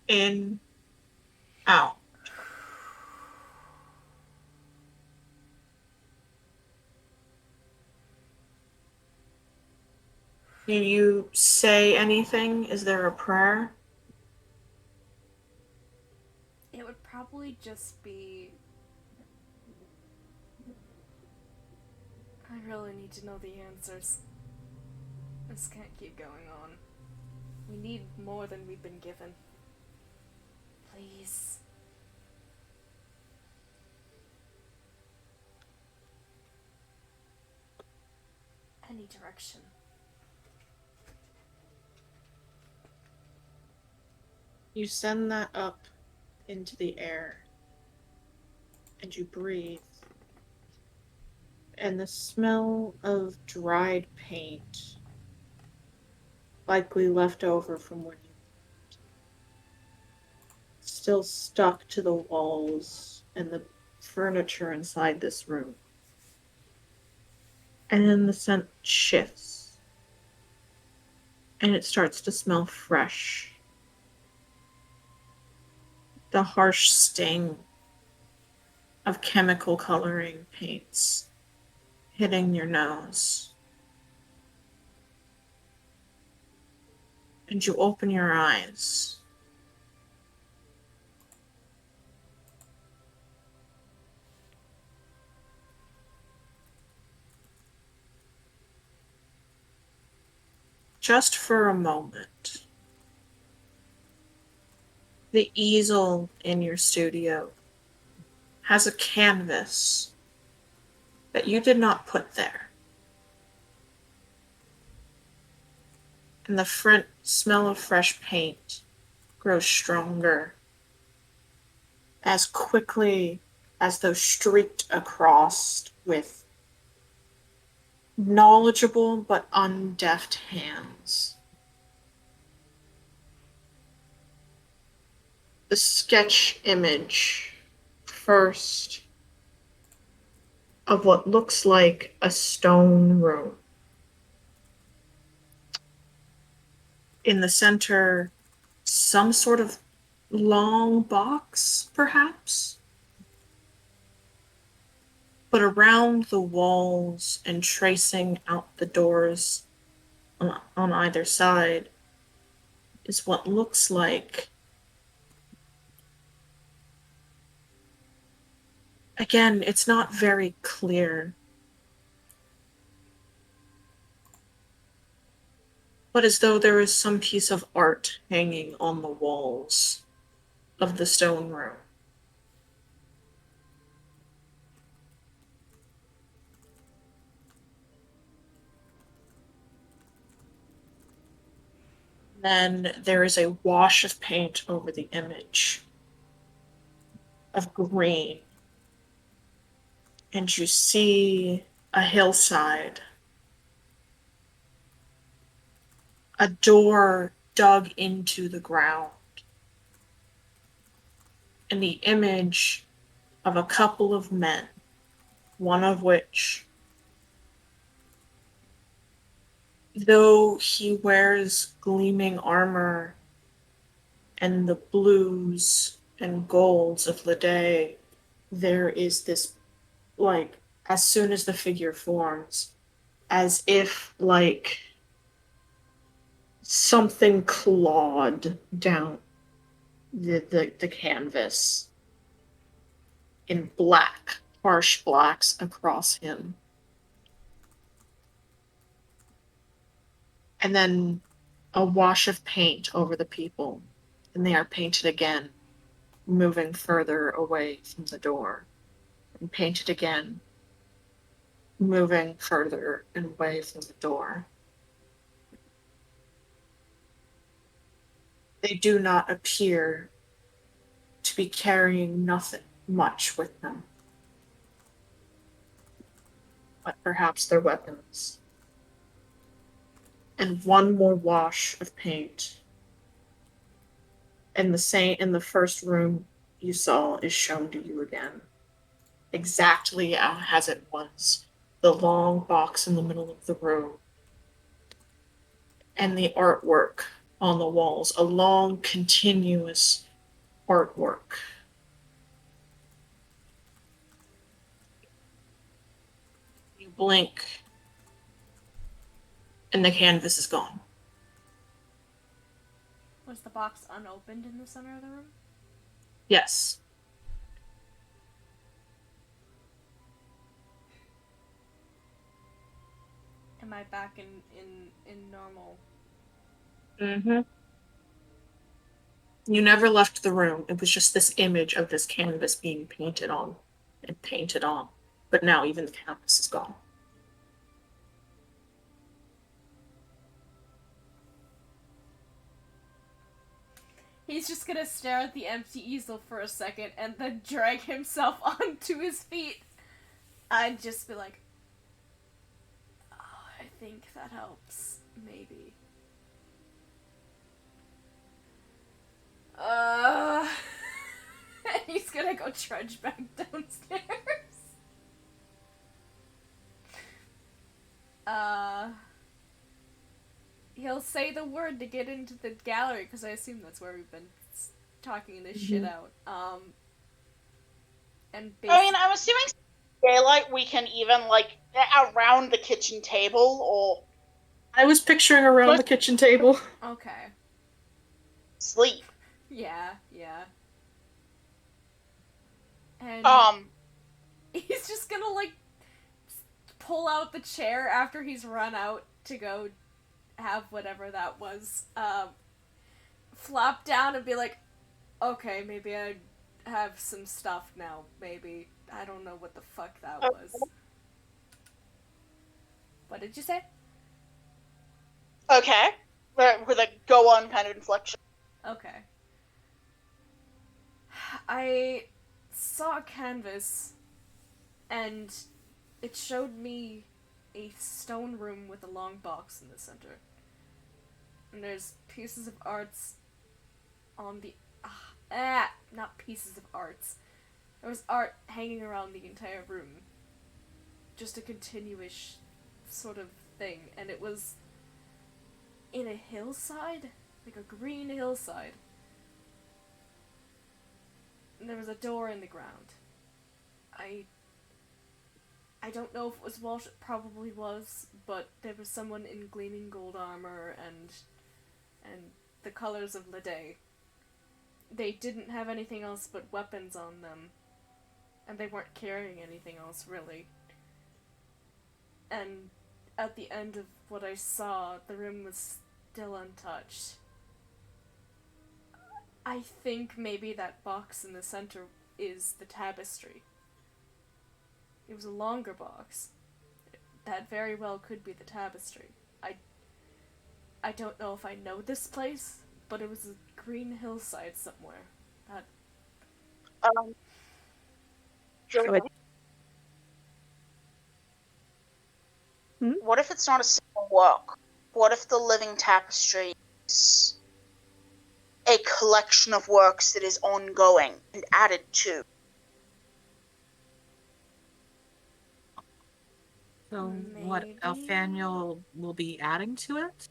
In, out. Do you say anything? Is there a prayer? It would probably just be. I really need to know the answers. This can't keep going on. We need more than we've been given. Please. Any direction. You send that up into the air. And you breathe. And the smell of dried paint, likely left over from when you still stuck to the walls and the furniture inside this room. And then the scent shifts. And it starts to smell fresh. The harsh sting of chemical coloring paints hitting your nose. And you open your eyes. Just for a moment, the easel in your studio has a canvas that you did not put there. And the smell of fresh paint grows stronger as quickly as though streaked across with knowledgeable but undeft hands. The sketch image first of what looks like a stone room. In the center, some sort of long box, perhaps? But around the walls and tracing out the doors on either side is what looks like, again, it's not very clear, but as though there is some piece of art hanging on the walls of the stone room. Then there is a wash of paint over the image of green. And you see a hillside, a door dug into the ground, and the image of a couple of men, one of which, though he wears gleaming armor and the blues and golds of the day, there is this, like, as soon as the figure forms, as if, like, something clawed down the canvas in black, harsh blacks across him. And then a wash of paint over the people, and they are painted again, moving further away from the door, and painted again, moving further and away from the door. They do not appear to be carrying nothing much with them, but perhaps their weapons. And one more wash of paint. And in the first room you saw is shown to you again, exactly as it was. The long box in the middle of the room, and the artwork on the walls, a long, continuous artwork. You blink, and the canvas is gone. Was the box unopened in the center of the room? Yes. Am I back in normal? Mm-hmm. You never left the room. It was just this image of this canvas being painted on and painted on. But now even the canvas is gone. He's just gonna stare at the empty easel for a second and then drag himself onto his feet. I'd just be like, oh, I think that helps. Maybe. And he's gonna go trudge back downstairs. He'll say the word to get into the gallery, because I assume that's where we've been talking this shit out. And I mean, I'm assuming daylight we can even, like, around the kitchen table, or I was picturing around the kitchen table. Okay. sleep. Yeah. And he's just gonna, like, pull out the chair after he's run out to go have whatever that was, flop down and be like, okay, maybe I have some stuff now, maybe. I don't know what the fuck that was. What did you say? Okay. With a go on kind of inflection. Okay. I saw a canvas, and it showed me a stone room with a long box in the center. And there's pieces of arts on the... not pieces of arts. There was art hanging around the entire room. Just a continuous sort of thing. And it was in a hillside? Like a green hillside. And there was a door in the ground. I don't know if it was Walsh, it probably was, but there was someone in gleaming gold armor and the colors of Lede. They didn't have anything else but weapons on them, and they weren't carrying anything else, really. And at the end of what I saw, the room was still untouched. I think maybe that box in the center is the tapestry. It was a longer box. That very well could be the tapestry. I don't know if I know this place, but it was a green hillside somewhere. That... What if it's not a single work? What if the living tapestry is a collection of works that is ongoing and added to? So what Elfaniel will be adding to it?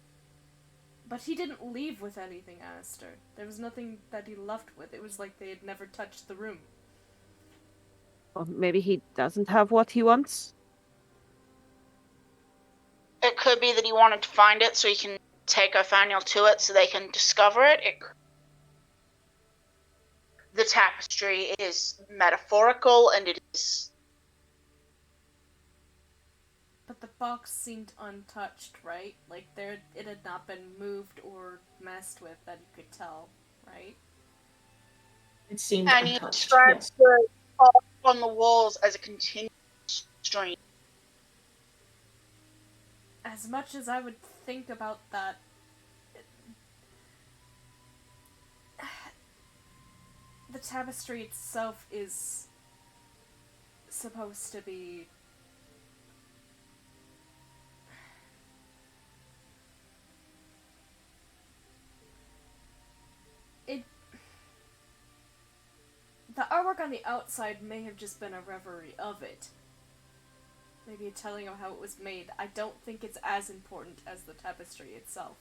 But he didn't leave with anything, Aster. There was nothing that he left with. It was like they had never touched the room. Or maybe he doesn't have what he wants. It could be that he wanted to find it so he can take Elfaniel to it so they can discover it. The tapestry is metaphorical and it is... But the box seemed untouched, right? Like it had not been moved or messed with that you could tell, right? It seemed And you untouched. described Yes. the art on the walls as a continuous stream. As much as I would think about that, the tapestry itself is supposed to be... The artwork on the outside may have just been a reverie of it. Maybe a telling of how it was made. I don't think it's as important as the tapestry itself.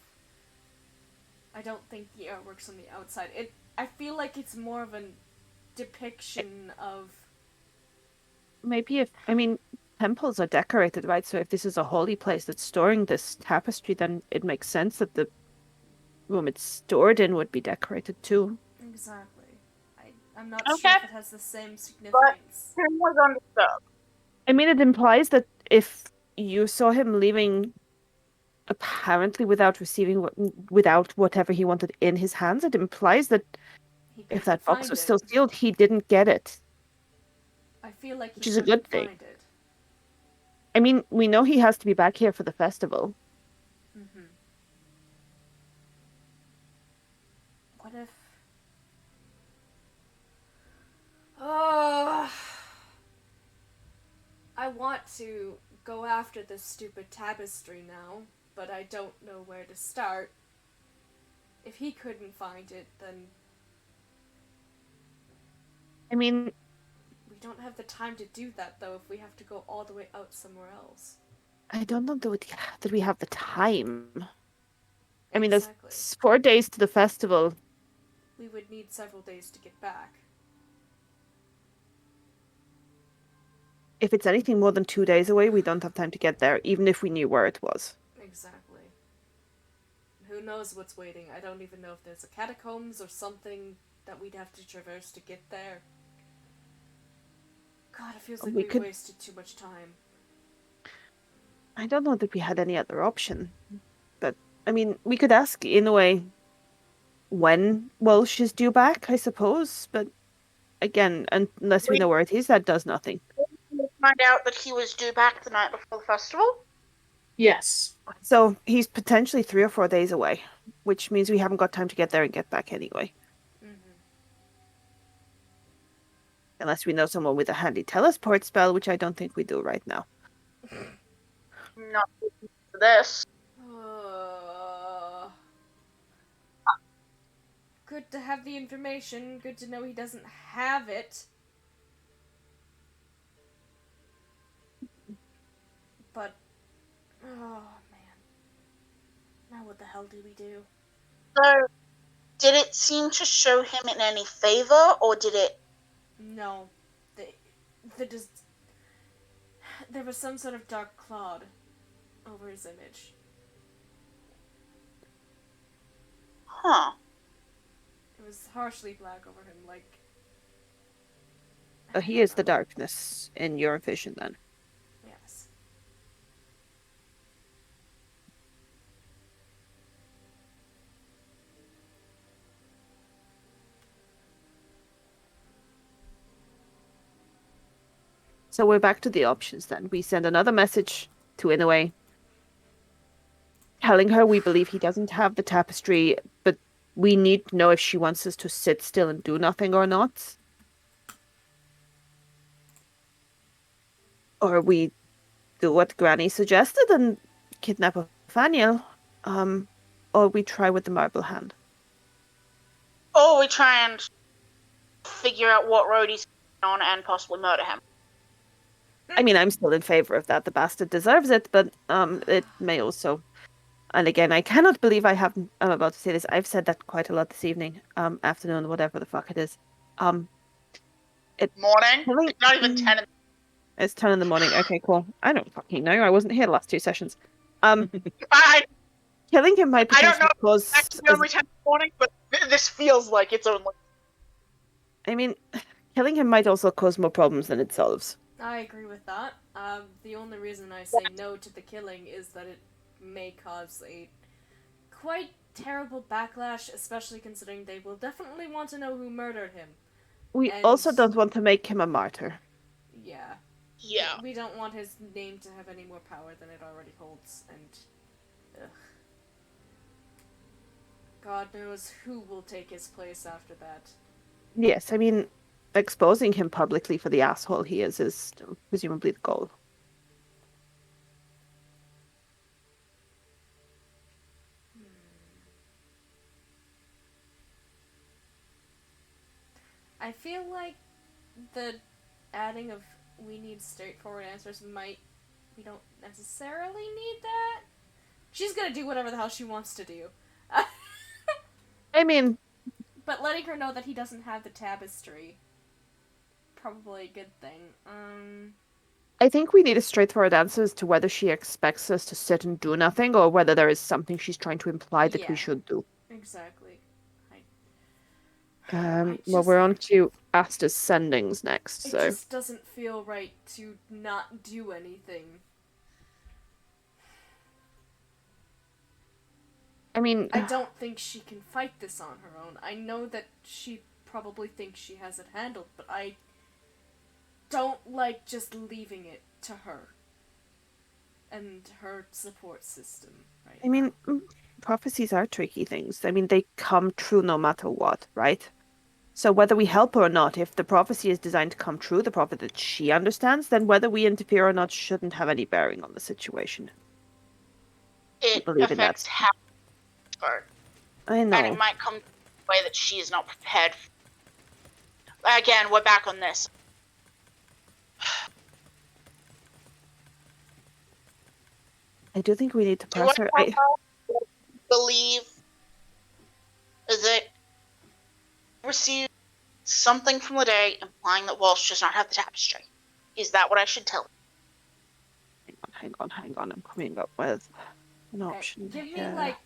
I don't think the artwork's on the outside. I feel like it's more of a depiction of. Maybe temples are decorated, right? So if this is a holy place that's storing this tapestry, then it makes sense that the room it's stored in would be decorated too. Exactly. I'm not sure Okay. if it has the same significance. Tim was undisturbed. I mean, it implies that if you saw him leaving apparently without whatever he wanted in his hands, it implies that He if couldn't that box find was it. still sealed, he didn't get it, I feel like he which is a couldn't good thing. find it. I mean, we know he has to be back here for the festival. Mm-hmm. What if? Oh, I want to go after this stupid tapestry now, but I don't know where to start. If he couldn't find it, then I mean, we don't have the time to do that, though, if we have to go all the way out somewhere else. I don't know that we have the time. I mean, there's Exactly. 4 days to the festival. We would need several days to get back. If it's anything more than 2 days away, we don't have time to get there, even if we knew where it was. Exactly. Who knows what's waiting? I don't even know if there's a catacombs or something that we'd have to traverse to get there. God, it feels like we wasted too much time. I don't know that we had any other option. But, I mean, we could ask, in a way, when Walsh is due back, I suppose. But, again, unless we know where it is, that does nothing. Find out that he was due back the night before the festival? Yes. So, he's potentially 3 or 4 days away, which means we haven't got time to get there and get back anyway. Mm-hmm. Unless we know someone with a handy teleport spell, which I don't think we do right now. Not for this. Good to have the information. Good to know he doesn't have it. But, oh man. Now what the hell do we do? So, did it seem to show him in any favor, or did it? No. There was some sort of dark cloud over his image. Huh. It was harshly black over him, like... So he is the darkness in your vision, then. Yes. So we're back to the options then. We send another message to Inoue, telling her we believe he doesn't have the tapestry, but we need to know if she wants us to sit still and do nothing or not. Or we do what Granny suggested and kidnap Nathaniel. Or we try with the marble hand. Or we try and figure out what road he's on and possibly murder him. I mean, I'm still in favor of that. The bastard deserves it, but it may also. And again, I cannot believe I'm about to say this. I've said that quite a lot this evening, afternoon, whatever the fuck it is. Morning? It's not even 10 in the It's 10 in the morning. Okay, cool. I don't fucking know. I wasn't here the last 2 sessions. Killing him might I don't potentially know if cause. it's actually only 10 in the morning, but this feels like it's only. I mean, killing him might also cause more problems than it solves. I agree with that. The only reason I say no to the killing is that it may cause a quite terrible backlash, especially considering they will definitely want to know who murdered him. We also don't want to make him a martyr. Yeah. Yeah. We don't want his name to have any more power than it already holds, and... Ugh. God knows who will take his place after that. Yes, I mean, exposing him publicly for the asshole he is presumably the goal. I feel like the adding of we need straightforward answers we don't necessarily need that. She's gonna do whatever the hell she wants to do. I mean, But letting her know that he doesn't have the tapestry, probably a good thing. I think we need a straightforward answer as to whether she expects us to sit and do nothing, or whether there is something she's trying to imply that we Yeah. should do. Exactly. Well, we're on to Asta's sendings next, It so just doesn't feel right to not do anything. I mean, I don't think she can fight this on her own. I know that she probably thinks she has it handled, but I don't like just leaving it to her and her support system. Right. I mean, prophecies are tricky things. I mean, they come true no matter what, right? So whether we help her or not, if the prophecy is designed to come true, the prophet that she understands, then whether we interfere or not shouldn't have any bearing on the situation. It believe in that. affects how her. I know. And it might come to a way that she is not prepared for. Again, we're back on this. I do think we need to press her. I believe that received something from the day implying that Walsh does not have the tapestry. Is that what I should tell her? Hang on. I'm coming up with an option. Give me like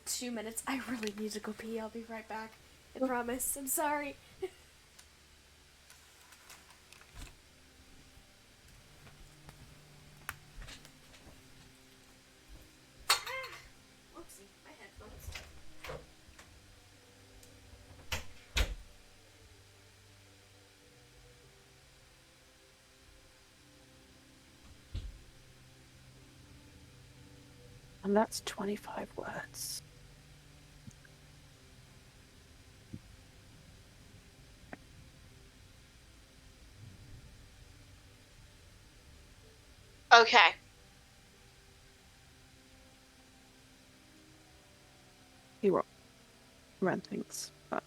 2 minutes. I really need to go pee. I'll be right back. I promise. I'm sorry. Whoopsie, my headphones. And that's 25 words. Okay. You were run things, but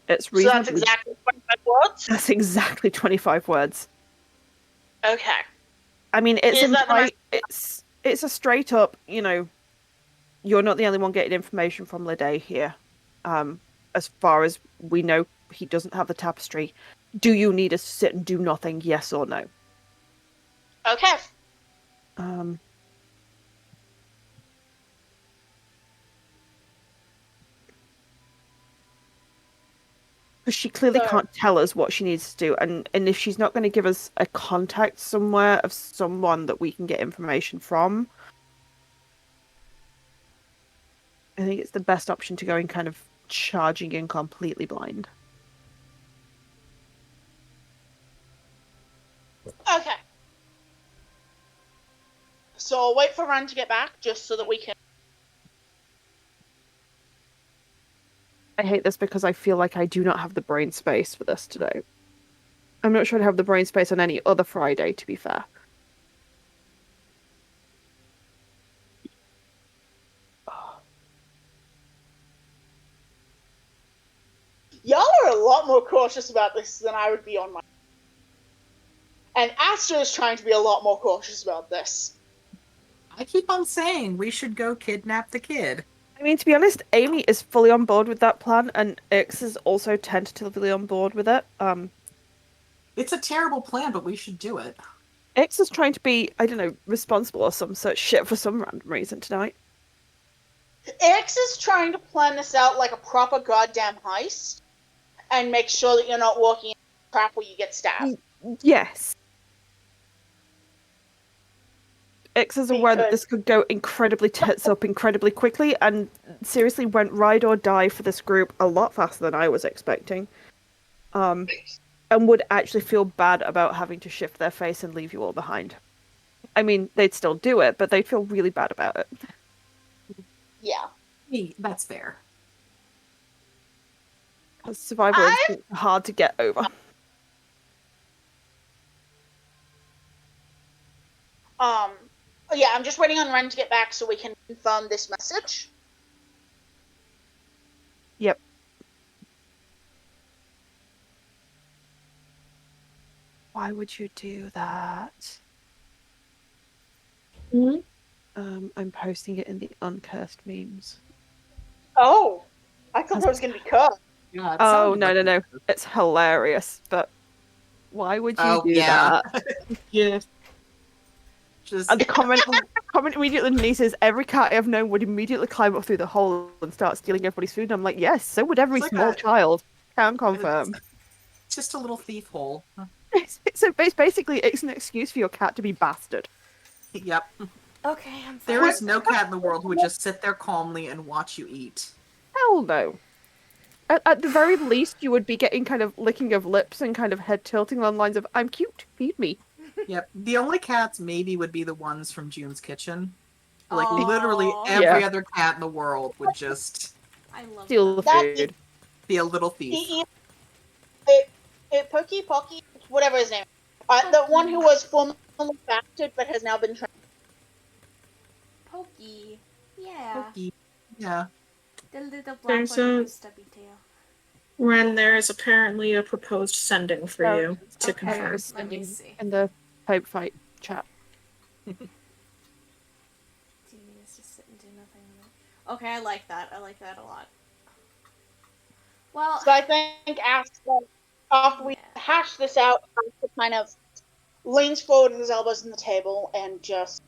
it's So reasonable. that's exactly 25 words? That's exactly 25 words. Okay. I mean, it's Is that the it's a straight up, you're not the only one getting information from Lede here. As far as we know, he doesn't have the tapestry. Do you need us to sit and do nothing? Yes or no? Okay. Because she clearly So- can't tell us what she needs to do, and if she's not going to give us a contact somewhere of someone that we can get information from, I think it's the best option to go in kind of charging in completely blind. Okay. So I'll wait for Ren to get back, just so that we can... I hate this because I feel like I do not have the brain space for this today. I'm not sure I'd have the brain space on any other Friday, to be fair. Y'all are a lot more cautious about this than I would be on my... And Asta is trying to be a lot more cautious about this. I keep on saying we should go kidnap the kid. I mean, to be honest, Amy is fully on board with that plan, and Ix is also tentatively on board with it. It's a terrible plan, but we should do it. Ix is trying to be, I don't know, responsible or some such shit for some random reason tonight. Ix is trying to plan this out like a proper goddamn heist, and make sure that you're not walking in a trap where you get stabbed. Yes. Ix is aware that this could go incredibly tits up incredibly quickly, and seriously went ride or die for this group a lot faster than I was expecting. And would actually feel bad about having to shift their face and leave you all behind. I mean, they'd still do it, but they'd feel really bad about it. Yeah. That's fair. Because survival is hard to get over. Yeah, I'm just waiting on Ren to get back so we can confirm this message. Yep. Why would you do that? I'm posting it in the uncursed memes. Oh. I thought I was going to be cut. Yeah, it Oh, sounded no, like no, no. It's hilarious, but why would you Oh, do yeah. that? Yeah. Just And the comment immediately underneath is, every cat I've known would immediately climb up through the hole and start stealing everybody's food. And I'm like, yes, so would every It's like small a- child. Can confirm. just a little thief hole. It's basically, it's an excuse for your cat to be bastard. Yep. Okay, I'm There fine. is no cat in the world who would just sit there calmly and watch you eat. Hell no. At the very least, you would be getting kind of licking of lips and kind of head tilting along lines of, I'm cute, feed me. Yep. The only cats maybe would be the ones from June's Kitchen. Like Aw. literally every other cat in the world would just I love Steal the them. food. be a little thief. Pokey Pocky, whatever his name. The one who was formerly bastard but has now been trained. Pokey. Yeah. Pokey. Yeah. The little black There's one a- with the stubby tail. Ren, there is apparently a proposed sending for Oh, you to okay. confirm. Let me see. In the Pope fight chat. Dean is just sitting doing nothing. Okay, I like that. I like that a lot. Well, So I think after we hash this out, Asta kind of leans forward with his elbows on the table and just...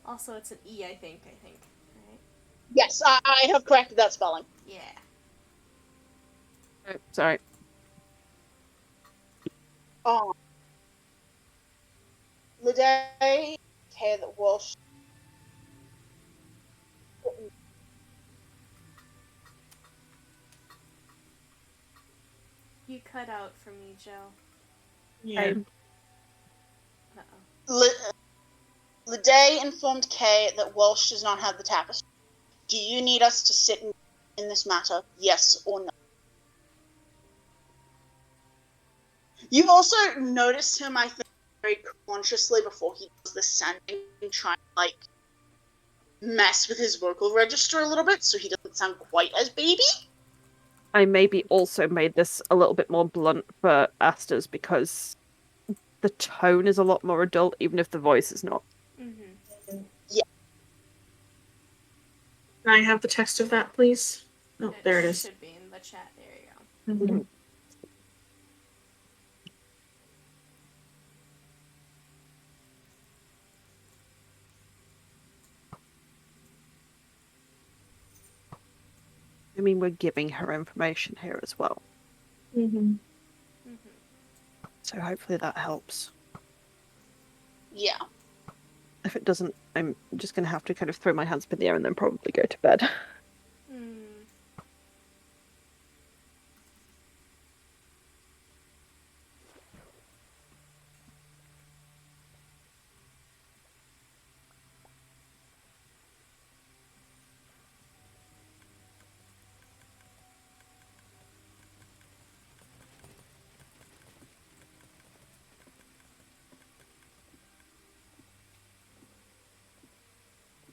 also it's an E, I think. Right? Yes, I have corrected that spelling. Yeah. Oh, sorry. The day care that Walsh... You cut out for me, Joe. Yeah. Uh-oh. Lede informed Kay that Walsh does not have the tapestry. Do you need us to sit in this matter, yes or no? You also noticed him, I think, very consciously before he does the sending, trying to, like, mess with his vocal register a little bit so he doesn't sound quite as baby. I maybe also made this a little bit more blunt for Asta's because the tone is a lot more adult, even if the voice is not. Mm-hmm. Yeah. Can I have the text of that, please? Oh, there it is. Should be in the chat. There you go. Mhm. I mean, we're giving her information here as well. Mhm. So hopefully that helps. Yeah. If it doesn't, I'm just going to have to kind of throw my hands up in the air and then probably go to bed. Hmm.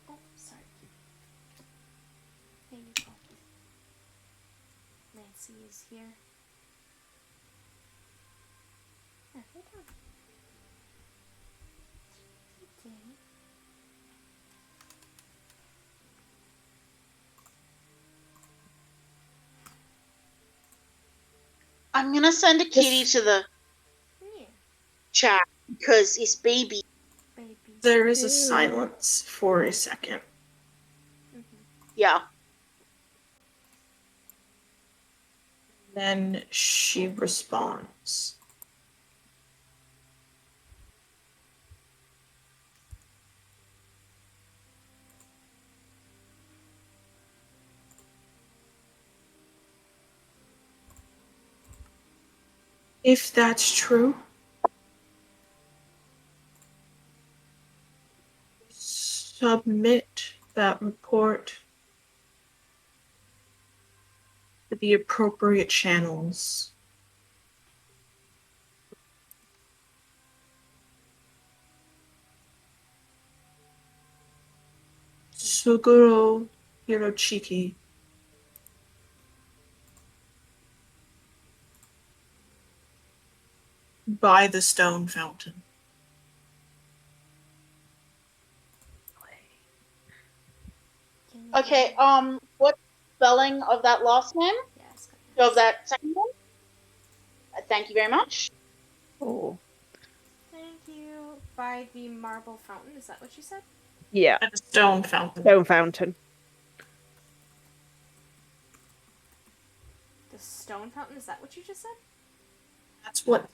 Oh, sorry. Hey, you Poppy. Nancy is here. Yeah, hey, Tom. Okay. I'm gonna send a kitty to the Yeah, chat because it's baby. baby. There is a silence for a second. Yeah. Then she responds. If that's true, submit that report to the appropriate channels. Suguro Hirochiki. By the stone fountain. Okay, what spelling of that last name? Yes. Of that second one? Thank you very much. Oh. Thank you. By the marble fountain, is that what you said? Yeah. At the stone fountain. Stone fountain. The stone fountain, is that what you just said? That's what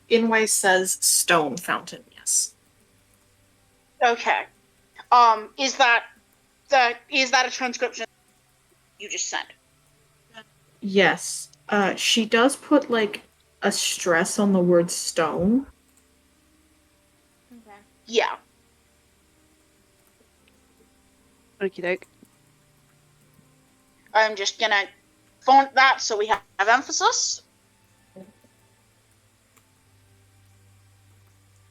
Inway says. Stone fountain. Yes. Okay. Is that a transcription you just sent? Yes. She does put like a stress on the word stone. Okay. Yeah. Okie doke. I'm just gonna font that so we have emphasis.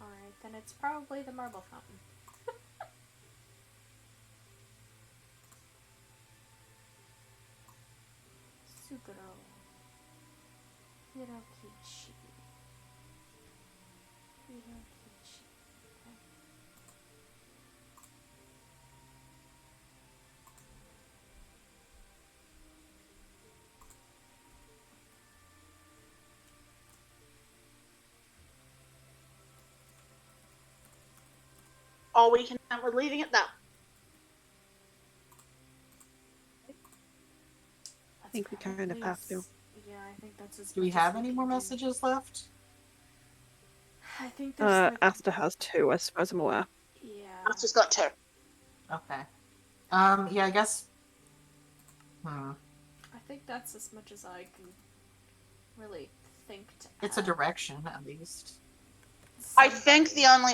Alright, then it's probably the marble fountain. Suguro. Hirokichi. Hirokichi. Okay. Or we can we're leaving it there. I think we kind of have to. Yeah, I think that's as Do we much have as any can more do. messages left? I think there's like, Asta has 2, as far as I'm aware. yeah. I've just got 2. Okay. Yeah, I guess. I think that's as much as I can really think to It's a add. direction, at least. I think the only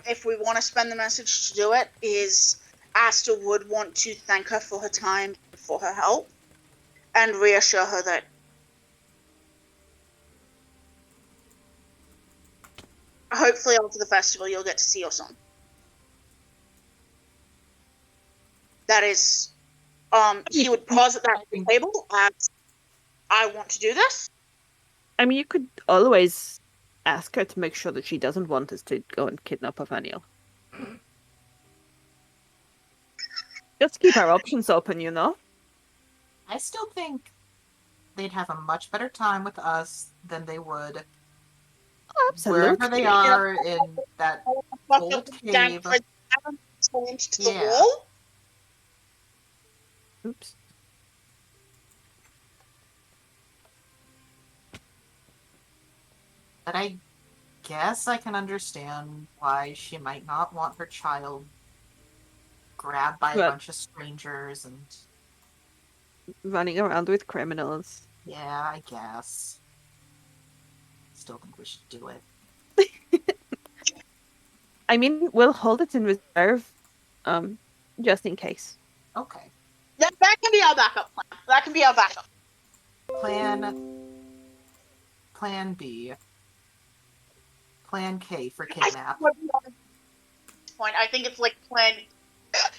if we want to spend the message to do it, is Asta would want to thank her for her time, for her help, and reassure her that hopefully after the festival you'll get to see your son. That is, he would pause at that table as, I want to do this. I mean, you could always ask her to make sure that she doesn't want us to go and kidnap Nathaniel. Just keep our options open, you know? I still think they'd have a much better time with us than they would Absolutely. wherever they are in that old cave. To the Yeah. wall. Oops. But I guess I can understand why she might not want her child grabbed by a But- bunch of strangers and Running around with criminals. yeah, I guess. Still think we should do it. I mean, we'll hold it in reserve, just in case. Okay. That can be our backup plan. That can be our backup. Plan B. Plan K for kidnap. Point. I think it's like plan. I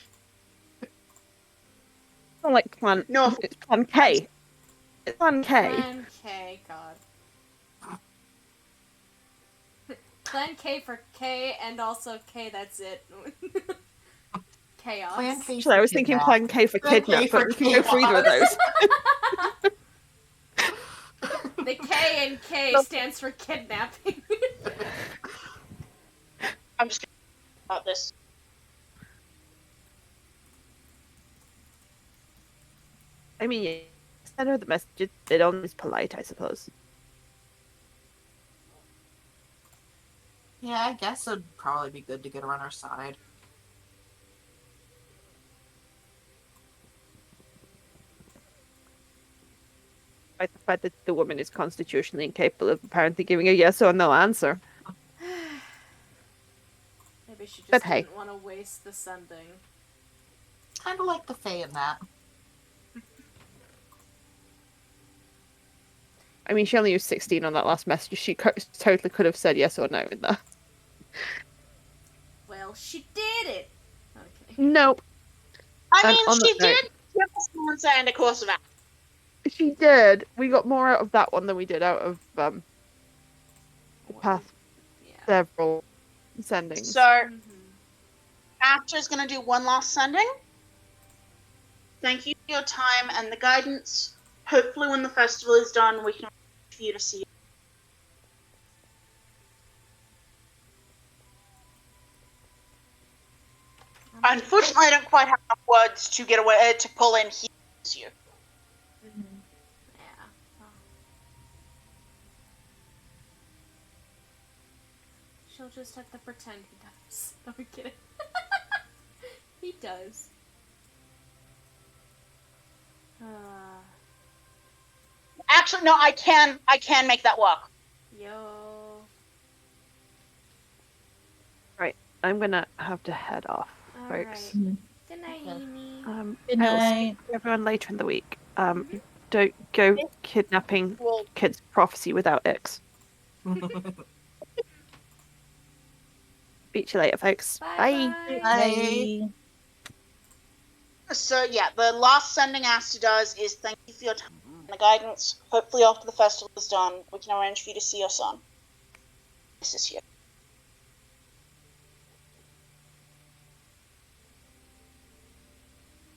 don't like plan. No. It's plan K. It's plan K. Plan K, God. Plan K for K, and also K, that's it. Chaos. Plan K Actually, I for was thinking kidnap. plan K for Plan K kidnap, for but we can go for either of chaos. those. The K in K stands for kidnapping. I'm just about this. I mean, yeah, send her the message. It only is polite, I suppose. Yeah, I guess it'd probably be good to get her on our side. Despite the fact that the woman is constitutionally incapable of apparently giving a yes or no answer. Maybe she just But hey. didn't want to waste the sending. Kind of like the Fae in that. I mean, she only used 16 on that last message. She totally could have said yes or no in that. Well, she did it! Okay. Nope. I And mean, on she that note- did give us an answer and a course of action. She did. We got more out of that one than we did out of the past Yeah. several sendings. So, Astra's going to do one last sending. Thank you for your time and the guidance. Hopefully when the festival is done, we can arrange for you to see you. Unfortunately, I don't quite have enough words to get away to pull in he loves you. Yeah. Well. She'll just have to pretend he does. No, I'm kidding. He does. Actually, no, I can make that work. Yo. Right, I'm gonna have to head off, folks. Alright. Good night, Amy. Good I will speak night. to everyone later in the week. Don't go kidnapping Well, kids' prophecy without X. Speak to you later, folks. Bye. Bye. so yeah, the last sending Asta does is thank you for your time and the guidance. Hopefully after the festival is done, we can arrange for you to see your son. This is here.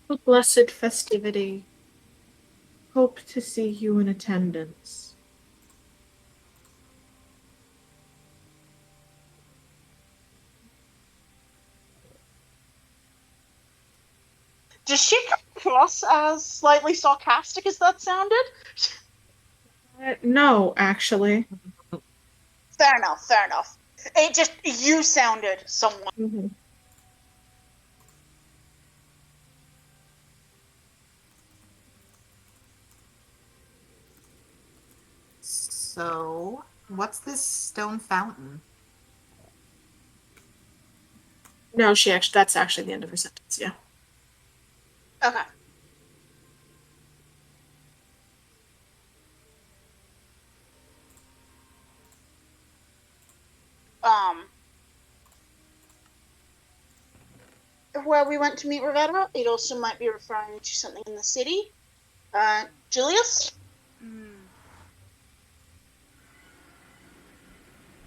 A blessed festivity. Hope to see you in attendance. Does she come across as slightly sarcastic as that sounded? No, actually. Fair enough, fair enough. It just, you sounded somewhat. Mm-hmm. So, what's this stone fountain? No, that's actually the end of her sentence, yeah. Okay. Where we went to meet Ravenna, it also might be referring to something in the city. Julius?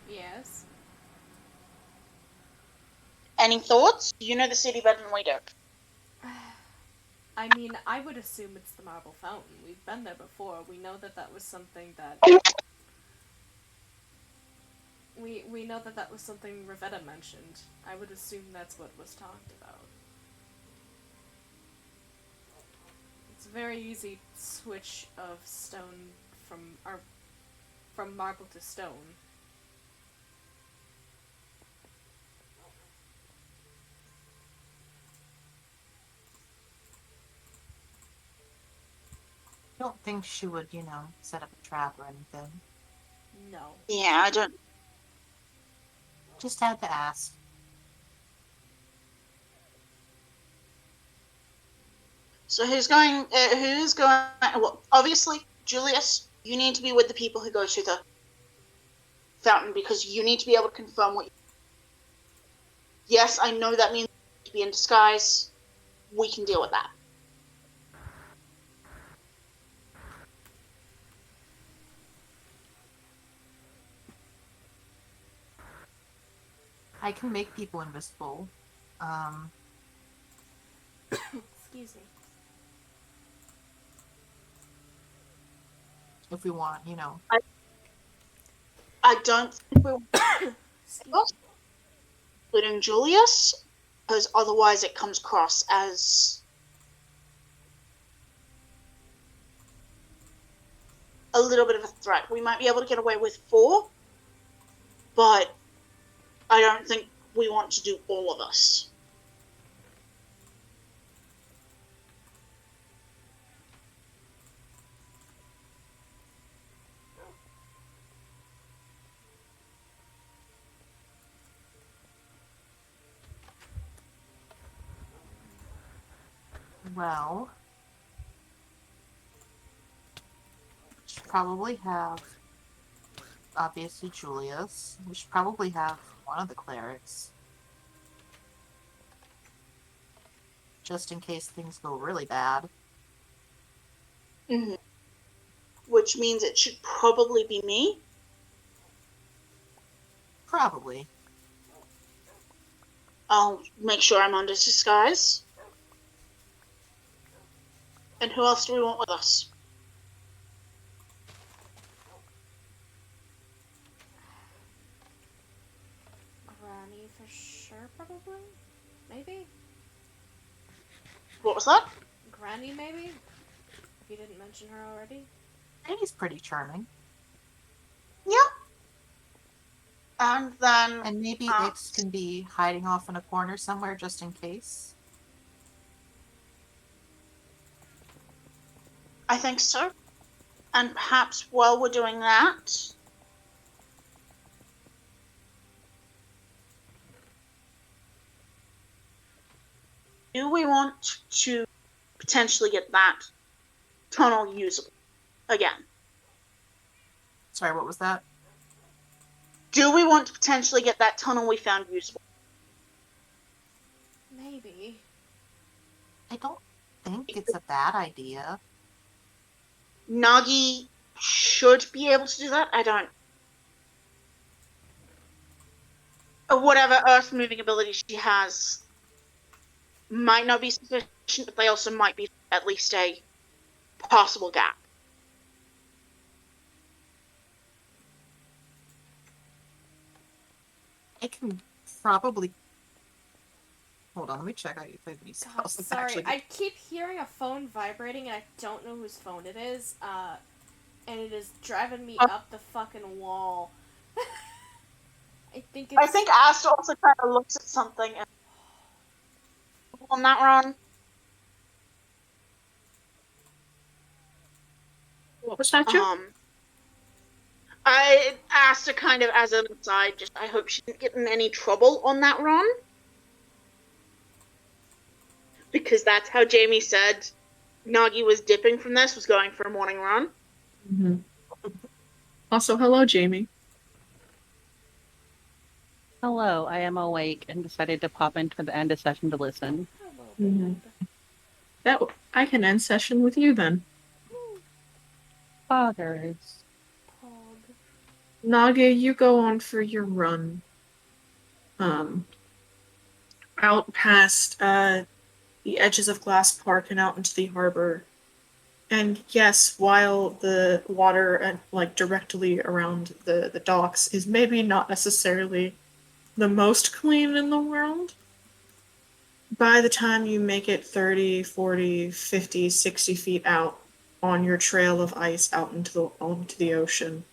Yes. Any thoughts? You know the city better than we do. I mean, I would assume it's the Marble Fountain. We've been there before. We know that that was something that... We know that that was something Ravenna mentioned. I would assume that's what was talked about. It's a very easy switch of stone from marble to stone. I don't think she would, set up a trap or anything. No. Yeah, I don't... Just had to ask. So who's going, well, obviously, Julius, you need to be with the people who go to the fountain because you need to be able to confirm what you... Yes, I know that means to be in disguise. We can deal with that. I can make people invisible. Excuse me. If we want, I don't think we'll... including Julius, because otherwise it comes across as a little bit of a threat. We might be able to get away with 4, but I don't think we want to do all of us. well, should probably have, obviously, Julius. We should probably have one of the clerics. Just in case things go really bad. Mm-hmm. Which means it should probably be me. Probably. I'll make sure I'm under disguise. And who else do we want with us? Granny for sure, probably? Maybe? What was that? Granny, maybe? If you didn't mention her already? Amy's pretty charming. Yeah. And then... And maybe Ix can be hiding off in a corner somewhere just in case. I think so. And perhaps while we're doing that... do we want to potentially get that tunnel usable again? Sorry, what was that? Do we want to potentially get that tunnel we found usable? Maybe. I don't think it's a bad idea. Nagi should be able to do that. I don't. Whatever earth moving ability she has might not be sufficient, but they also might be at least a possible gap. I can probably... Hold on, let me check out if I have any God, spells that sorry, actually... I keep hearing a phone vibrating and I don't know whose phone it is, and it is driving me up the fucking wall. I think Asta also kind of looks at something and on that run. What was that, Joe? I asked her kind of as an aside, just I hope she didn't get in any trouble on that run. Because that's how Jamie said Nagi was dipping from this, was going for a morning run. Mm-hmm. Also, hello, Jamie. Hello, I am awake and decided to pop into the end of session to listen. Mm-hmm. I can end session with you then. Fathers. Naga, you go on for your run. Out past the edges of Glass Park and out into the harbor. And yes, while the water like directly around the docks is maybe not necessarily the most clean in the world, by the time you make it 30, 40, 50, 60 feet out on your trail of ice out into the ocean,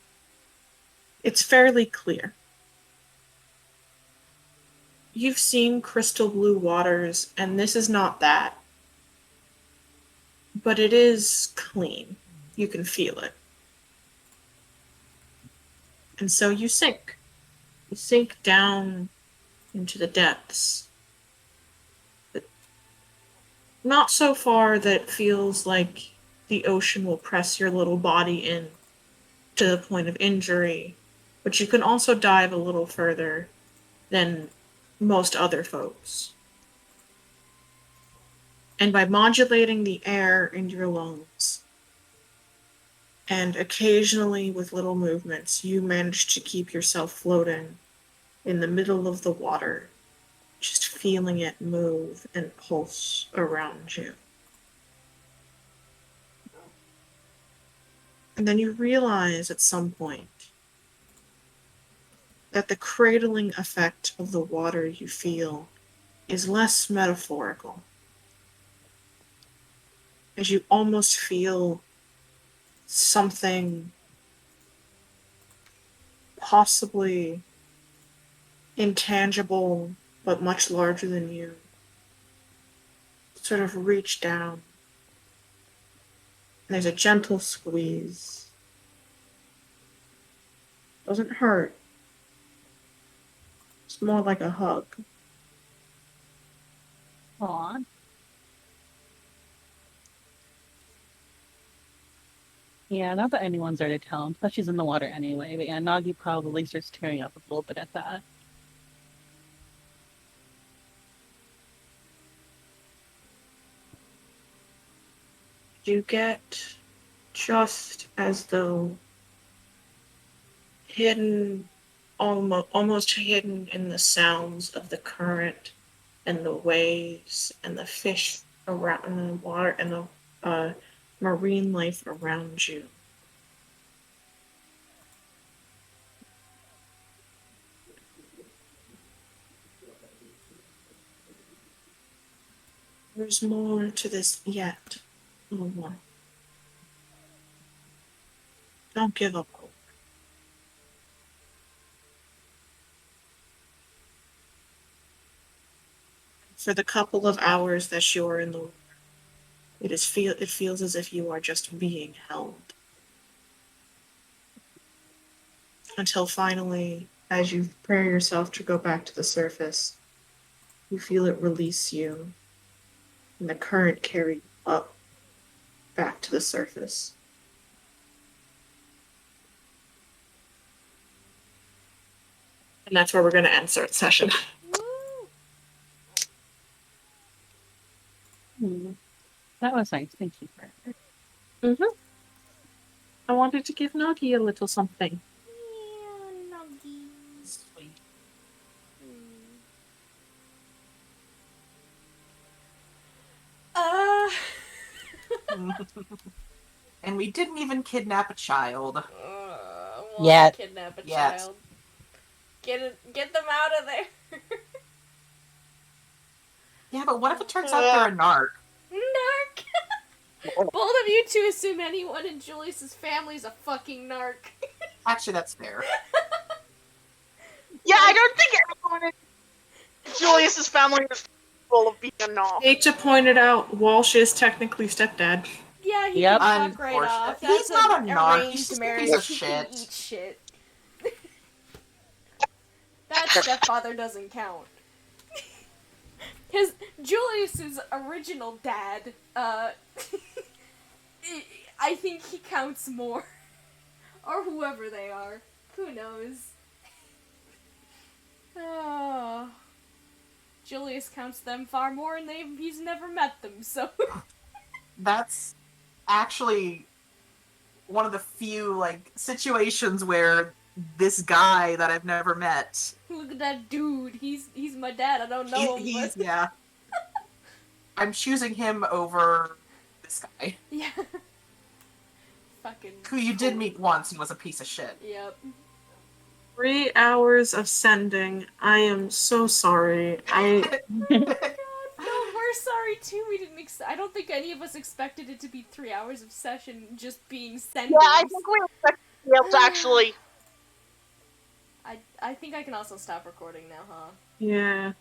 it's fairly clear. You've seen crystal blue waters, and this is not that. But it is clean. You can feel it. And so you sink. You sink down into the depths. But not so far that it feels like the ocean will press your little body in to the point of injury, but you can also dive a little further than most other folks. And by modulating the air in your lungs, and occasionally with little movements, you manage to keep yourself floating in the middle of the water, just feeling it move and pulse around you. And then you realize at some point that the cradling effect of the water you feel is less metaphorical, as you almost feel something possibly intangible but much larger than you sort of reach down. And there's a gentle squeeze. Doesn't hurt. It's more like a hug. Aw. Yeah, not that anyone's there to tell him, plus she's in the water anyway, but yeah, Nagi probably starts tearing up a little bit at that. You get just as though hidden, almost hidden in the sounds of the current and the waves and the fish around in the water and the marine life around you. There's more to this yet, little one. Don't give up hope. For the couple of hours that you're in the water, it feels as if you are just being held. Until finally, as you prepare yourself to go back to the surface, you feel it release you, and the current carry you up back to the surface. And that's where we're going to end certain session. That was nice. Thank you for it. Mm-hmm. I wanted to give Nagi a little something. Yeah, Nuggy. Sweet. And we didn't even kidnap a child. Yet. Kidnap a Yet. child. Get them out of there. Yeah, but what if it turns out they're a narc? Narc. Both of you two assume anyone in Julius's family is a fucking narc. Actually, that's fair. Yeah, I don't think everyone in Julius's family is full of being a knob. Hate to point it out, Walsh is technically stepdad. Yeah, he Yep. can fuck right Unfortunate. off. He's That's not an a narc, he's arranged just a marriage. piece of He can shit. eat shit. That stepfather doesn't count. Julius's original dad, I think he counts more. Or whoever they are. Who knows? Oh. Julius counts them far more and he's never met them, so... That's actually one of the few, situations where this guy that I've never met... Look at that dude. He's my dad. I don't know him, but... Yeah. I'm choosing him over this guy. Yeah. Fucking... Who you did meet once and was a piece of shit. Yep. 3 hours of sending. I am so sorry. God, no, we're sorry too. We didn't I don't think any of us expected it to be 3 hours of session just being sendings. Yeah, I think we expect to be able to actually... I think I can also stop recording now, huh? Yeah.